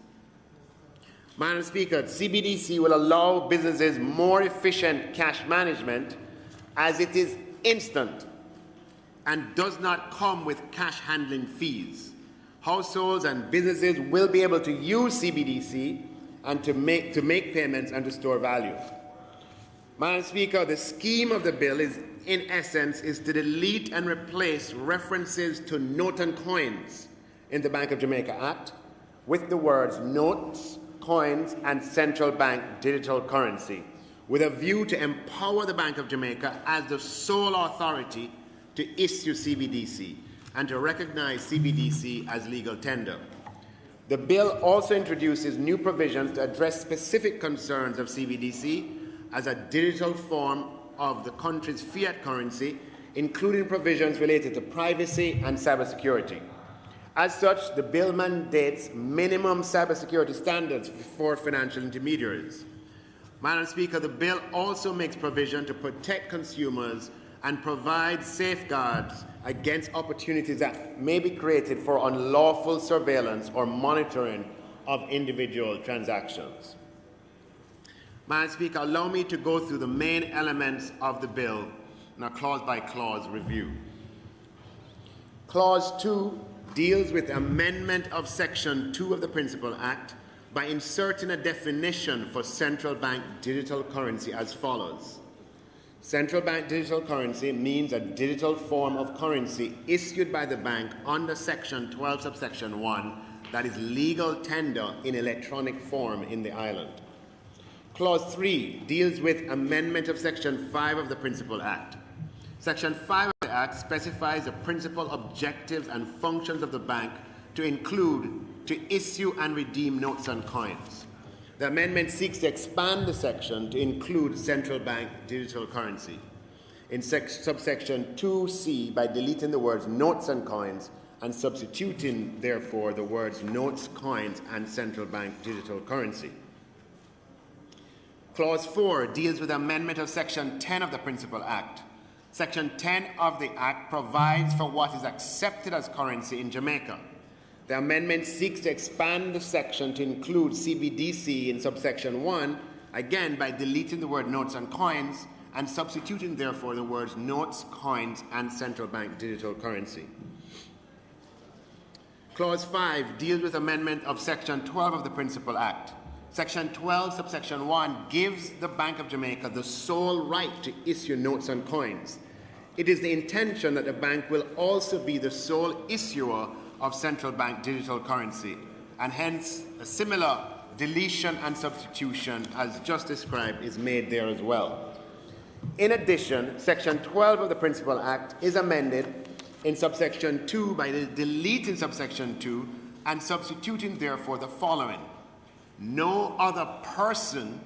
Madam Speaker, CBDC will allow businesses more efficient cash management as it is instant and does not come with cash handling fees. Households and businesses will be able to use CBDC and to make payments and to store value. Madam Speaker, the scheme of the bill is, in essence, is to delete and replace references to note and coins in the Bank of Jamaica Act with the words notes, coins, and central bank digital currency, with a view to empower the Bank of Jamaica as the sole authority to issue CBDC and to recognize CBDC as legal tender. The bill also introduces new provisions to address specific concerns of CBDC as a digital form of the country's fiat currency, including provisions related to privacy and cybersecurity. As such, the bill mandates minimum cybersecurity standards for financial intermediaries. Madam Speaker, the bill also makes provision to protect consumers and provide safeguards against opportunities that may be created for unlawful surveillance or monitoring of individual transactions. Madam Speaker, allow me to go through the main elements of the bill in a clause-by-clause review. Clause 2 deals with amendment of Section 2 of the Principal Act by inserting a definition for central bank digital currency as follows. Central bank digital currency means a digital form of currency issued by the bank under Section 12, subsection 1, that is legal tender in electronic form in the island. Clause 3 deals with amendment of Section 5 of the Principal Act. Section 5 of the Act specifies the principal objectives and functions of the bank to include to issue and redeem notes and coins. The amendment seeks to expand the section to include central bank digital currency in subsection 2C by deleting the words notes and coins and substituting, therefore, the words notes, coins, and central bank digital currency. Clause 4 deals with amendment of Section 10 of the Principal Act. Section 10 of the Act provides for what is accepted as currency in Jamaica. The amendment seeks to expand the section to include CBDC in subsection 1, again by deleting the word notes and coins and substituting, therefore, the words notes, coins, and central bank digital currency. Clause 5 deals with amendment of Section 12 of the Principal Act. Section 12, subsection 1, gives the Bank of Jamaica the sole right to issue notes and coins. It is the intention that the bank will also be the sole issuer of central bank digital currency, and hence a similar deletion and substitution as just described is made there as well. In addition, Section 12 of the Principal Act is amended in subsection 2 by deleting subsection 2 and substituting, therefore, the following. No person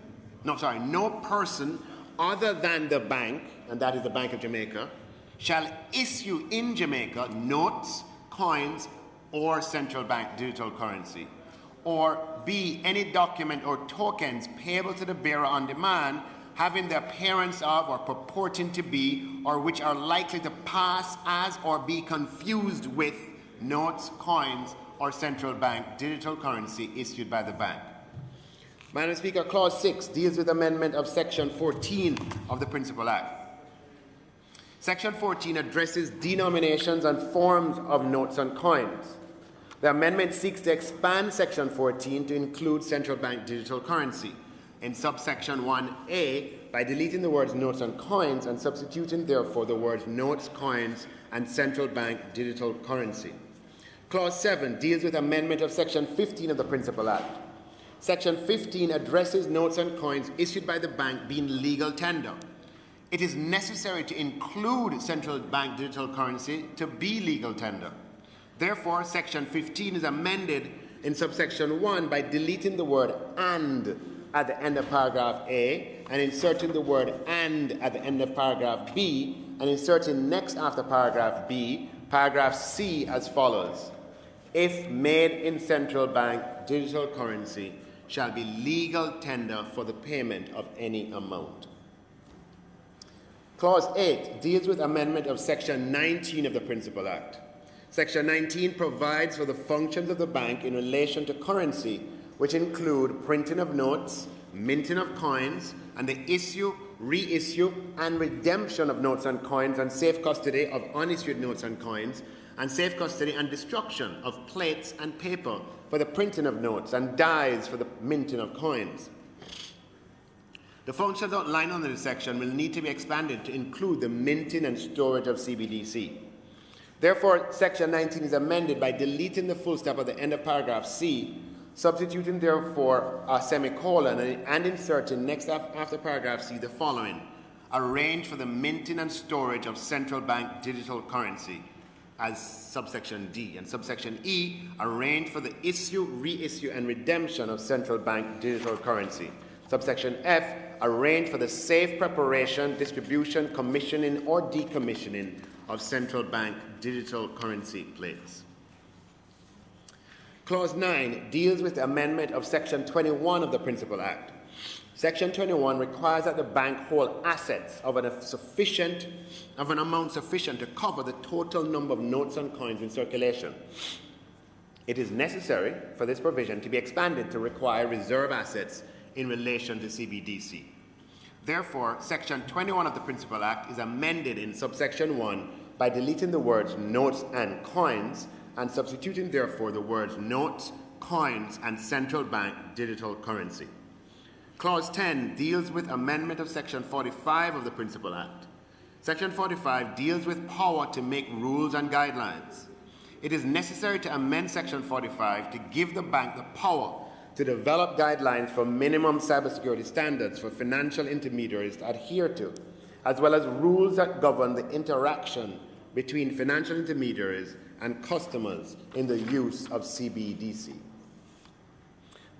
other than the bank, and that is the Bank of Jamaica, shall issue in Jamaica notes, coins, or central bank digital currency, or B, any document or tokens payable to the bearer on demand having the appearance of or purporting to be or which are likely to pass as or be confused with notes, coins, or central bank digital currency issued by the bank. Madam Speaker, Clause 6 deals with amendment of Section 14 of the Principal Act. Section 14 addresses denominations and forms of notes and coins. The amendment seeks to expand Section 14 to include central bank digital currency in subsection 1A by deleting the words notes and coins and substituting, therefore, the words notes, coins, and central bank digital currency. Clause 7 deals with amendment of Section 15 of the Principal Act. Section 15 addresses notes and coins issued by the bank being legal tender. It is necessary to include central bank digital currency to be legal tender. Therefore, Section 15 is amended in subsection 1 by deleting the word and at the end of paragraph A, and inserting the word "and" at the end of paragraph B, and inserting next after paragraph B, paragraph C as follows: if made in central bank digital currency, shall be legal tender for the payment of any amount. Clause 8 deals with amendment of Section 19 of the Principal Act. Section 19 provides for the functions of the bank in relation to currency, which include printing of notes, minting of coins, and the issue, reissue, and redemption of notes and coins, and safe custody of unissued notes and coins, and safe custody and destruction of plates and paper for the printing of notes, and dies for the minting of coins. The functions outlined under this section will need to be expanded to include the minting and storage of CBDC. Therefore, Section 19 is amended by deleting the full stop at the end of paragraph C, substituting therefore a semicolon, and inserting next after paragraph C the following: arrange for the minting and storage of central bank digital currency, as subsection D, and subsection E, arrange for the issue, reissue, and redemption of central bank digital currency. Subsection F, arrange for the safe preparation, distribution, commissioning, or decommissioning of central bank digital currency plates. Clause 9 deals with the amendment of Section 21 of the Principal Act. Section 21 requires that the bank hold assets of an amount sufficient to cover the total number of notes and coins in circulation. It is necessary for this provision to be expanded to require reserve assets in relation to CBDC. Therefore, Section 21 of the Principal Act is amended in subsection 1 by deleting the words notes and coins and substituting therefore the words notes, coins, and central bank digital currency. Clause 10 deals with amendment of Section 45 of the Principal Act. Section 45 deals with power to make rules and guidelines. It is necessary to amend Section 45 to give the bank the power to develop guidelines for minimum cybersecurity standards for financial intermediaries to adhere to, as well as rules that govern the interaction between financial intermediaries and customers in the use of CBDC.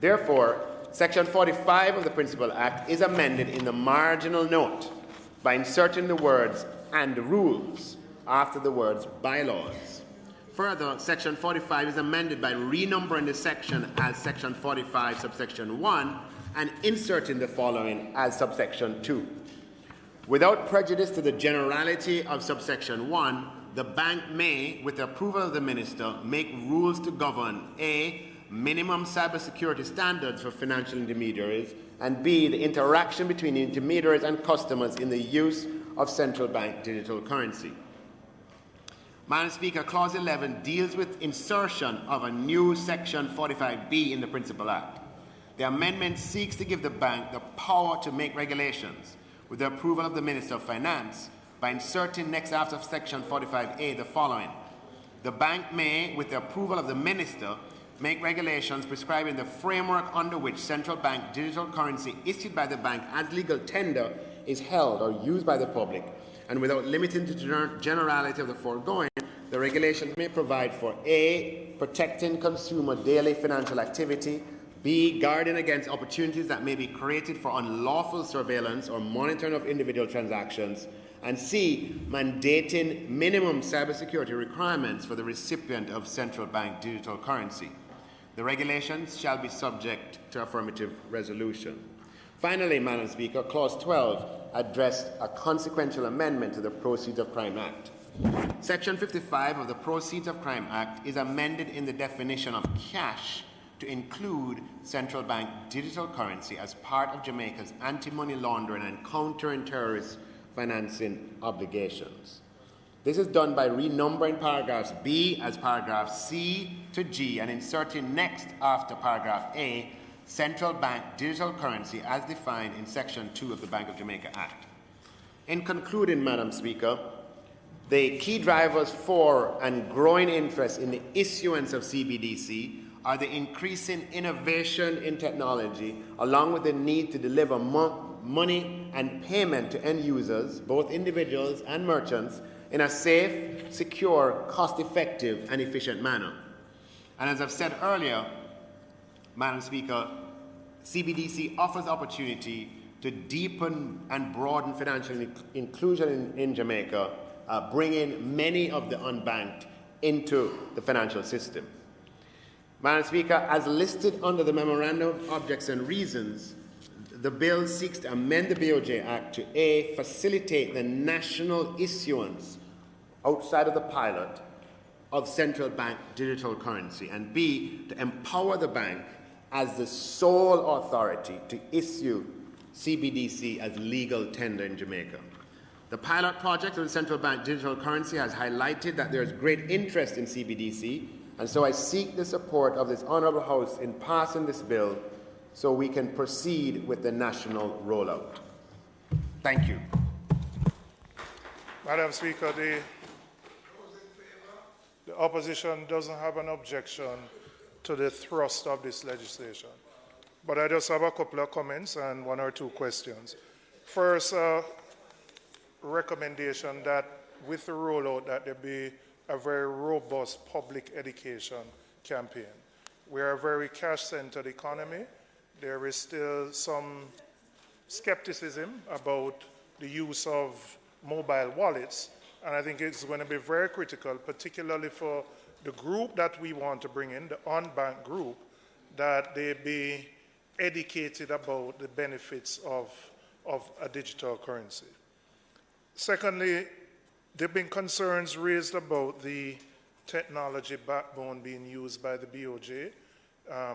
Therefore, Section 45 of the Principal Act is amended in the marginal note by inserting the words "and rules" after the words "bylaws." Further, Section 45 is amended by renumbering the section as Section 45 subsection 1 and inserting the following as subsection 2. Without prejudice to the generality of subsection 1, the bank may, with the approval of the Minister, make rules to govern A, minimum cybersecurity standards for financial intermediaries, and B, the interaction between intermediaries and customers in the use of central bank digital currency. Madam Speaker, Clause 11 deals with insertion of a new Section 45B in the Principal Act. The amendment seeks to give the bank the power to make regulations with the approval of the Minister of Finance by inserting next after Section 45A the following: the bank may, with the approval of the Minister, make regulations prescribing the framework under which central bank digital currency issued by the bank as legal tender is held or used by the public, and without limiting the generality of the foregoing, the regulations may provide for A, protecting consumer daily financial activity, B, guarding against opportunities that may be created for unlawful surveillance or monitoring of individual transactions, and C, mandating minimum cybersecurity requirements for the recipient of central bank digital currency. The regulations shall be subject to affirmative resolution. Finally, Madam Speaker, Clause 12 addressed a consequential amendment to the Proceeds of Crime Act. Section 55 of the Proceeds of Crime Act is amended in the definition of cash to include central bank digital currency as part of Jamaica's anti-money laundering and countering terrorist financing obligations. This is done by renumbering paragraphs B as paragraph C to G and inserting next after paragraph A central bank digital currency as defined in Section 2 of the Bank of Jamaica Act. In concluding, Madam Speaker, the key drivers for and growing interest in the issuance of CBDC are the increasing innovation in technology, along with the need to deliver money and payment to end users, both individuals and merchants, in a safe, secure, cost-effective, and efficient manner. And as I've said earlier, Madam Speaker, CBDC offers opportunity to deepen and broaden financial inclusion in Jamaica, bringing many of the unbanked into the financial system. Madam Speaker, as listed under the Memorandum of Objects and Reasons, the bill seeks to amend the BOJ Act to A, facilitate the national issuance outside of the pilot of central bank digital currency, and B, to empower the bank as the sole authority to issue CBDC as legal tender in Jamaica. The pilot project of the central bank digital currency has highlighted that there is great interest in CBDC, and so I seek the support of this Honourable House in passing this bill so we can proceed with the national rollout. Thank you. Madam Speaker, the opposition doesn't have an objection to the thrust of this legislation. But I just have a couple of comments and one or two questions. First, recommendation that with the rollout that there be a very robust public education campaign. We are a very cash-centered economy. There is still some skepticism about the use of mobile wallets, and I think it's going to be very critical, particularly for the group that we want to bring in, the unbanked group, that they be educated about the benefits of a digital currency. Secondly, there have been concerns raised about the technology backbone being used by the BOJ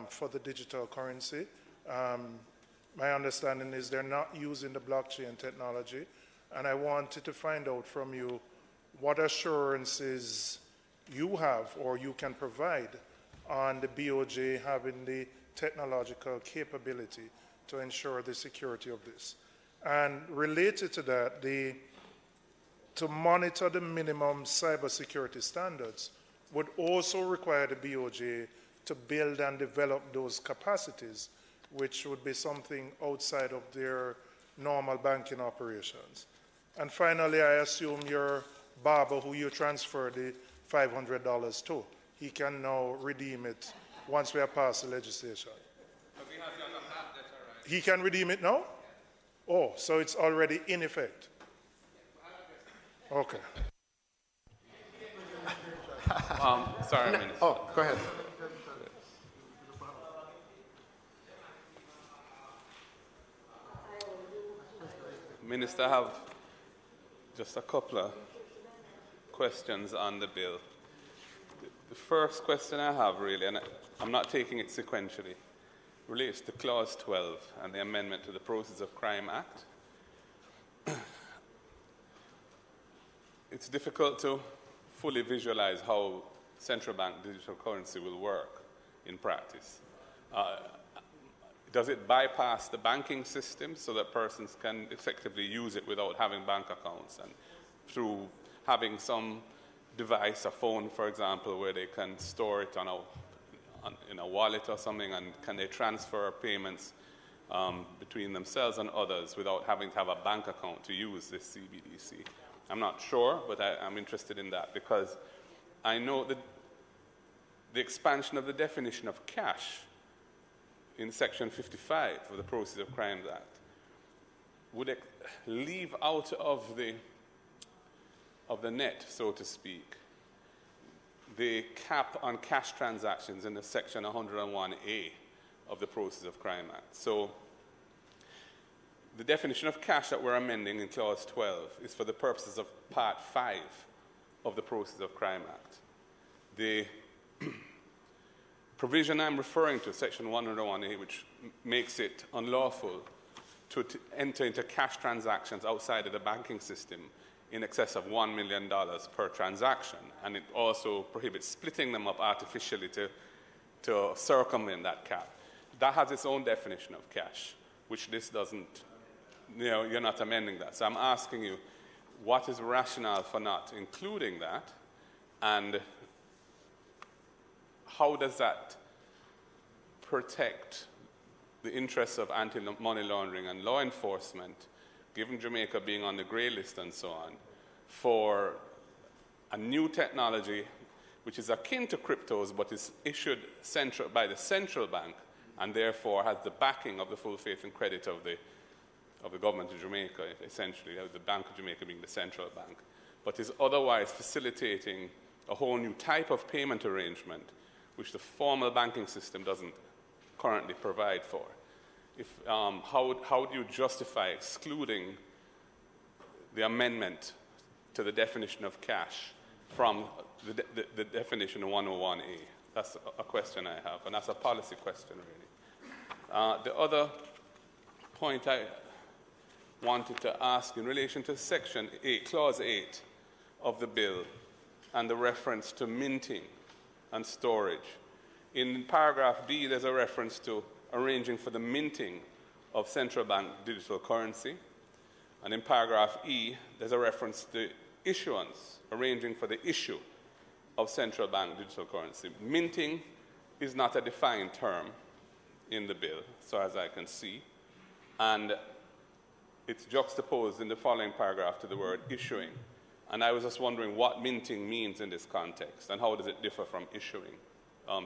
for the digital currency. My understanding is they're not using the blockchain technology, and I wanted to find out from you what assurances you have or you can provide on the BOJ having the technological capability to ensure the security of this. And related to that, to monitor the minimum cybersecurity standards would also require the BOJ to build and develop those capacities, which would be something outside of their normal banking operations. And finally, I assume your barber who you transferred the $500 to, he can now redeem it once we have passed the legislation. He can redeem it now? Oh, so it's already in effect. Okay. Sorry, Minister. Oh, go ahead. Minister, I have just a couple of questions on the bill. The first question I have, really, and I'm not taking it sequentially, relates to Clause 12 and the amendment to the Process of Crime Act. It's difficult to fully visualize how central bank digital currency will work in practice. Does it bypass the banking system so that persons can effectively use it without having bank accounts, and through having some device, a phone, for example, where they can store it in a wallet or something, and can they transfer payments between themselves and others without having to have a bank account to use this CBDC? I'm not sure, but I'm interested in that, because I know that the expansion of the definition of cash in Section 55 of the Process of Crimes Act would leave out of the net, so to speak, the cap on cash transactions in the Section 101A of the Process of Crime Act. So the definition of cash that we're amending in Clause 12 is for the purposes of Part 5 of the Process of Crime Act. The provision I'm referring to, Section 101A, which makes it unlawful to enter into cash transactions outside of the banking system in excess of $1 million per transaction, and it also prohibits splitting them up artificially to circumvent that cap. That has its own definition of cash, which this doesn't. You're not amending that. So I'm asking you, what is the rationale for not including that, and how does that protect the interests of anti-money laundering and law enforcement, given Jamaica being on the grey list and so on, for a new technology which is akin to cryptos but is issued by the central bank and therefore has the backing of the full faith and credit of the government of Jamaica, essentially, the Bank of Jamaica being the central bank, but is otherwise facilitating a whole new type of payment arrangement which the formal banking system doesn't currently provide for. How do you justify excluding the amendment to the definition of cash from the definition of 101A? That's a question I have, and that's a policy question, really. The other point I wanted to ask in relation to Section 8, Clause 8 of the bill, and the reference to minting and storage. In paragraph D, there's a reference to arranging for the minting of central bank digital currency. And in paragraph E, there's a reference to issuance, arranging for the issue of central bank digital currency. Minting is not a defined term in the bill, so as I can see. And it's juxtaposed in the following paragraph to the word issuing. And I was just wondering what minting means in this context, and how does it differ from issuing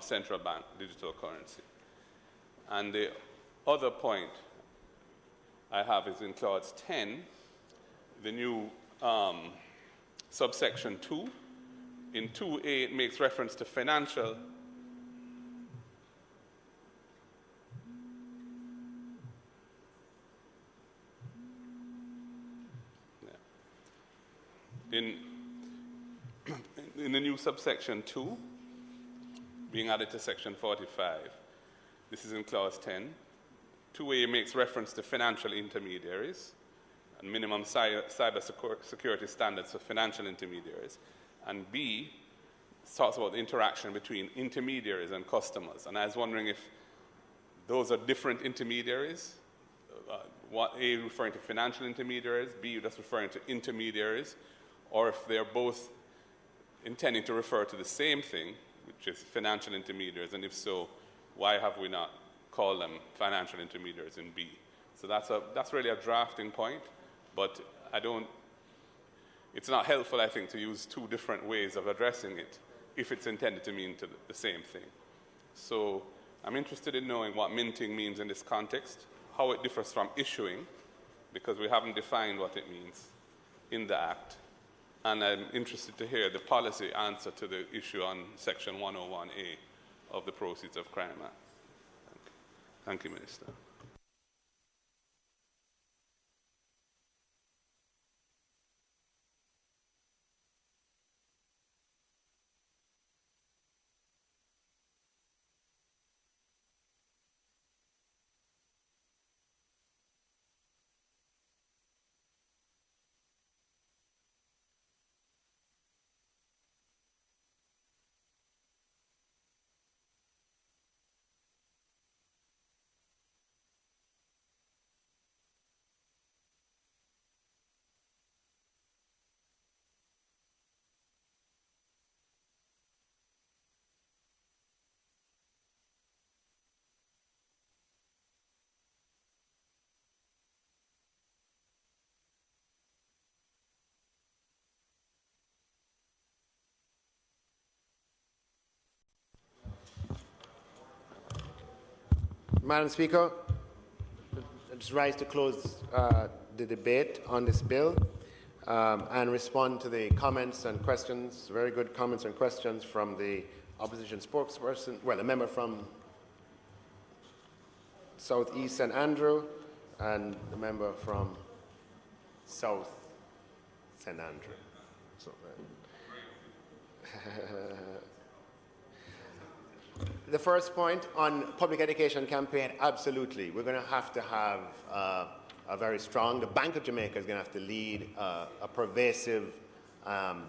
central bank digital currency. And the other point I have is in Clause 10, the new subsection 2. In 2A, it makes reference to financial in the new subsection 2, being added to section 45. This is in Clause 10. 2A makes reference to financial intermediaries and minimum cyber security standards for financial intermediaries. And B talks about the interaction between intermediaries and customers. And I was wondering if those are different intermediaries, what A referring to financial intermediaries, B just referring to intermediaries, or if they're both intending to refer to the same thing, which is financial intermediaries, and if so, why have we not called them financial intermediaries in B? So that's really a drafting point, but it's not helpful, I think, to use two different ways of addressing it if it's intended to mean the same thing. So I'm interested in knowing what minting means in this context, how it differs from issuing, because we haven't defined what it means in the Act. And I'm interested to hear the policy answer to the issue on Section 101A of the Proceeds of Crime Act. Thank you, Minister. Madam Speaker, I just rise to close the debate on this bill and respond to the comments and questions, very good comments and questions from the opposition spokesperson, well, a member from South East St. Andrew and the member from South St. Andrew. So, the first point on public education campaign, absolutely. We're going to have a very strong, the Bank of Jamaica is going to have to lead a pervasive,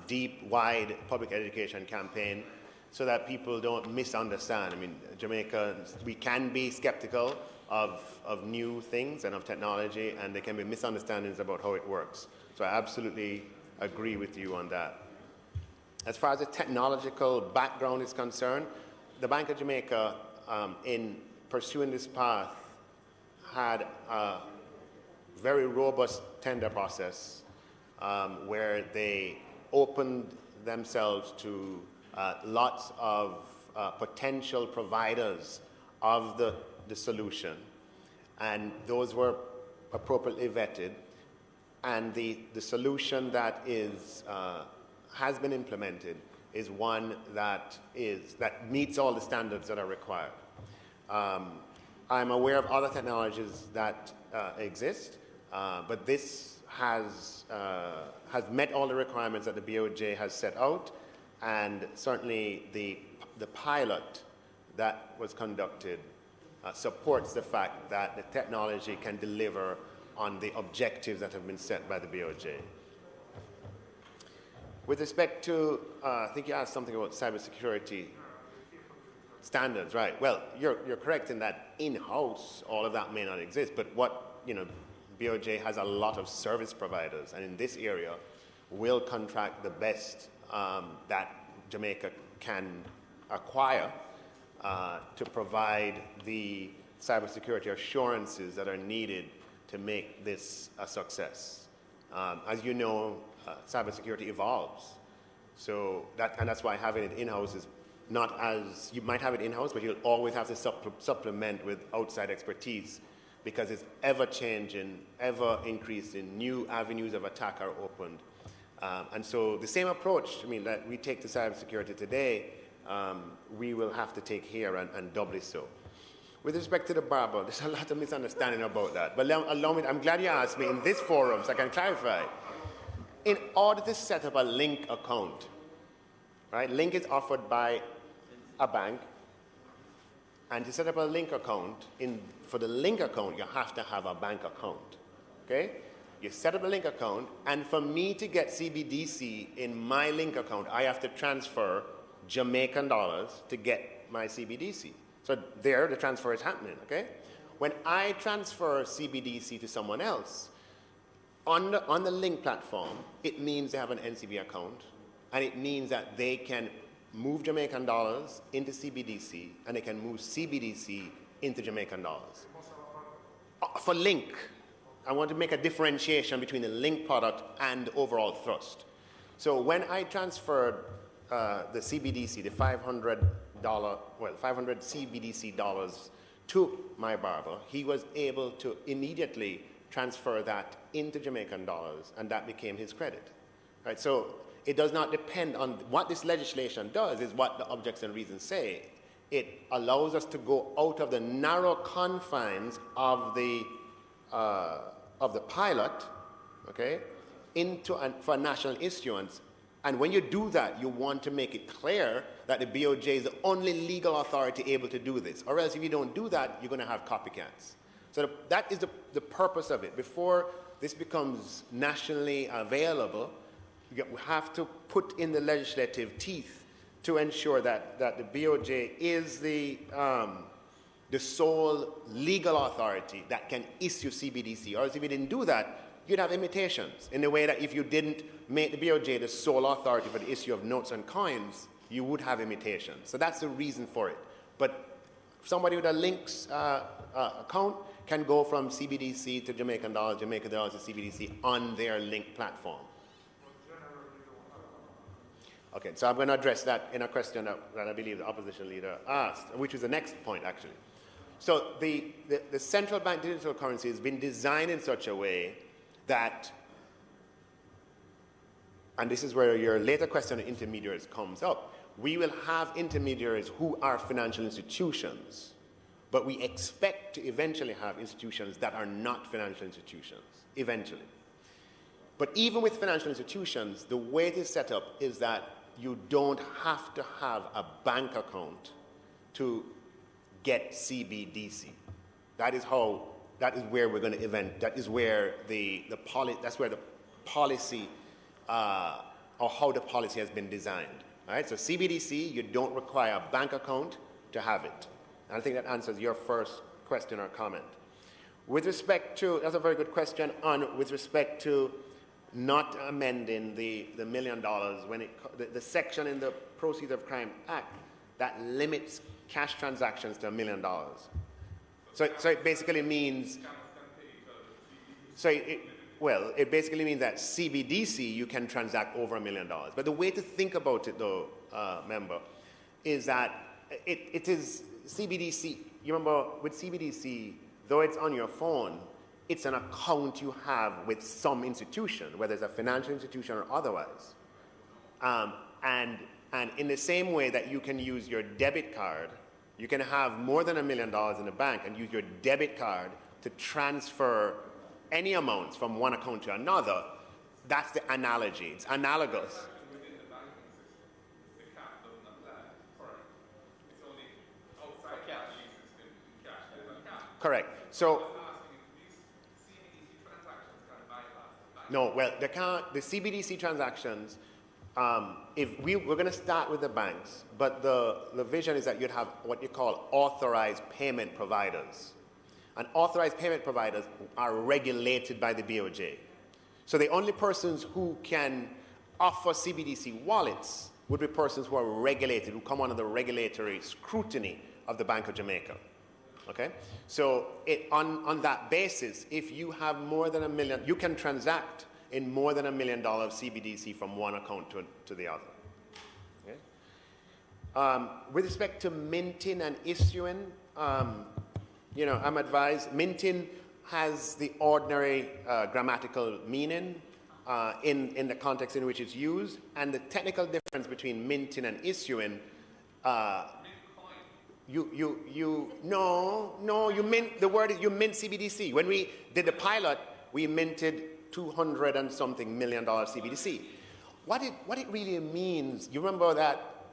deep, wide public education campaign so that people don't misunderstand. I mean, Jamaica, we can be skeptical of new things and of technology, and there can be misunderstandings about how it works. So I absolutely agree with you on that. As far as the technological background is concerned, the Bank of Jamaica, in pursuing this path, had a very robust tender process where they opened themselves to lots of potential providers of the the solution, and those were appropriately vetted, and the solution that is has been implemented is one that meets all the standards that are required. I'm aware of other technologies that exist, but this has met all the requirements that the BOJ has set out, and certainly the pilot that was conducted supports the fact that the technology can deliver on the objectives that have been set by the BOJ. With respect to, I think you asked something about cybersecurity standards, right? Well, you're correct in that in-house all of that may not exist, but what, BOJ has a lot of service providers, and in this area will contract the best that Jamaica can acquire to provide the cybersecurity assurances that are needed to make this a success. As you know, cybersecurity evolves, and that's why having it in-house is not as, you might have it in-house, but you'll always have to supplement with outside expertise, because it's ever-changing, ever-increasing, new avenues of attack are opened. And so the same approach, that we take to cybersecurity today, we will have to take here and doubly so. With respect to the barber, there's a lot of misunderstanding about that. But allow me, I'm glad you asked me in this forum so I can clarify. In order to set up a link account, right? Link is offered by a bank. And to set up a link account, for the link account, you have to have a bank account, okay? You set up a link account, and for me to get CBDC in my link account, I have to transfer Jamaican dollars to get my CBDC. So there, the transfer is happening, okay? When I transfer CBDC to someone else, on the link platform, it means they have an NCB account, and it means that they can move Jamaican dollars into CBDC, and they can move CBDC into Jamaican dollars. For link, I want to make a differentiation between the link product and overall thrust. So when I transferred the CBDC, the $500 CBDC dollars to my barber, he was able to immediately transfer that into Jamaican dollars, and that became his credit. Right? So it does not depend on what this legislation does, is what the objects and reasons say. It allows us to go out of the narrow confines of the pilot, okay, for national issuance. And when you do that, you want to make it clear that the BOJ is the only legal authority able to do this. Or else if you don't do that, you're going to have copycats. So that is the purpose of it. Before this becomes nationally available, we have to put in the legislative teeth to ensure that the BOJ is the sole legal authority that can issue CBDC. Or else if you didn't do that, you'd have imitations, in the way that if you didn't make the BOJ the sole authority for the issue of notes and coins, you would have imitations. So that's the reason for it. But somebody with a links account can go from CBDC to Jamaican dollars to CBDC on their link platform. Okay, so I'm going to address that in a question that I believe the opposition leader asked, which is the next point, actually. So the central bank digital currency has been designed in such a way that, and this is where your later question on intermediaries comes up, we will have intermediaries who are financial institutions, but we expect to eventually have institutions that are not financial institutions, eventually. But even with financial institutions, the way it is set up is that you don't have to have a bank account to get CBDC. That is where we're going to that is where the policy or how the policy has been designed. All right? So CBDC, you don't require a bank account to have it. And I think that answers your first question or comment. With respect to, that's a very good question, with respect to not amending the $1 million, when the section in the Proceeds of Crime Act that limits cash transactions to $1 million. So it basically means, it basically means that CBDC, you can transact over $1 million. But the way to think about it, though, member, is that it is CBDC you remember with CBDC, though it's on your phone, it's an account you have with some institution, whether it's a financial institution or otherwise. And in the same way that you can use your debit card, you can have more than $1 million in the bank and use your debit card to transfer any amounts from one account to another. That's the analogy. It's analogous. Correct. So, no, well, they can't, the CBDC transactions, if we're going to start with the banks, but the vision is that you'd have what you call authorized payment providers. And authorized payment providers are regulated by the BOJ. So the only persons who can offer CBDC wallets would be persons who are regulated, who come under the regulatory scrutiny of the Bank of Jamaica. Okay? So on that basis, if you have more than $1 million, you can transact in more than $1 million CBDC from one account to the other. Okay? With respect to minting and issuing, you know, I'm advised minting has the ordinary grammatical meaning in the context in which it's used, and the technical difference between minting and issuing. You mint, the word is you mint CBDC. When we did the pilot, we minted $200 and something million CBDC. What it really means, you remember that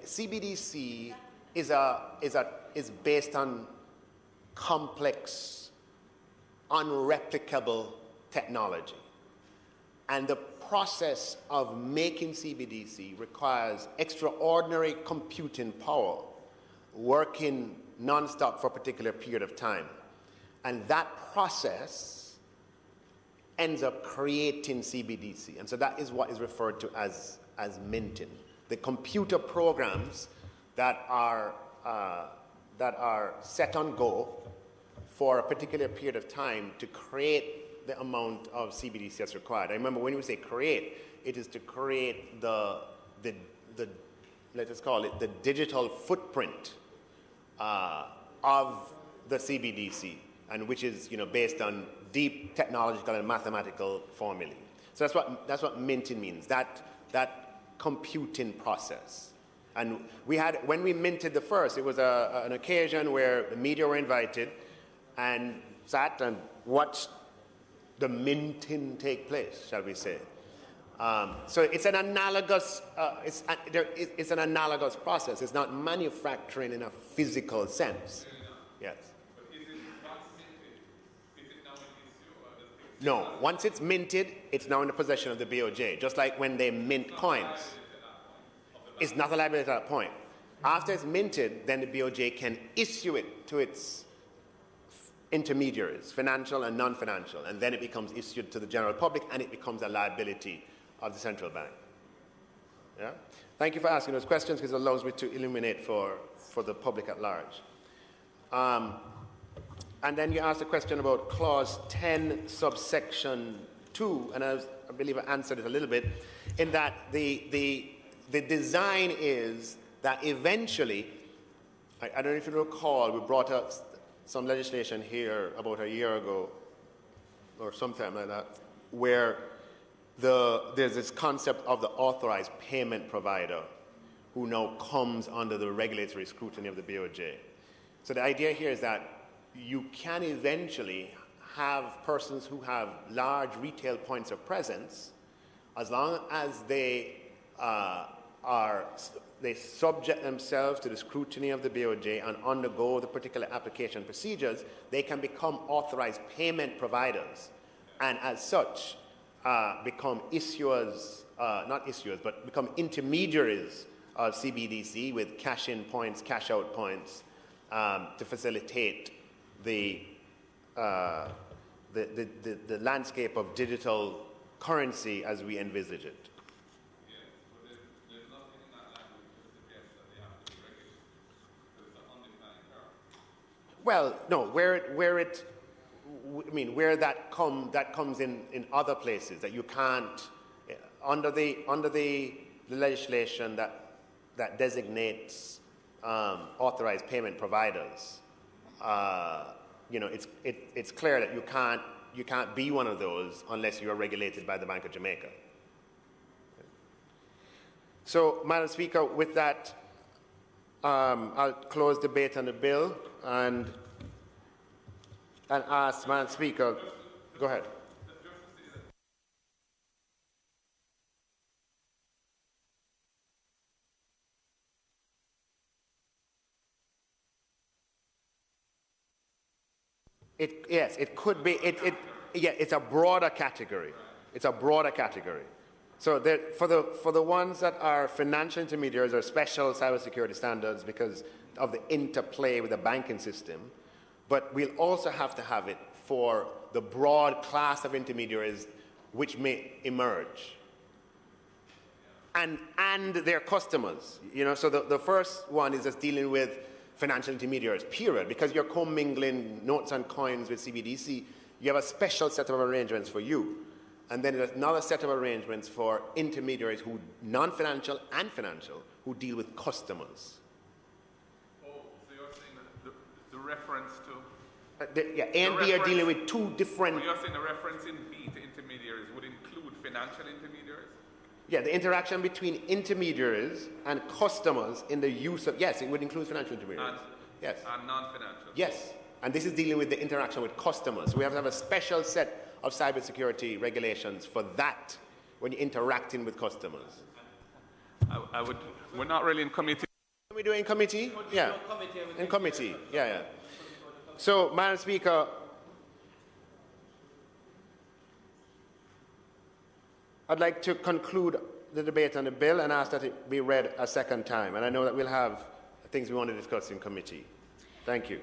CBDC is based on complex, unreplicable technology. And the process of making CBDC requires extraordinary computing power, working nonstop for a particular period of time. And that process ends up creating CBDC. And so that is what is referred to as minting. The computer programs that are set on go for a particular period of time to create the amount of CBDC that's required. I remember when we say create, it is to create the let's call it the digital footprint of the CBDC, and which is, you know, based on deep technological and mathematical formulae. So that's what minting means. That computing process. And we had, when we minted the first, it was an occasion where the media were invited and sat and watched the minting take place, shall we say. So it's an analogous, it's an analogous process. It's not manufacturing in a physical sense. Yes. No, once it's minted, it's now in the possession of the BOJ, just like when they mint coins. It's not a liability at that point. After it's minted, then the BOJ can issue it to its intermediaries, financial and non-financial, and then it becomes issued to the general public, and it becomes a liability of the central bank. Yeah? Thank you for asking those questions, because it allows me to illuminate for the public at large. And then you asked a question about clause 10, subsection 2, and I believe I answered it a little bit, in that the design is that eventually, I don't know if you recall, we brought up some legislation here about a year ago, or sometime like that, where there's this concept of the authorized payment provider who now comes under the regulatory scrutiny of the BOJ. So the idea here is that you can eventually have persons who have large retail points of presence, as long as they subject themselves to the scrutiny of the BOJ and undergo the particular application procedures, they can become authorized payment providers, and as such become issuers, not issuers, but become intermediaries of CBDC with cash-in points, cash-out points, to facilitate the landscape of digital currency as we envisage it. Well, no, where that comes in other places that you can't, under the legislation that designates authorized payment providers, you know, it's clear that you can't be one of those unless you are regulated by the Bank of Jamaica. So, Madam Speaker, with that, I'll close debate on the bill and ask Madam Speaker, go ahead. Yes, it could be. Yeah, it's a broader category. It's a broader category. So for the ones that are financial intermediaries or special cybersecurity standards because of the interplay with the banking system, but we'll also have to have it for the broad class of intermediaries which may emerge. And their customers. You know, so the first one is just dealing with financial intermediaries, period, because you're commingling notes and coins with CBDC, you have a special set of arrangements for you. And then there's another set of arrangements for intermediaries who, non-financial and financial, who deal with customers. Oh, so you're saying that the reference to... yeah, A and B are dealing with two different... So you're saying the reference in B to intermediaries would include financial intermediaries? Yeah, the interaction between intermediaries and customers in the use of... Yes, it would include financial intermediaries. Yes. And non-financial? Yes. And this is dealing with the interaction with customers. So we have to have a special set of cybersecurity regulations for that when you're interacting with customers. We're not really in committee. Can we do it in committee? Yeah. In committee. Yeah. So, Madam Speaker, I'd like to conclude the debate on the bill and ask that it be read a second time. And I know that we'll have things we want to discuss in committee. Thank you.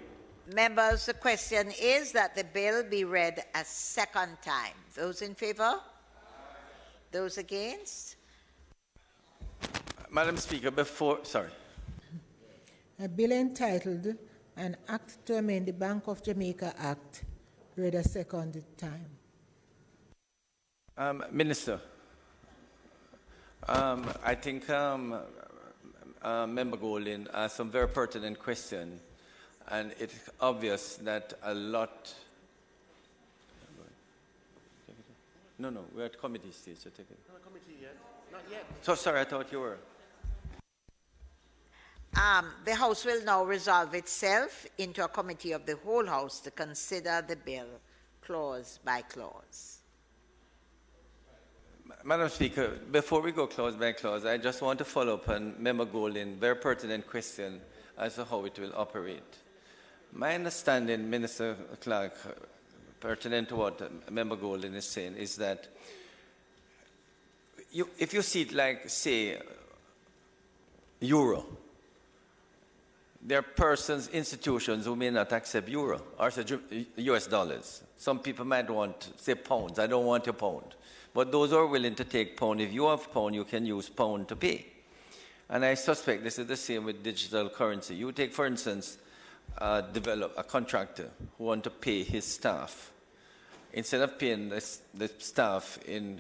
Members, the question is that the bill be read a second time. Those in favor? Those against? Madam Speaker, sorry. A bill entitled An Act to Amend the Bank of Jamaica Act, read a second time. Minister, I think Member Golding asked some very pertinent questions. And it's obvious that a lot... No, we're at committee stage. So take it. Not committee yet. Not yet. So sorry, I thought you were. The House will now resolve itself into a committee of the whole House to consider the bill clause by clause. Madam Speaker, before we go clause by clause, I just want to follow up on Member Golding's very pertinent question as to how it will operate. My understanding, Minister Clark, pertinent to what Member Golding is saying, is that if you see it like, say, euro, there are persons, institutions who may not accept euro or US dollars. Some people might want, say, pounds. I don't want your pound. But those who are willing to take pound, if you have pound, you can use pound to pay. And I suspect this is the same with digital currency. You take, for instance, develop a contractor who wants to pay his staff. Instead of paying the staff in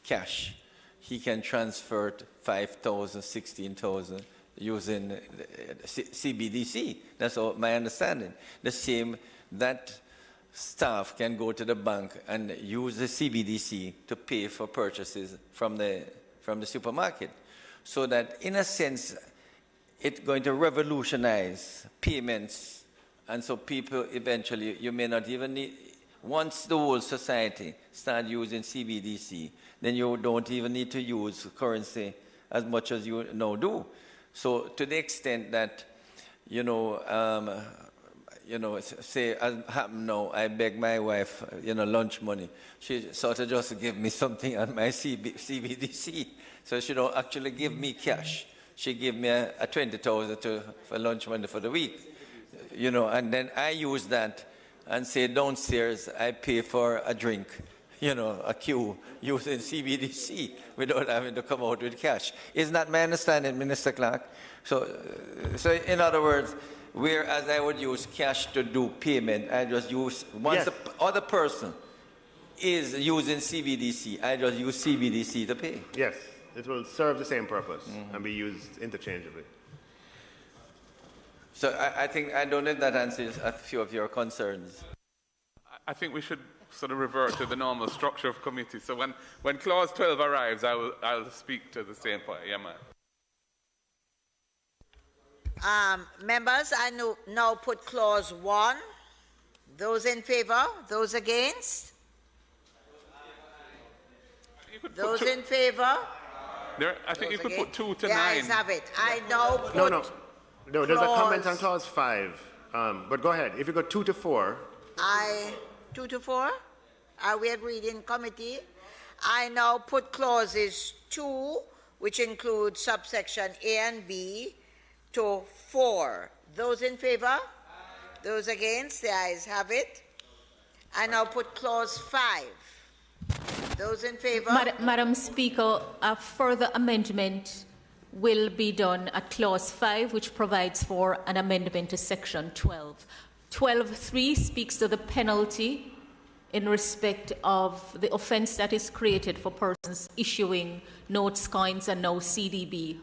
cash, he can transfer 5,000, 16,000 using CBDC. That's all my understanding. The same, that staff can go to the bank and use the CBDC to pay for purchases from the supermarket. So that, in a sense, it's going to revolutionize payments. And so people eventually, you may not even need, once the whole society start using CBDC, then you don't even need to use currency as much as you now do. So to the extent that, say, as happened now, I beg my wife, lunch money. She sort of just give me something on my CBDC. So she don't actually give me cash. She give me a 20,000 for lunch money for the week. And then I use that and say downstairs I pay for a drink, a queue using CBDC without having to come out with cash. Is that my understanding, Minister Clark? So in other words, whereas I would use cash to do payment, I just use, once the other person is using CBDC, I just use CBDC to pay. Yes, it will serve the same purpose and be used interchangeably. So I think, I don't know if that answers a few of your concerns. I think we should sort of revert to the normal structure of committee. So when clause 12 arrives, I'll speak to the same point. Yeah, man. Members, I now put clause 1. Those in favor? Those against? Those in favor? I think you could put 2 to 9. The ayes have it. I now put No, there's a comment on clause 5. But go ahead. If you go 2 to 4. 2 to 4? Are we agreed in committee? I now put clauses 2, which include subsection A and B, to 4. Those in favor? Those against? The ayes have it. I now put clause 5. Those in favor? Madam Speaker, a further amendment will be done at clause 5, which provides for an amendment to section 12. 12.3 speaks to the penalty in respect of the offence that is created for persons issuing notes, coins, and no CDB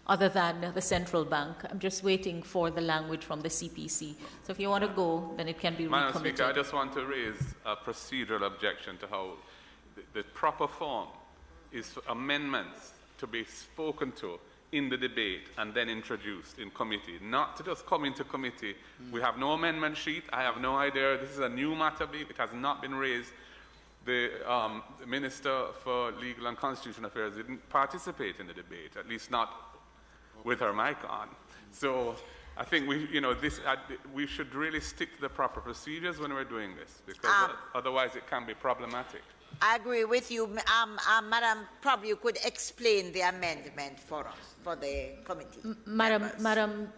other than the central bank. I'm just waiting for the language from the CPC. So if you want to go, then it can be Madam recommitted. Speaker, I just want to raise a procedural objection to how the proper form is for amendments to be spoken to in the debate and then introduced in committee, not to just come into committee. We have no amendment sheet. I have no idea. This is a new matter. It has not been raised. The Minister for Legal and Constitutional Affairs didn't participate in the debate, at least not with her mic on. So I think we should really stick to the proper procedures when we're doing this, because otherwise it can be problematic. I agree with you. Madam, probably you could explain the amendment for us, for the committee. Madam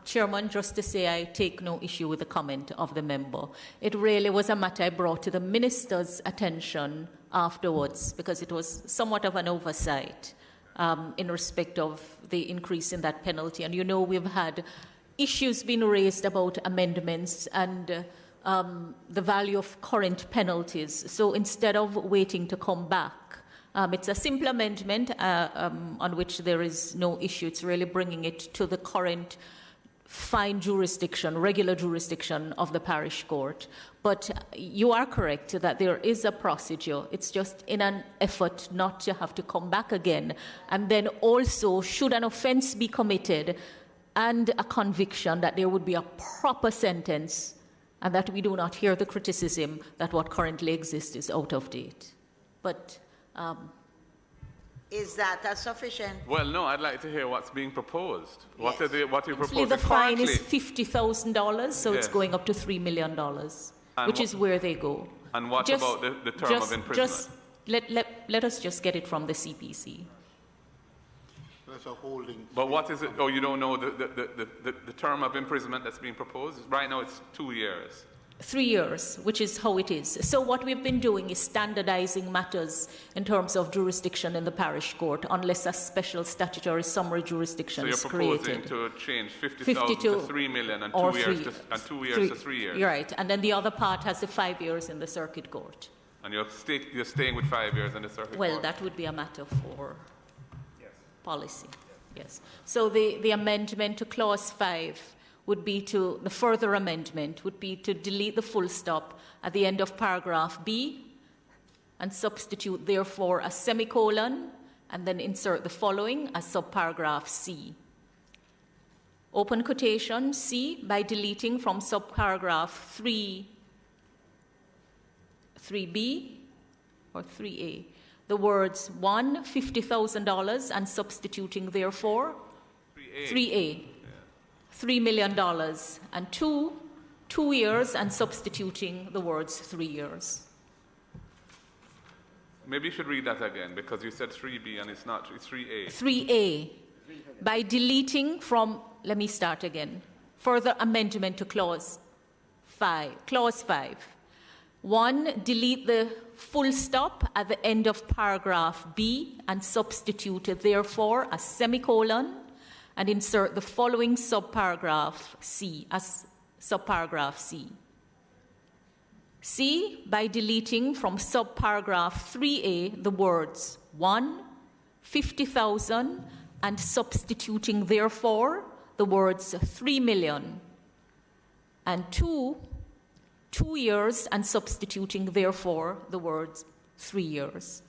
Chairman, just to say I take no issue with the comment of the member. It really was a matter I brought to the Minister's attention afterwards, because it was somewhat of an oversight in respect of the increase in that penalty. And you know, we've had issues being raised about amendments and the value of current penalties. So instead of waiting to come back, it's a simple amendment on which there is no issue. It's really bringing it to the current fine jurisdiction, regular jurisdiction of the parish court. But you are correct that there is a procedure. It's just in an effort not to have to come back again. And then also, should an offense be committed and a conviction, that there would be a proper sentence, and that we do not hear the criticism that what currently exists is out of date. But is that sufficient? Well, no, I'd like to hear what's being proposed. Yes. What you propose? The fine is $50,000, so yes, it's going up to $3 million, which is where they go. And what about the term of imprisonment? Let us just get it from the CPC. That's a holding. But what is it? Oh, you don't know the term of imprisonment that's being proposed? Right now it's 2 years. 3 years, which is how it is. So what we've been doing is standardizing matters in terms of jurisdiction in the parish court, unless a special statutory summary jurisdiction is created. So you're proposing to change 50,000 to 3 million and 2 years to 3 years. You're right. And then the other part has the 5 years in the circuit court. And you're staying with 5 years in the circuit court? Well, that would be a matter for policy. Yes. So the amendment to clause 5 would be to, the further amendment would be to delete the full stop at the end of paragraph B and substitute therefore a semicolon and then insert the following as subparagraph C. Open quotation C, by deleting from subparagraph 3B or 3A the words $1, $50,000 and substituting therefore 3A. $3 million, and 2 years and substituting the words 3 years. Maybe you should read that again, because you said 3B and it's not, it's 3A. 3A. By deleting from, let me start again. Further amendment to clause 5. Clause 5. 1, delete the full stop at the end of paragraph B and substitute therefore a semicolon and insert the following subparagraph C as subparagraph C. C, by deleting from subparagraph 3A the words 1, 50,000 and substituting therefore the the words 3 million, and 2 years, and substituting therefore the words 3 years.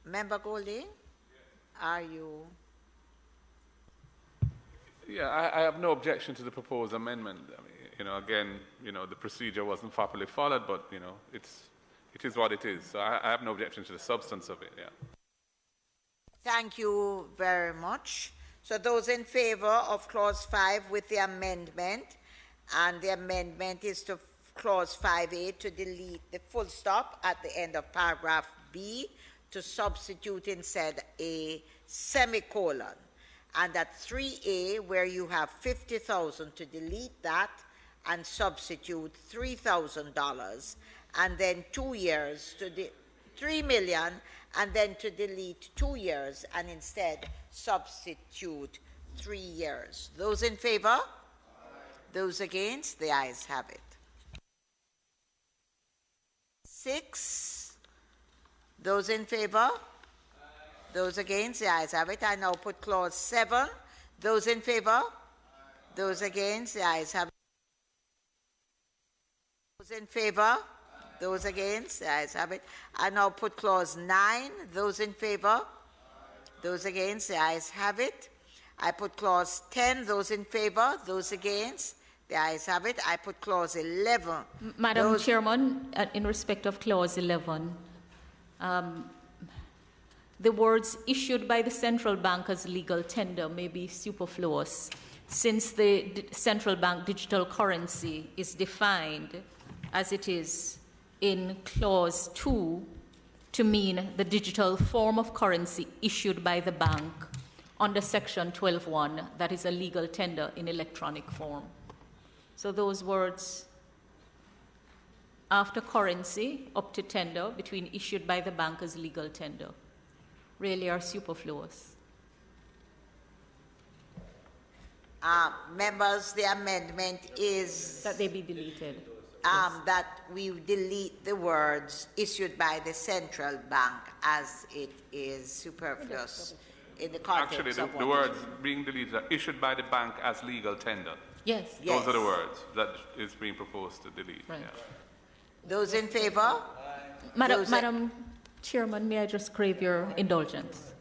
Member Golding, are you? Yeah, I have no objection to the proposed amendment. I mean, again, the procedure wasn't properly followed, but, it is what it is. So I have no objection to the substance of it, yeah. Thank you very much. So those in favor of Clause 5 with the amendment, and the amendment is to Clause 5A to delete the full stop at the end of paragraph B to substitute instead a semicolon. And at 3A, where you have $50,000, to delete that and substitute $3,000, and then 2 years to $3 million, and then to delete 2 years and instead substitute 3 years. Those in favor? Aye. Those against? The ayes have it. 6. Those in favor? Aye. Those against? The ayes have it. I now put Clause 7. Those in favor? Aye. Those against? The ayes have it. Those in favor? Aye. Those against? The ayes have it. I now put Clause 9. Those in favor? Aye. Those against? The ayes have it. I put Clause 10. Those in favor? Those against? The ayes have it. I put Clause 11. Madam Chairman, in respect of Clause 11, the words issued by the central bank as legal tender may be superfluous, since the central bank digital currency is defined as it is in Clause 2 to mean the digital form of currency issued by the bank under Section 12.1, that is a legal tender in electronic form. So those words after currency up to tender between issued by the bank as legal tender really are superfluous. Members, the amendment is that they be deleted. That we delete the words issued by the central bank as it is superfluous in the context Actually, of the words being deleted are issued by the bank as legal tender. Yes. Those are the words that is being proposed to delete. Right. Yeah. Those in favor? Madam Chairman, may I just crave your indulgence?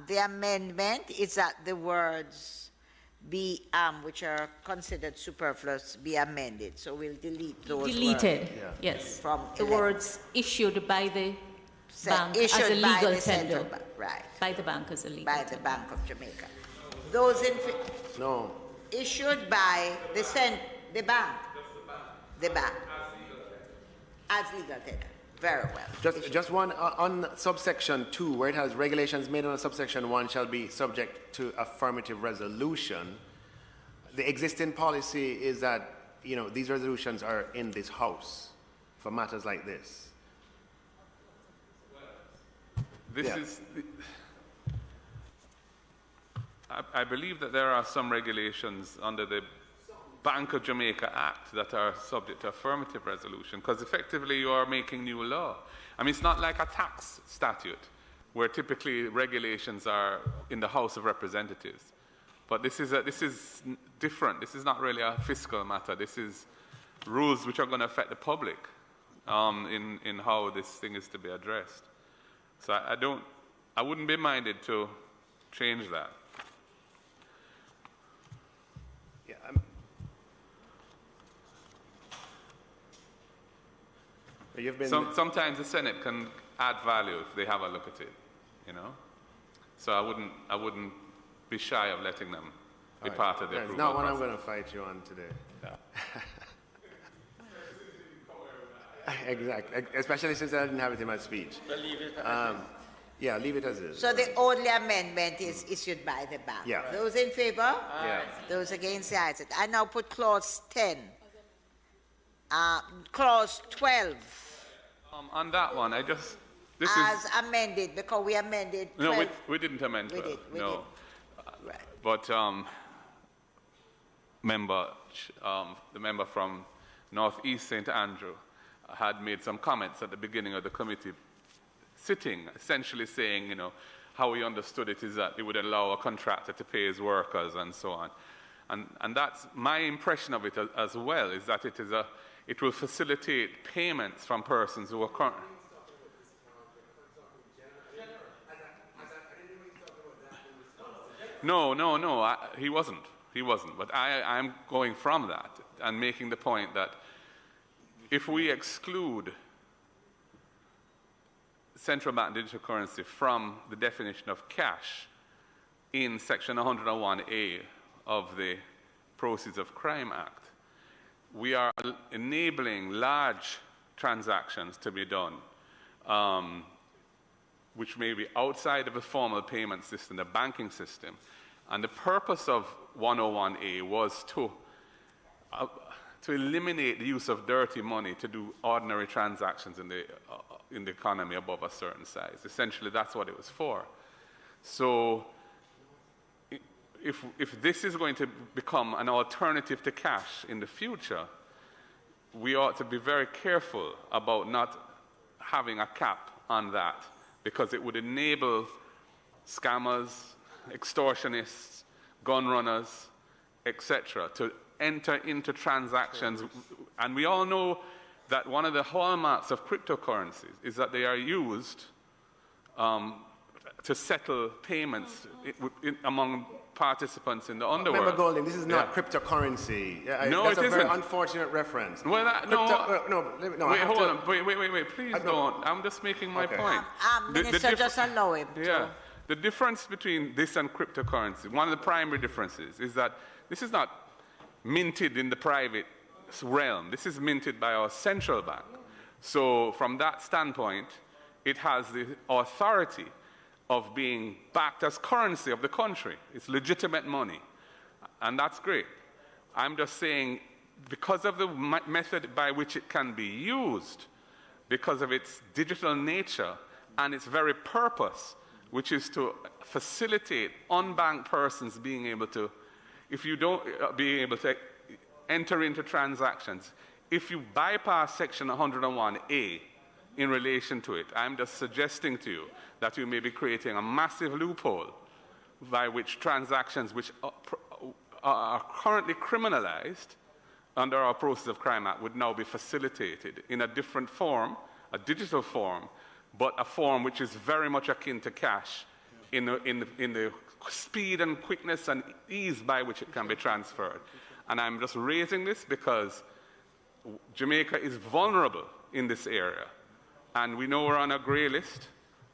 The amendment is that the words be, which are considered superfluous, be amended. So we'll delete those Deleted, words. yes. From the words issued by the bank as a legal tender. Right. By the bank as a legal tender. By the Bank of Jamaica. Those in No. Issued by the bank. The bank. As legal tender. Very well. Just one on subsection 2, where it has regulations made on subsection 1 shall be subject to affirmative resolution. The existing policy is that these resolutions are in this House for matters like this. I believe that there are some regulations under the Bank of Jamaica Act that are subject to affirmative resolution, because effectively you are making new law. I mean, it's not like a tax statute, where typically regulations are in the House of Representatives. But this is different. This is not really a fiscal matter. This is rules which are going to affect the public in how this thing is to be addressed. So I wouldn't be minded to change that. Yeah, you've been sometimes the Senate can add value if they have a look at it, you know. So I wouldn't be shy of letting them be part of the approval process. It's not one process. I'm going to fight you on today. Yeah. Exactly, especially since I didn't have it in my speech. We'll leave it as is. Yeah, leave it as is. So the only amendment is issued by the bank. Yeah. Those in favor? Yeah. Those against the ayes. I now put clause 10. Clause 12. On that one, As amended, because we amended 12. No, we didn't amend 12. We did. Right. But the member from Northeast St. Andrew had made some comments at the beginning of the committee sitting, essentially saying, you know, how he understood it is that it would allow a contractor to pay his workers and so on. And that's my impression of it as well, is that it will facilitate payments from persons who are current. No, he wasn't. But I'm going from that and making the point that if we exclude central bank digital currency from the definition of cash in Section 101A of the Proceeds of Crime Act, we are enabling large transactions to be done, which may be outside of a formal payment system, the banking system. And the purpose of 101A was to eliminate the use of dirty money to do ordinary transactions in the economy above a certain size. Essentially, that's what it was for. So if this is going to become an alternative to cash in the future, we ought to be very careful about not having a cap on that, because it would enable scammers, extortionists, gun runners, etc., to enter into transactions. And we all know that one of the hallmarks of cryptocurrencies is that they are used to settle payments among participants in the underworld. Remember, Golding, this is not cryptocurrency. No, that's it a very isn't. unfortunate reference. Well, wait, hold on. Wait. Please don't. I'm just making my point. Minister, just allow him to. Yeah. The difference between this and cryptocurrency, one of the primary differences, is that this is not minted in the private realm. This is minted by our central bank. So from that standpoint, it has the authority of being backed as currency of the country. It's legitimate money. And that's great. I'm just saying, because of the method by which it can be used, because of its digital nature and its very purpose, which is to facilitate unbanked persons being able to, if you don't be able to enter into transactions, if you bypass Section 101A in relation to it, I'm just suggesting to you that you may be creating a massive loophole by which transactions which are currently criminalized under our Proceeds of Crime Act would now be facilitated in a different form, a digital form, but a form which is very much akin to cash in the speed and quickness and ease by which it can be transferred. And I'm just raising this because Jamaica is vulnerable in this area. And we know we're on a grey list,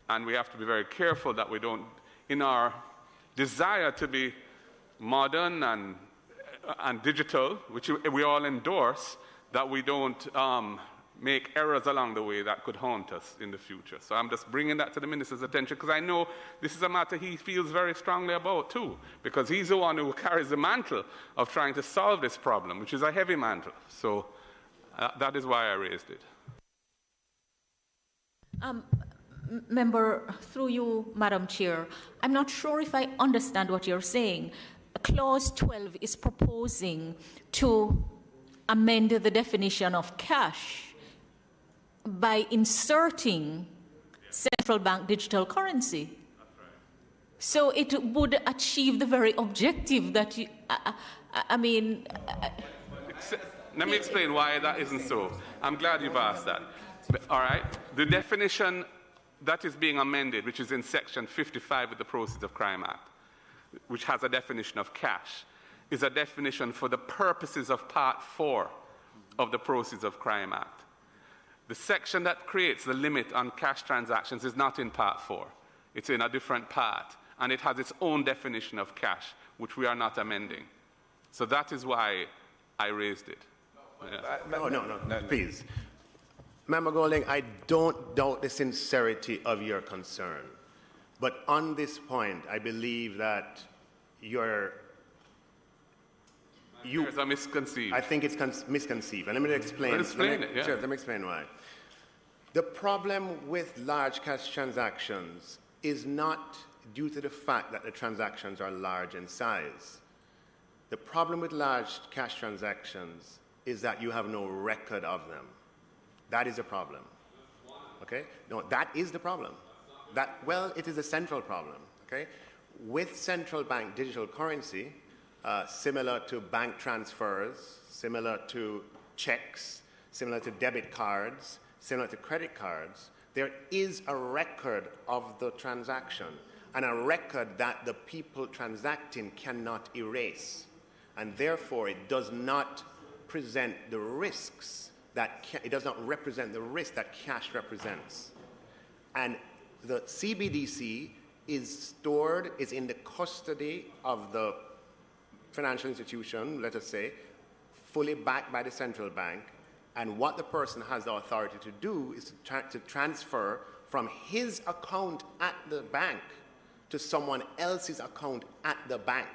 and we have to be very careful that we don't, in our desire to be modern and digital, which we all endorse, that we don't make errors along the way that could haunt us in the future. So I'm just bringing that to the minister's attention, because I know this is a matter he feels very strongly about too, because he's the one who carries the mantle of trying to solve this problem, which is a heavy mantle. So that is why I raised it. Member, through you, Madam Chair, I'm not sure if I understand what you're saying. Clause 12 is proposing to amend the definition of cash by inserting central bank digital currency. So it would achieve the very objective that you, Let me explain why that isn't so. I'm glad you've asked that. All right. The definition that is being amended, which is in Section 55 of the Proceeds of Crime Act, which has a definition of cash, is a definition for the purposes of Part 4 of the Proceeds of Crime Act. The section that creates the limit on cash transactions is not in Part 4. It's in a different part, and it has its own definition of cash, which we are not amending. So that is why I raised it. No, please. Member Golding, I don't doubt the sincerity of your concern. But on this point, I believe that there's a misconceived. I think it's misconceived. And let me explain. Let me explain why. The problem with large cash transactions is not due to the fact that the transactions are large in size. The problem with large cash transactions is that you have no record of them. That is a problem. Okay? No, that is the problem. It is a central problem. Okay? With central bank digital currency, similar to bank transfers, similar to checks, similar to debit cards, similar to credit cards, there is a record of the transaction and a record that the people transacting cannot erase. And therefore, it does not present the risks it does not represent the risk that cash represents. And the CBDC is in the custody of the financial institution, let us say, fully backed by the central bank. And what the person has the authority to do is to transfer from his account at the bank to someone else's account at the bank.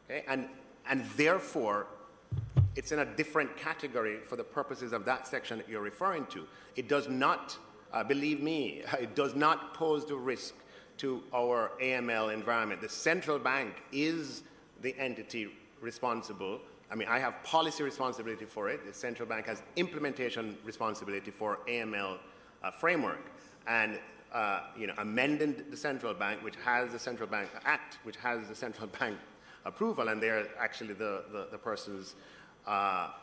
Okay? And therefore, it's in a different category for the purposes of that section that you're referring to. It does not, believe me, it does not pose the risk to our AML environment. The central bank is the entity responsible. I mean, I have policy responsibility for it. The central bank has implementation responsibility for AML framework. And amending the central bank, which has the Central Bank Act, which has the central bank approval, and they're actually the persons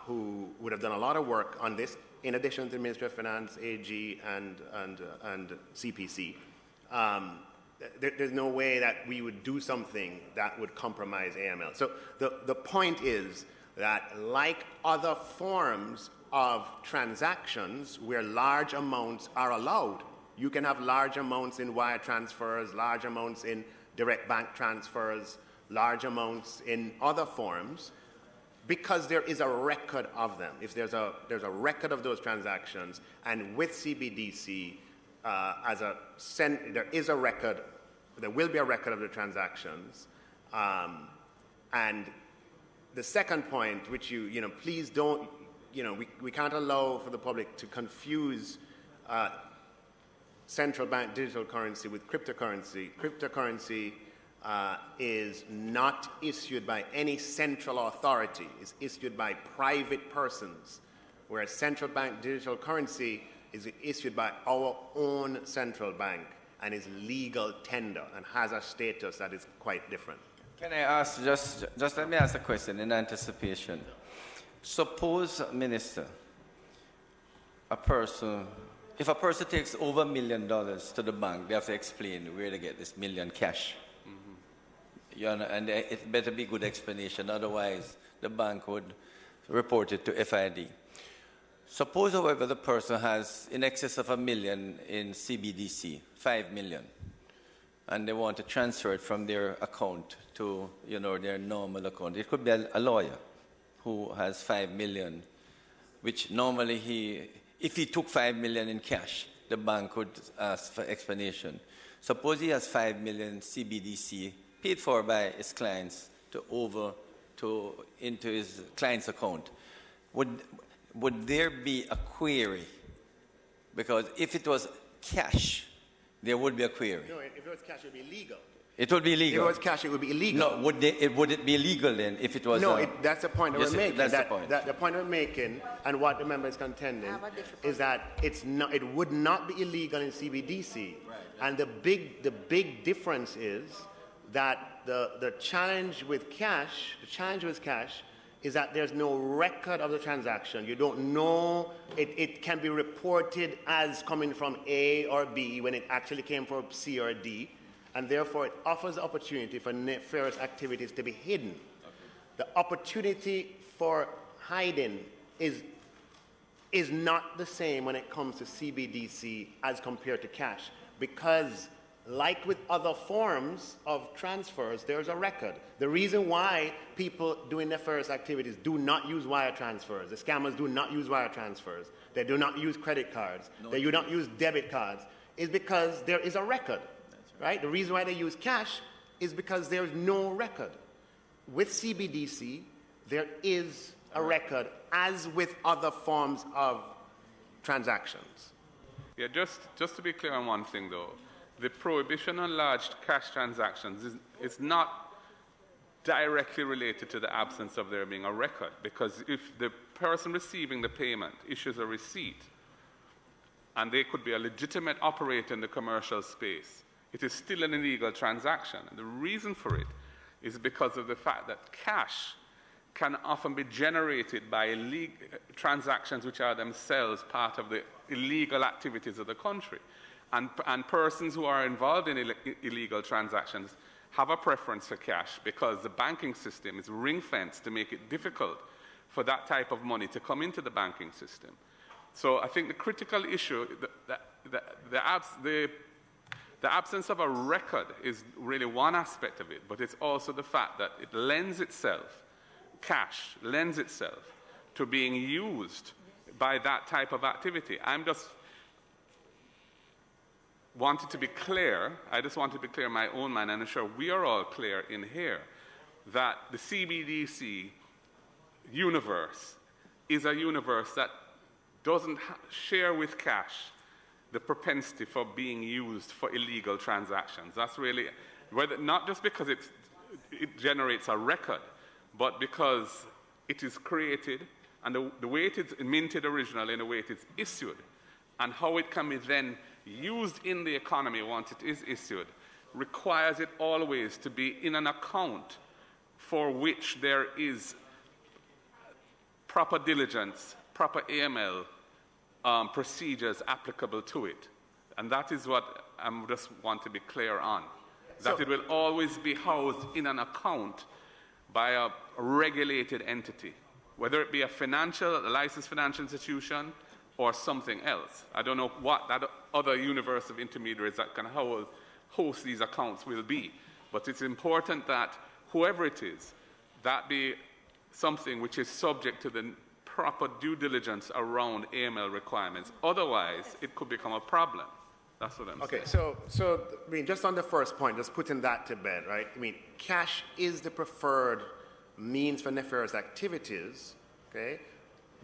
who would have done a lot of work on this, in addition to the Ministry of Finance, AG, and CPC. There's no way that we would do something that would compromise AML. So the point is that, like other forms of transactions where large amounts are allowed, you can have large amounts in wire transfers, large amounts in direct bank transfers, large amounts in other forms, because there is a record of them. If there's a record of those transactions, and with CBDC, there is a record, there will be a record of the transactions. And the second point, which please don't, we can't allow for the public to confuse central bank digital currency with cryptocurrency. Cryptocurrency is not issued by any central authority. It's issued by private persons, whereas central bank digital currency is issued by our own central bank and is legal tender and has a status that is quite different. Can I ask, just let me ask a question in anticipation. Suppose, Minister, if a person takes over $1 million to the bank, they have to explain where they get this million cash. And it better be good explanation, otherwise the bank would report it to FID. Suppose, however, the person has in excess of $1 million in CBDC, 5 million, and they want to transfer it from their account to their normal account. It could be a lawyer who has 5 million, which normally if he took 5 million in cash, the bank would ask for explanation. Suppose he has 5 million CBDC paid for by his clients into his client's account. Would there be a query? Because if it was cash, there would be a query. No, if it was cash, it would be legal. It would be illegal. If it was cash, it would be illegal. No, would it be illegal then if it was? No, that's the point that we're making. That's the point. The point we're making, and what the member is contending, is that it would not be illegal in CBDC. Right. And the big difference is that the challenge with cash is that there's no record of the transaction. You don't know. It can be reported as coming from A or B when it actually came from C or D. And therefore, it offers the opportunity for nefarious activities to be hidden. Okay. The opportunity for hiding is not the same when it comes to CBDC as compared to cash, because like with other forms of transfers, there's a record. The reason why people doing nefarious activities do not use wire transfers, the scammers do not use wire transfers, they do not use credit cards, they do not use debit cards, is because there is a record. Right? The reason why they use cash is because there's no record. With CBDC, there is a record, as with other forms of transactions. Yeah, just to be clear on one thing, though, the prohibition on large cash transactions is not directly related to the absence of there being a record, because if the person receiving the payment issues a receipt, and they could be a legitimate operator in the commercial space, it is still an illegal transaction. And the reason for it is because of the fact that cash can often be generated by illegal transactions which are themselves part of the illegal activities of the country. And persons who are involved in illegal transactions have a preference for cash because the banking system is ring-fenced to make it difficult for that type of money to come into the banking system. So I think the critical issue, the absence of a record is really one aspect of it, but it's also the fact that it lends itself, cash lends itself to being used by that type of activity. I just wanted to be clear in my own mind, and I'm sure we are all clear in here, that the CBDC universe is a universe that doesn't share with cash the propensity for being used for illegal transactions. That's really, not just because it generates a record, but because it is created, and the way it is minted originally and the way it is issued, and how it can be then used in the economy once it is issued, requires it always to be in an account for which there is proper diligence, proper AML, procedures applicable to it. And that is what I just want to be clear on. That it will always be housed in an account by a regulated entity, whether it be a licensed financial institution or something else. I don't know what that other universe of intermediaries that can host these accounts will be. But it's important that whoever it is, that be something which is subject to the proper due diligence around AML requirements. Otherwise, it could become a problem. That's what I'm saying. Okay, so I mean, just on the first point, just putting that to bed, right? I mean, cash is the preferred means for nefarious activities, okay?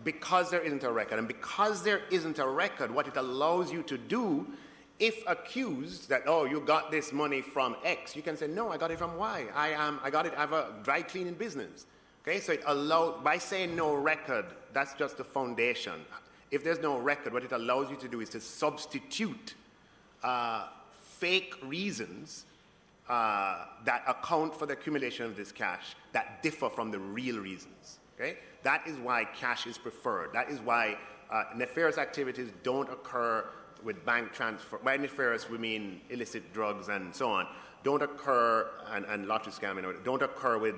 Because there isn't a record. And because there isn't a record, what it allows you to do, if accused that, oh, you got this money from X, you can say, no, I got it from Y. I have a dry cleaning business. Okay, so it allows, by saying no record, that's just the foundation. If there's no record, what it allows you to do is to substitute fake reasons that account for the accumulation of this cash that differ from the real reasons. Okay, that is why cash is preferred. That is why nefarious activities don't occur with bank transfer. By nefarious, we mean illicit drugs and so on. Don't occur, and lottery scamming, don't occur with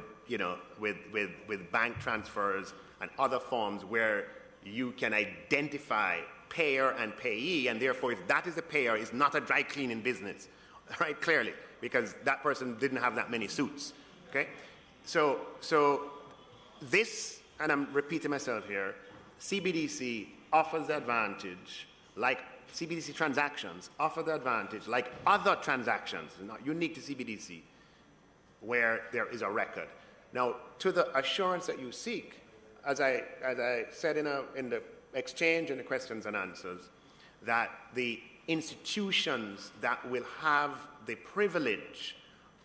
bank transfers and other forms where you can identify payer and payee, and therefore if that is a payer, it's not a dry cleaning business, right, clearly, because that person didn't have that many suits, okay? So this, and I'm repeating myself here, CBDC offers the advantage, like CBDC transactions offer the advantage, like other transactions, not unique to CBDC, where there is a record. Now, to the assurance that you seek, as I said in the exchange and the questions and answers, that the institutions that will have the privilege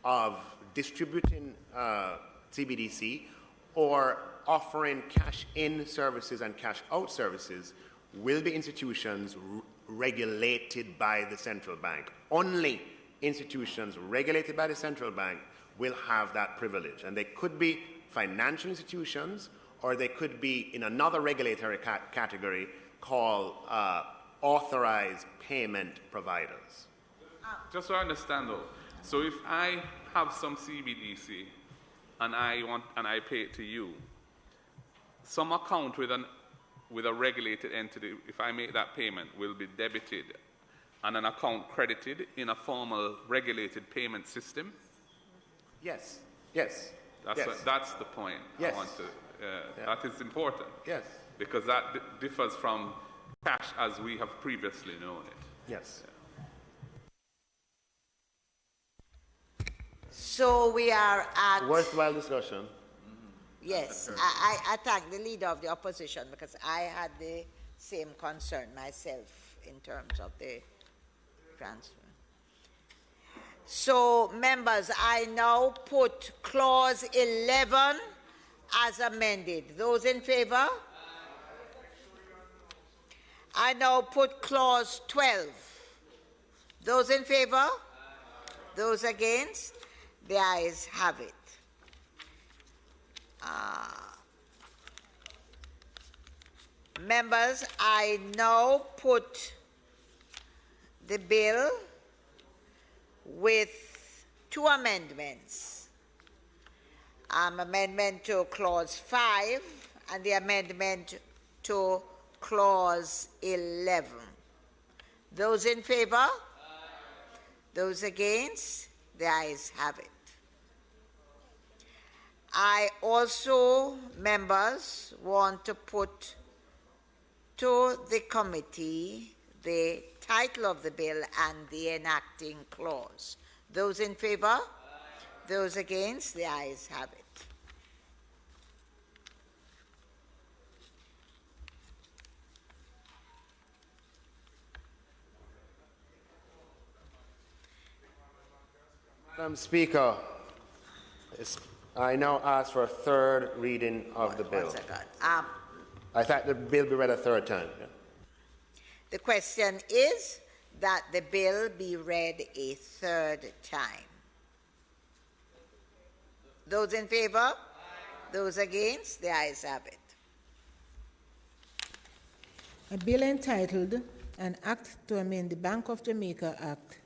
of distributing CBDC or offering cash-in services and cash-out services will be institutions regulated by the central bank. Only institutions regulated by the central bank will have that privilege. And they could be financial institutions, or they could be in another regulatory category called authorized payment providers. Just so I understand though, so if I have some CBDC and I pay it to you, some account with a regulated entity, if I make that payment, will be debited and an account credited in a formal regulated payment system? Yes, yes. That's the point. Yes. I want to, that is important. Yes. Because that differs from cash as we have previously known it. Yes. So we are at... Worthwhile discussion. Yes, I thank the leader of the opposition because I had the same concern myself in terms of the transfer. So, members, I now put clause 11 as amended. Those in favor? I now put clause 12. Those in favor? Those against? The ayes have it. Members, I now put the bill with two amendments. Amendment to clause 5 and the amendment to clause 11. Those in favor? Those against? The ayes have it. I also, members, want to put to the committee the title of the bill and the enacting clause. Those in favor? Those against? The ayes have it. Madam Speaker, I now ask for a third reading of the bill. I thought the bill be read a third time. Yeah. The question is that the bill be read a third time. Those in favor? Those against? The ayes have it. A bill entitled An Act to Amend the Bank of Jamaica Act,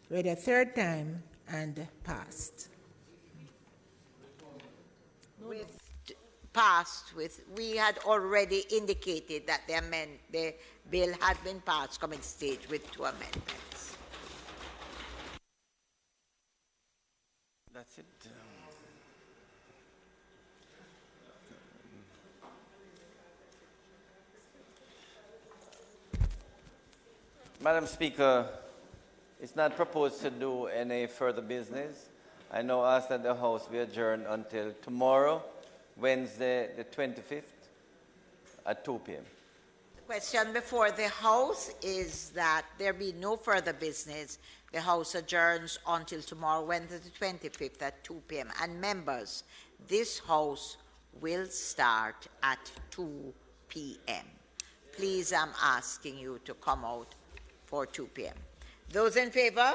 read a third time and passed. We had already indicated that the bill had been passed coming stage with two amendments. That's it. Madam Speaker, it's not proposed to do any further business. I now ask that the House be adjourned until tomorrow, Wednesday, the 25th, at 2 p.m. The question before the House is that there be no further business. The House adjourns until tomorrow, Wednesday, the 25th, at 2 p.m. And members, this House will start at 2 p.m. Please, I'm asking you to come out for 2 p.m. Those in favor?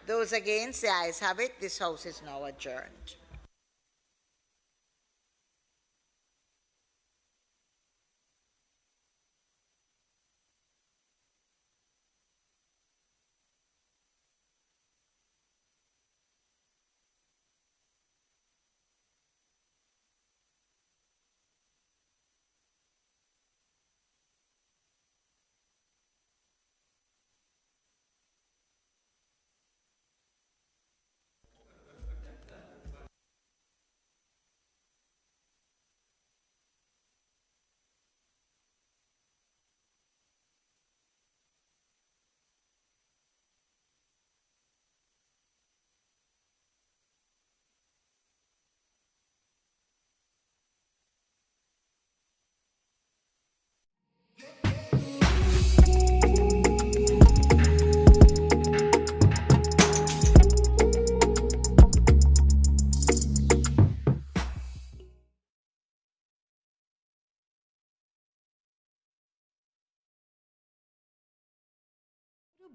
Those against? The ayes have it. This House is now adjourned.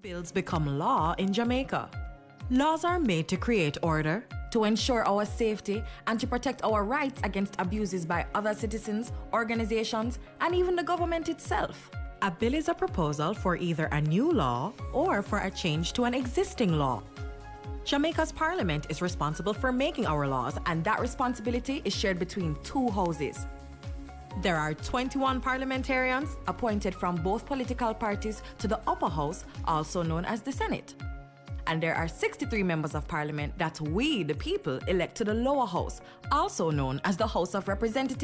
Bills become law in Jamaica. Laws are made to create order, to ensure our safety, and to protect our rights against abuses by other citizens, organizations, and even the government itself. A bill is a proposal for either a new law or for a change to an existing law. Jamaica's parliament is responsible for making our laws, and that responsibility is shared between two houses. There are 21 parliamentarians appointed from both political parties to the upper house, also known as the Senate. And there are 63 members of parliament that we, the people, elect to the lower house, also known as the House of Representatives.